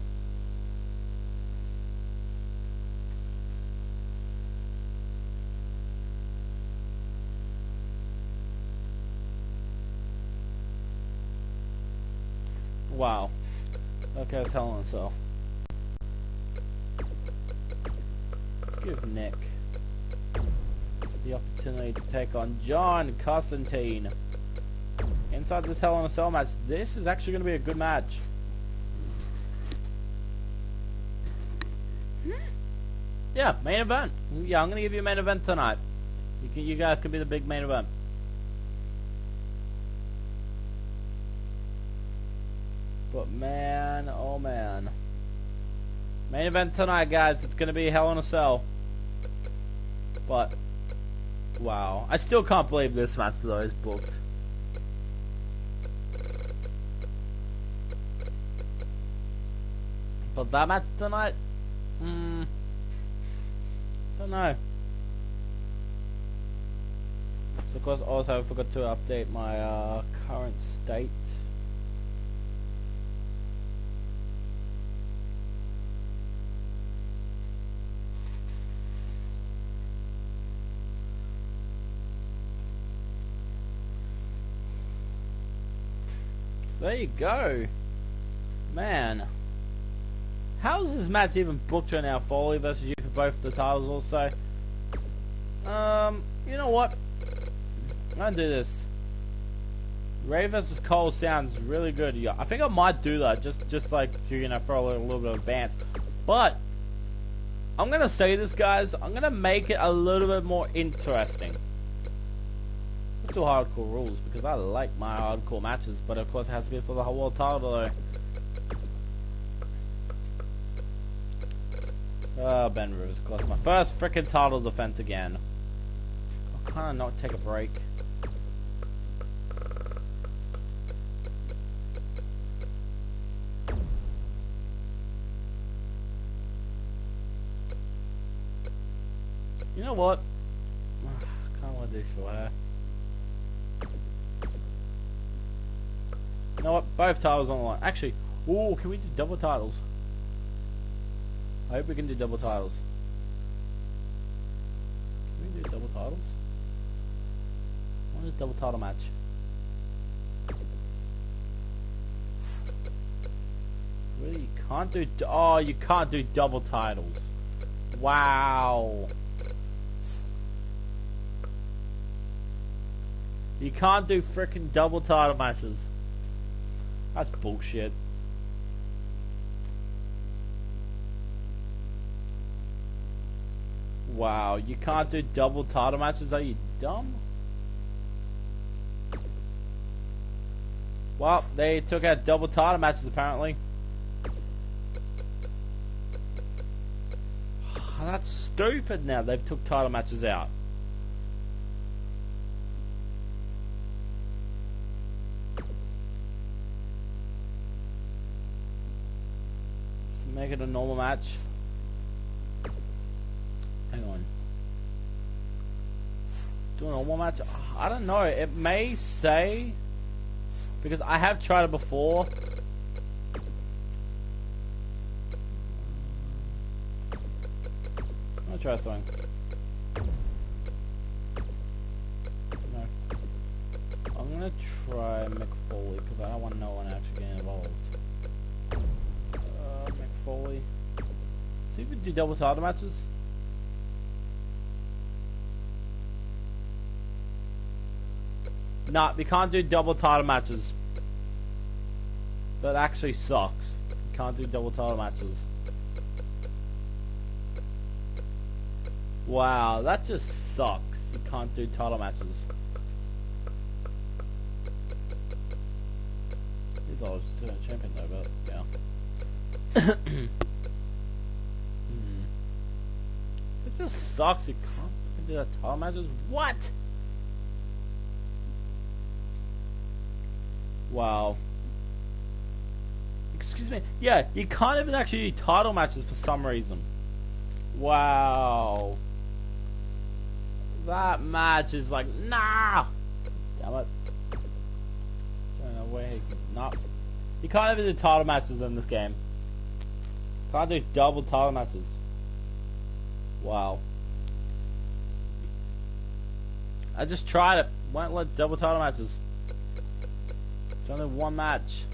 S1: Wow. Okay, it's Hell in a Cell. Let's give Nick the opportunity to take on John Constantine. Inside this Hell in a Cell match, this is actually going to be a good match. Yeah, main event. Yeah, I'm going to give you a main event tonight. You guys can be the big main event. But man, oh man. Main event tonight, guys. It's going to be Hell in a Cell. But, wow. I still can't believe this match, though, is booked. But that match tonight? Don't know. So, of course, also I forgot to update my current state. There you go. Man. How is this match even booked right now? Foley versus you for both the titles also. You know what? I'm gonna do this. Rey versus Cole sounds really good. Yeah, I think I might do that. Just like, you know, for a little bit of advance. But I'm gonna say this, guys. I'm gonna make it a little bit more interesting. Let's do hardcore rules because I like my hardcore matches, but of course it has to be for the whole world title though. Oh, Ben Rivers, of course, my first freaking title defense again. I'll kind of not take a break. You know what? I kind of want to do short hair. You know what? Both titles on the line. Actually, ooh, can we do double titles? I hope we can do double titles. Can we do double titles? I want a double title match. Really? You can't do... Oh, you can't do double titles. Wow. You can't do frickin' double title matches. That's bullshit. Wow, you can't do double title matches? Are you dumb? Well, they took out double title matches apparently. That's stupid now. They've took title matches out. Let's make it a normal match. Hang on. Do a normal match? I don't know. It may say, because I have tried it before. I'm gonna try something. gonna try McFoley because I don't want no one actually getting involved. McFoley. See if we do double title matches. Nah, we can't do double title matches. That actually sucks. We can't do double title matches. Wow, that just sucks. You can't do title matches. He's always still a champion though, but yeah. It just sucks. You can't do that title matches. What? Wow. Excuse me. Yeah, you can't even actually do title matches for some reason. Wow. That match is like, nah. Damn it. Don't know where he can. Nah. You can't even do title matches in this game. Can't do double title matches. Wow. I just tried it. Won't let double title matches. It's only one match.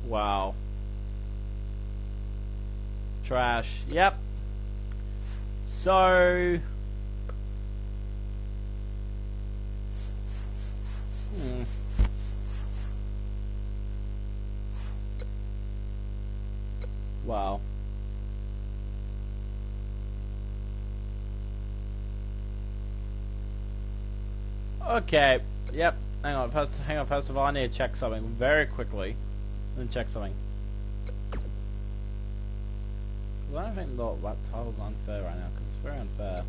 S1: Wow. Trash. Yep. So. Wow. Okay. Yep. Hang on. First of all, I need to check something very quickly. Then check something. I don't think that title's unfair right now, because it's very unfair.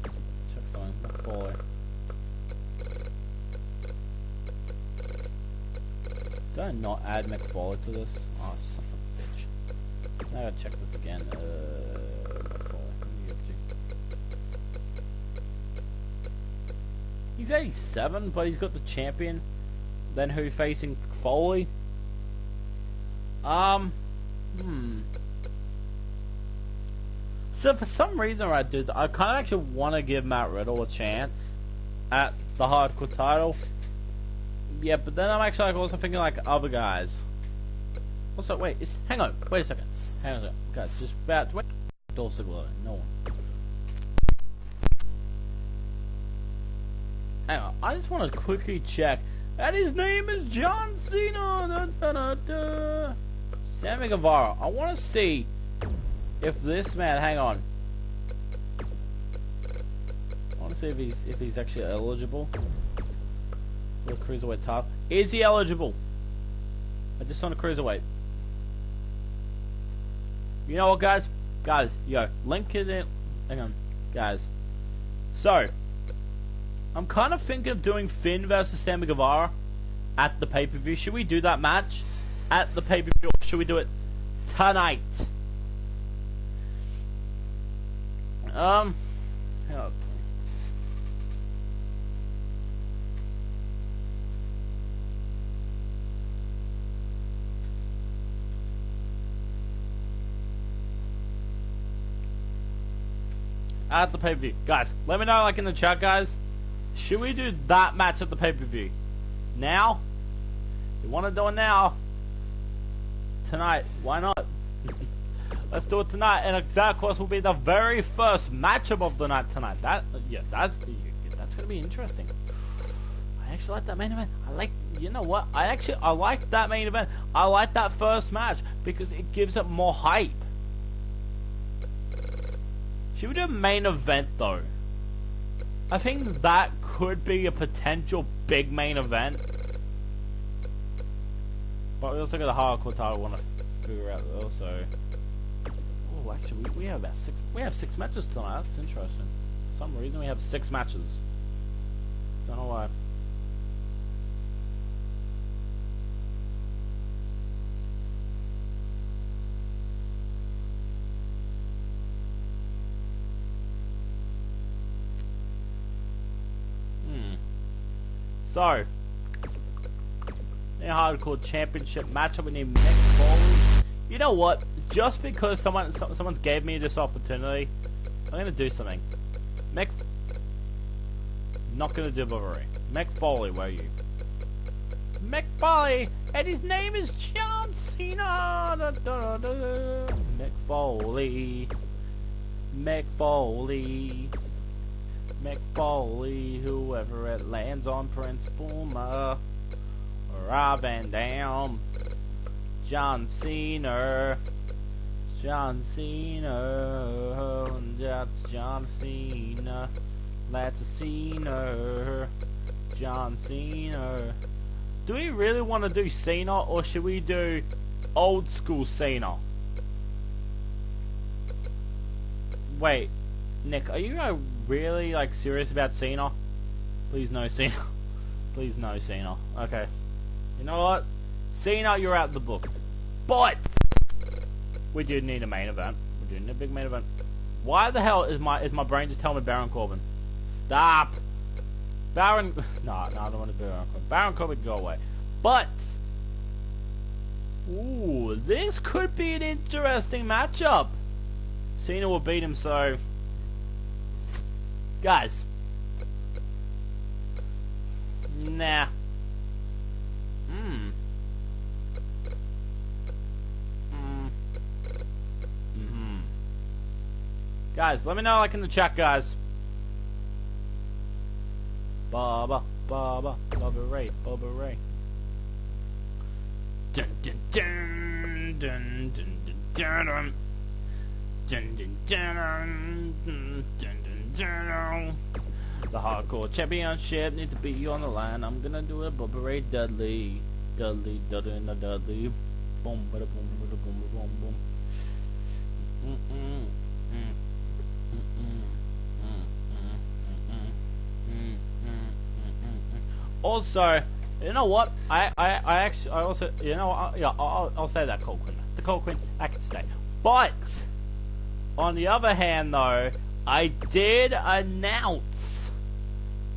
S1: Check something. McFoley. Don't not add McFoley to this. Oh, son of a bitch. Now I gotta check this again. McFoley. What are you up to? He's 87, but he's got the champion. Then who facing Foley? So for some reason, right, dude, I kind of actually want to give Matt Riddle a chance at the hardcore title. Yeah, but then I'm actually like also thinking like other guys. Also, wait, hang on, wait a second, hang on a second, guys, just about wait. Dolph Ziggler, no one. Hang on, I just want to quickly check. And his name is John Cena. Sammy Guevara. I want to see if this man. Hang on. I want to see if he's actually eligible for the cruiserweight title. Is he eligible? I just want a cruiserweight. You know what, guys? Yo, link it in. Hang on, guys. So. I'm kind of thinking of doing Finn versus Sammy Guevara at the pay-per-view. Should we do that match at the pay-per-view, or should we do it tonight? Hang on. At the pay-per-view. Guys, let me know like in the chat, guys. Should we do that match at the pay-per-view? Now? You want to do it now? Tonight. Why not? Let's do it tonight. And that, of course, will be the very first matchup of the night tonight. That's going to be interesting. I actually like that main event. You know what? I like that main event. I like that first match because it gives it more hype. Should we do a main event, though? I think that could be a potential big main event. But we also got a hardcore title we want to figure out also. Oh, actually, we have about six matches tonight. That's interesting. For some reason we have 6 matches. Don't know why. So, in a hardcore championship matchup, we need McFoley You know what? Just because someone's gave me this opportunity, I'm gonna do something. Not gonna do Bavaria. Mick Foley, where are you? Mick Foley, and his name is John Cena. Da, da, da, da. Mick Foley. Mick Foley. Mick Foley, whoever it lands on Prince Puma. Rob Van Dam. John Cena. John Cena. That's John Cena. That's a Cena. John Cena. Do we really want to do Cena, or should we do old school Cena? Wait, Nick, are you really like serious about Cena? Please no Cena. Please no Cena. Okay. You know what? Cena, you're out the book. But we do need a main event. We do need a big main event. Why the hell is my brain just telling me Baron Corbin? Stop. Baron. No, I don't want to do Baron Corbin. Baron Corbin, go away. But ooh, this could be an interesting matchup. Cena will beat him, so guys. Nah. Guys, let me know like in the chat, guys. Bubba Ray. Dun dun dun dun dun dun dun dun dun dun dun dun. The hardcore championship needs to be on the line. I'm gonna do a Bubba Ray Dudley. Dudley. Boom, bada boom, bada boom, boom, boom. Also, you know what? I also, you know, I'll say that Cole Quinn. The Cole Quinn, I can stay. But on the other hand, though, I did announce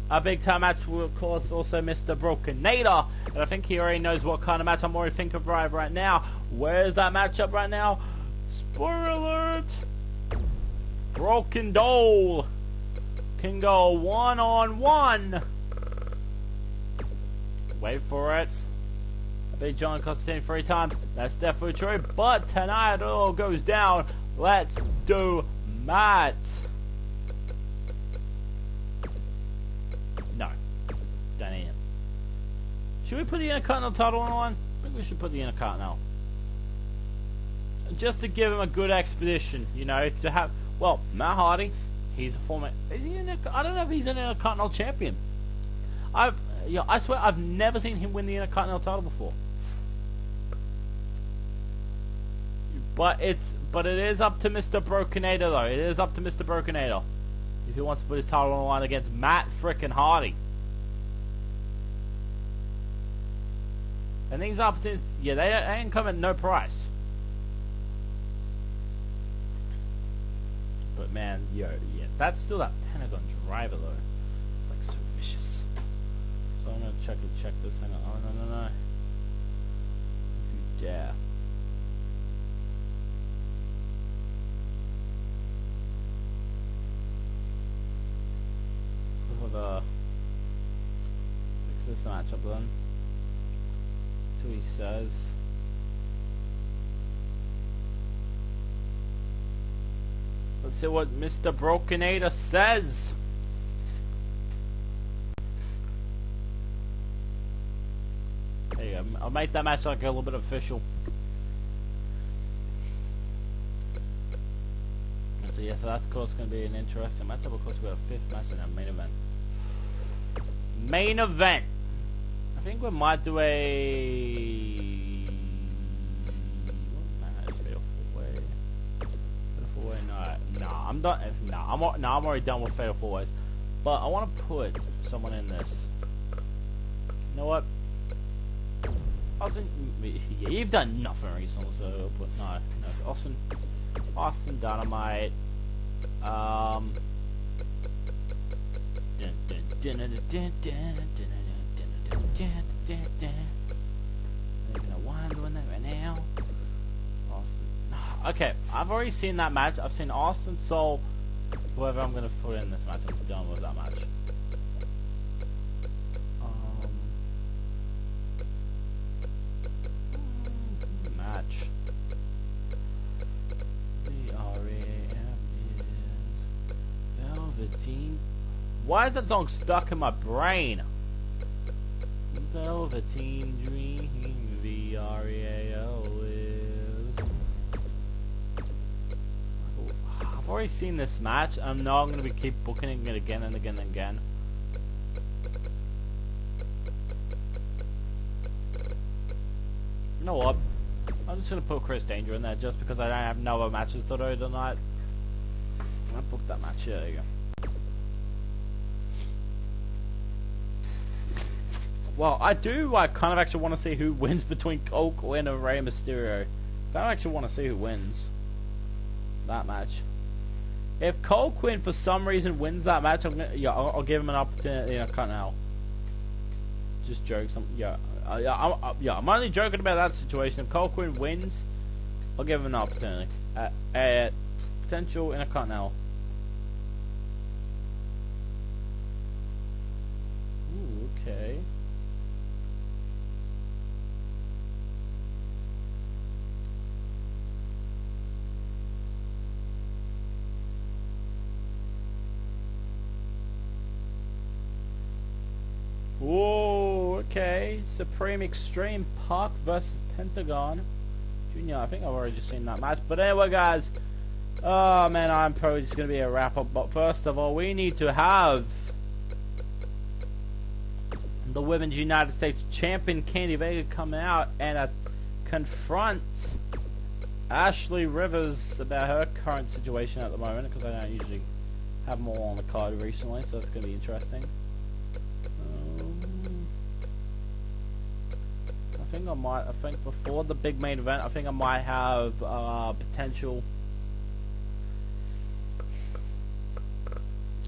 S1: a big time match with, of course, also Mr. Brokenator, and I think he already knows what kind of match I'm already thinking of right now. Where's that matchup right now? Spoiler alert! Broken Doll can go one-on-one. Wait for it. I beat John Constantine 3 times. That's definitely true. But tonight it all goes down. Let's do Matt. No. Don't need him. Should we put the Intercontinental title on? I think we should put the Intercontinental. Just to give him a good expedition, you know, to have. Well, Matt Hardy, he's a former. Is he I don't know if he's an Intercontinental champion. I swear I've never seen him win the Intercontinental title before. But it is up to Mr. Brokenator though. It is up to Mr. Brokenator if he wants to put his title on the line against Matt frickin' Hardy. And these opportunities, yeah, they ain't come at no price. But man, yeah, that's still that Pentagon driver though. It's like so vicious. So I'm gonna check this. Hang on. Oh no. If you dare. Fix this matchup then. See what he says. Let's see what Mr. Brokenator says. There you go. I'll make that match like a little bit official. So yeah, so that's of course going to be an interesting matchup. Of course, we have a 5th match in our main event. Main event. I think we might do a. No, I'm done. I'm already done with Fatal 4 Ways. But I want to put someone in this. You know what? Austin, yeah, you've done nothing recently, so but no. Austin Dynamite. They're gonna wind doing that right now. Austin okay, I've already seen that match. I've seen Austin, Soul, whoever I'm gonna put in this match. I'm done with that match. Match. The RAM is Velveteen. Why is that song stuck in my brain? Velveteen Dream, VREAO is. I've already seen this match. I know I'm gonna keep booking it again and again and again. You know what? I'm just gonna put Chris Danger in there just because I don't have no other matches to do tonight. I booked that match. There you go. Well, I do kind of actually want to see who wins between Cole Quinn and Rey Mysterio. I kind of actually want to see who wins that match. If Cole Quinn for some reason wins that match, I'll give him an opportunity. I can't now. Just jokes. I'm only joking about that situation. If Cole Quinn wins, I'll give him an opportunity. Potential Intercontinental. Ooh, okay. Whoa, okay. Supreme Extreme Park versus Pentagon Junior. I think I've already just seen that match. But anyway, guys. Oh, man, I'm probably just going to be a wrap-up. But first of all, we need to have the Women's United States Champion, Candy Vega, come out and confront Ashley Rivers about her current situation at the moment. Because I don't usually have more on the card recently. So it's going to be interesting. I think before the big main event, I think I might have potential.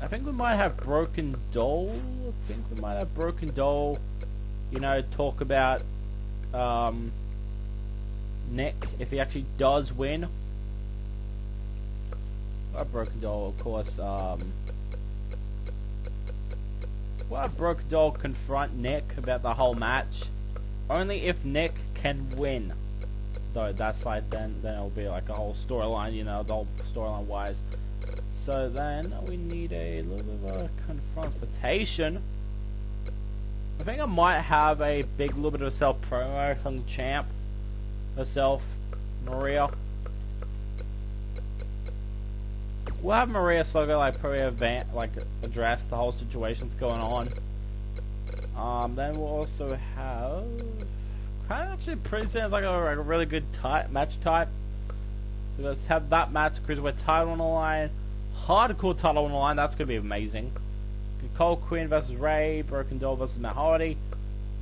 S1: I think we might have Broken Doll. You know, talk about Nick if he actually does win. Broken Doll, of course. We'll have Broken Doll confront Nick about the whole match. Only if Nick can win. Though that's like then it'll be like a whole storyline, you know, the whole storyline wise. So then we need a little bit of a confrontation. I think I might have a little bit of a self promo from the champ herself, Maria. We'll have Maria Sogo probably address the whole situation that's going on. Then we'll also have kind of actually pretty sounds like a really good match type. So let's have that match, Cruiserweight title on the line, hardcore title on the line. That's gonna be amazing. Cole Quinn versus Ray, Broken Doll versus Matt Hardy,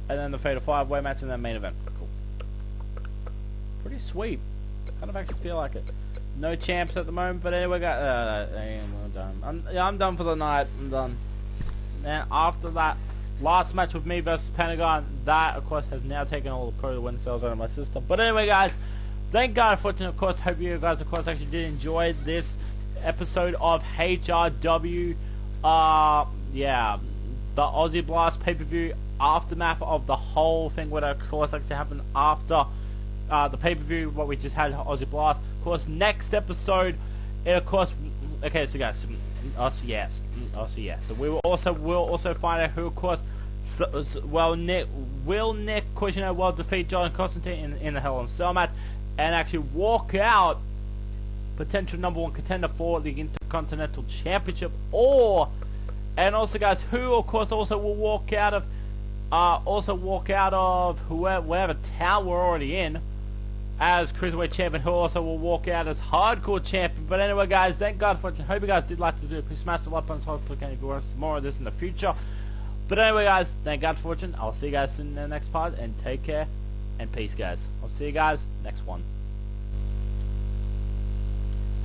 S1: and then the Fatal 5-Way match and then main event. Cool. Pretty sweet. Kind of actually feel like it. No champs at the moment, but anyway, guys, I'm done. I'm done for the night. I'm done. Now after that last match with me versus Pentagon, that of course has now taken all the pro win cells out of my system. But anyway, guys, thank God for watching. Of course, hope you guys of course actually did enjoy this episode of HRW. Yeah, the Aussie Blast pay-per-view aftermath of the whole thing, what of course actually happened after the pay-per-view, what we just had Aussie Blast. Of course, next episode, and of course, okay, so guys, Aussie yes. So we'll also find out who, of course, Nick, of course, you know, will defeat John Constantine in the Hell in a Cell match, and actually walk out potential #1 contender for the Intercontinental Championship, and also, guys, who, of course, also will walk out of whatever town we're already in as Cruiserweight Champion, who also will walk out as Hardcore Champion. But anyway, guys, thank God for watching. Hope you guys did like this video. Please smash the like button, hopefully if you want to see more of this in the future. But anyway, guys, thank God for watching. I'll see you guys soon in the next part, and take care, and peace, guys. I'll see you guys next one.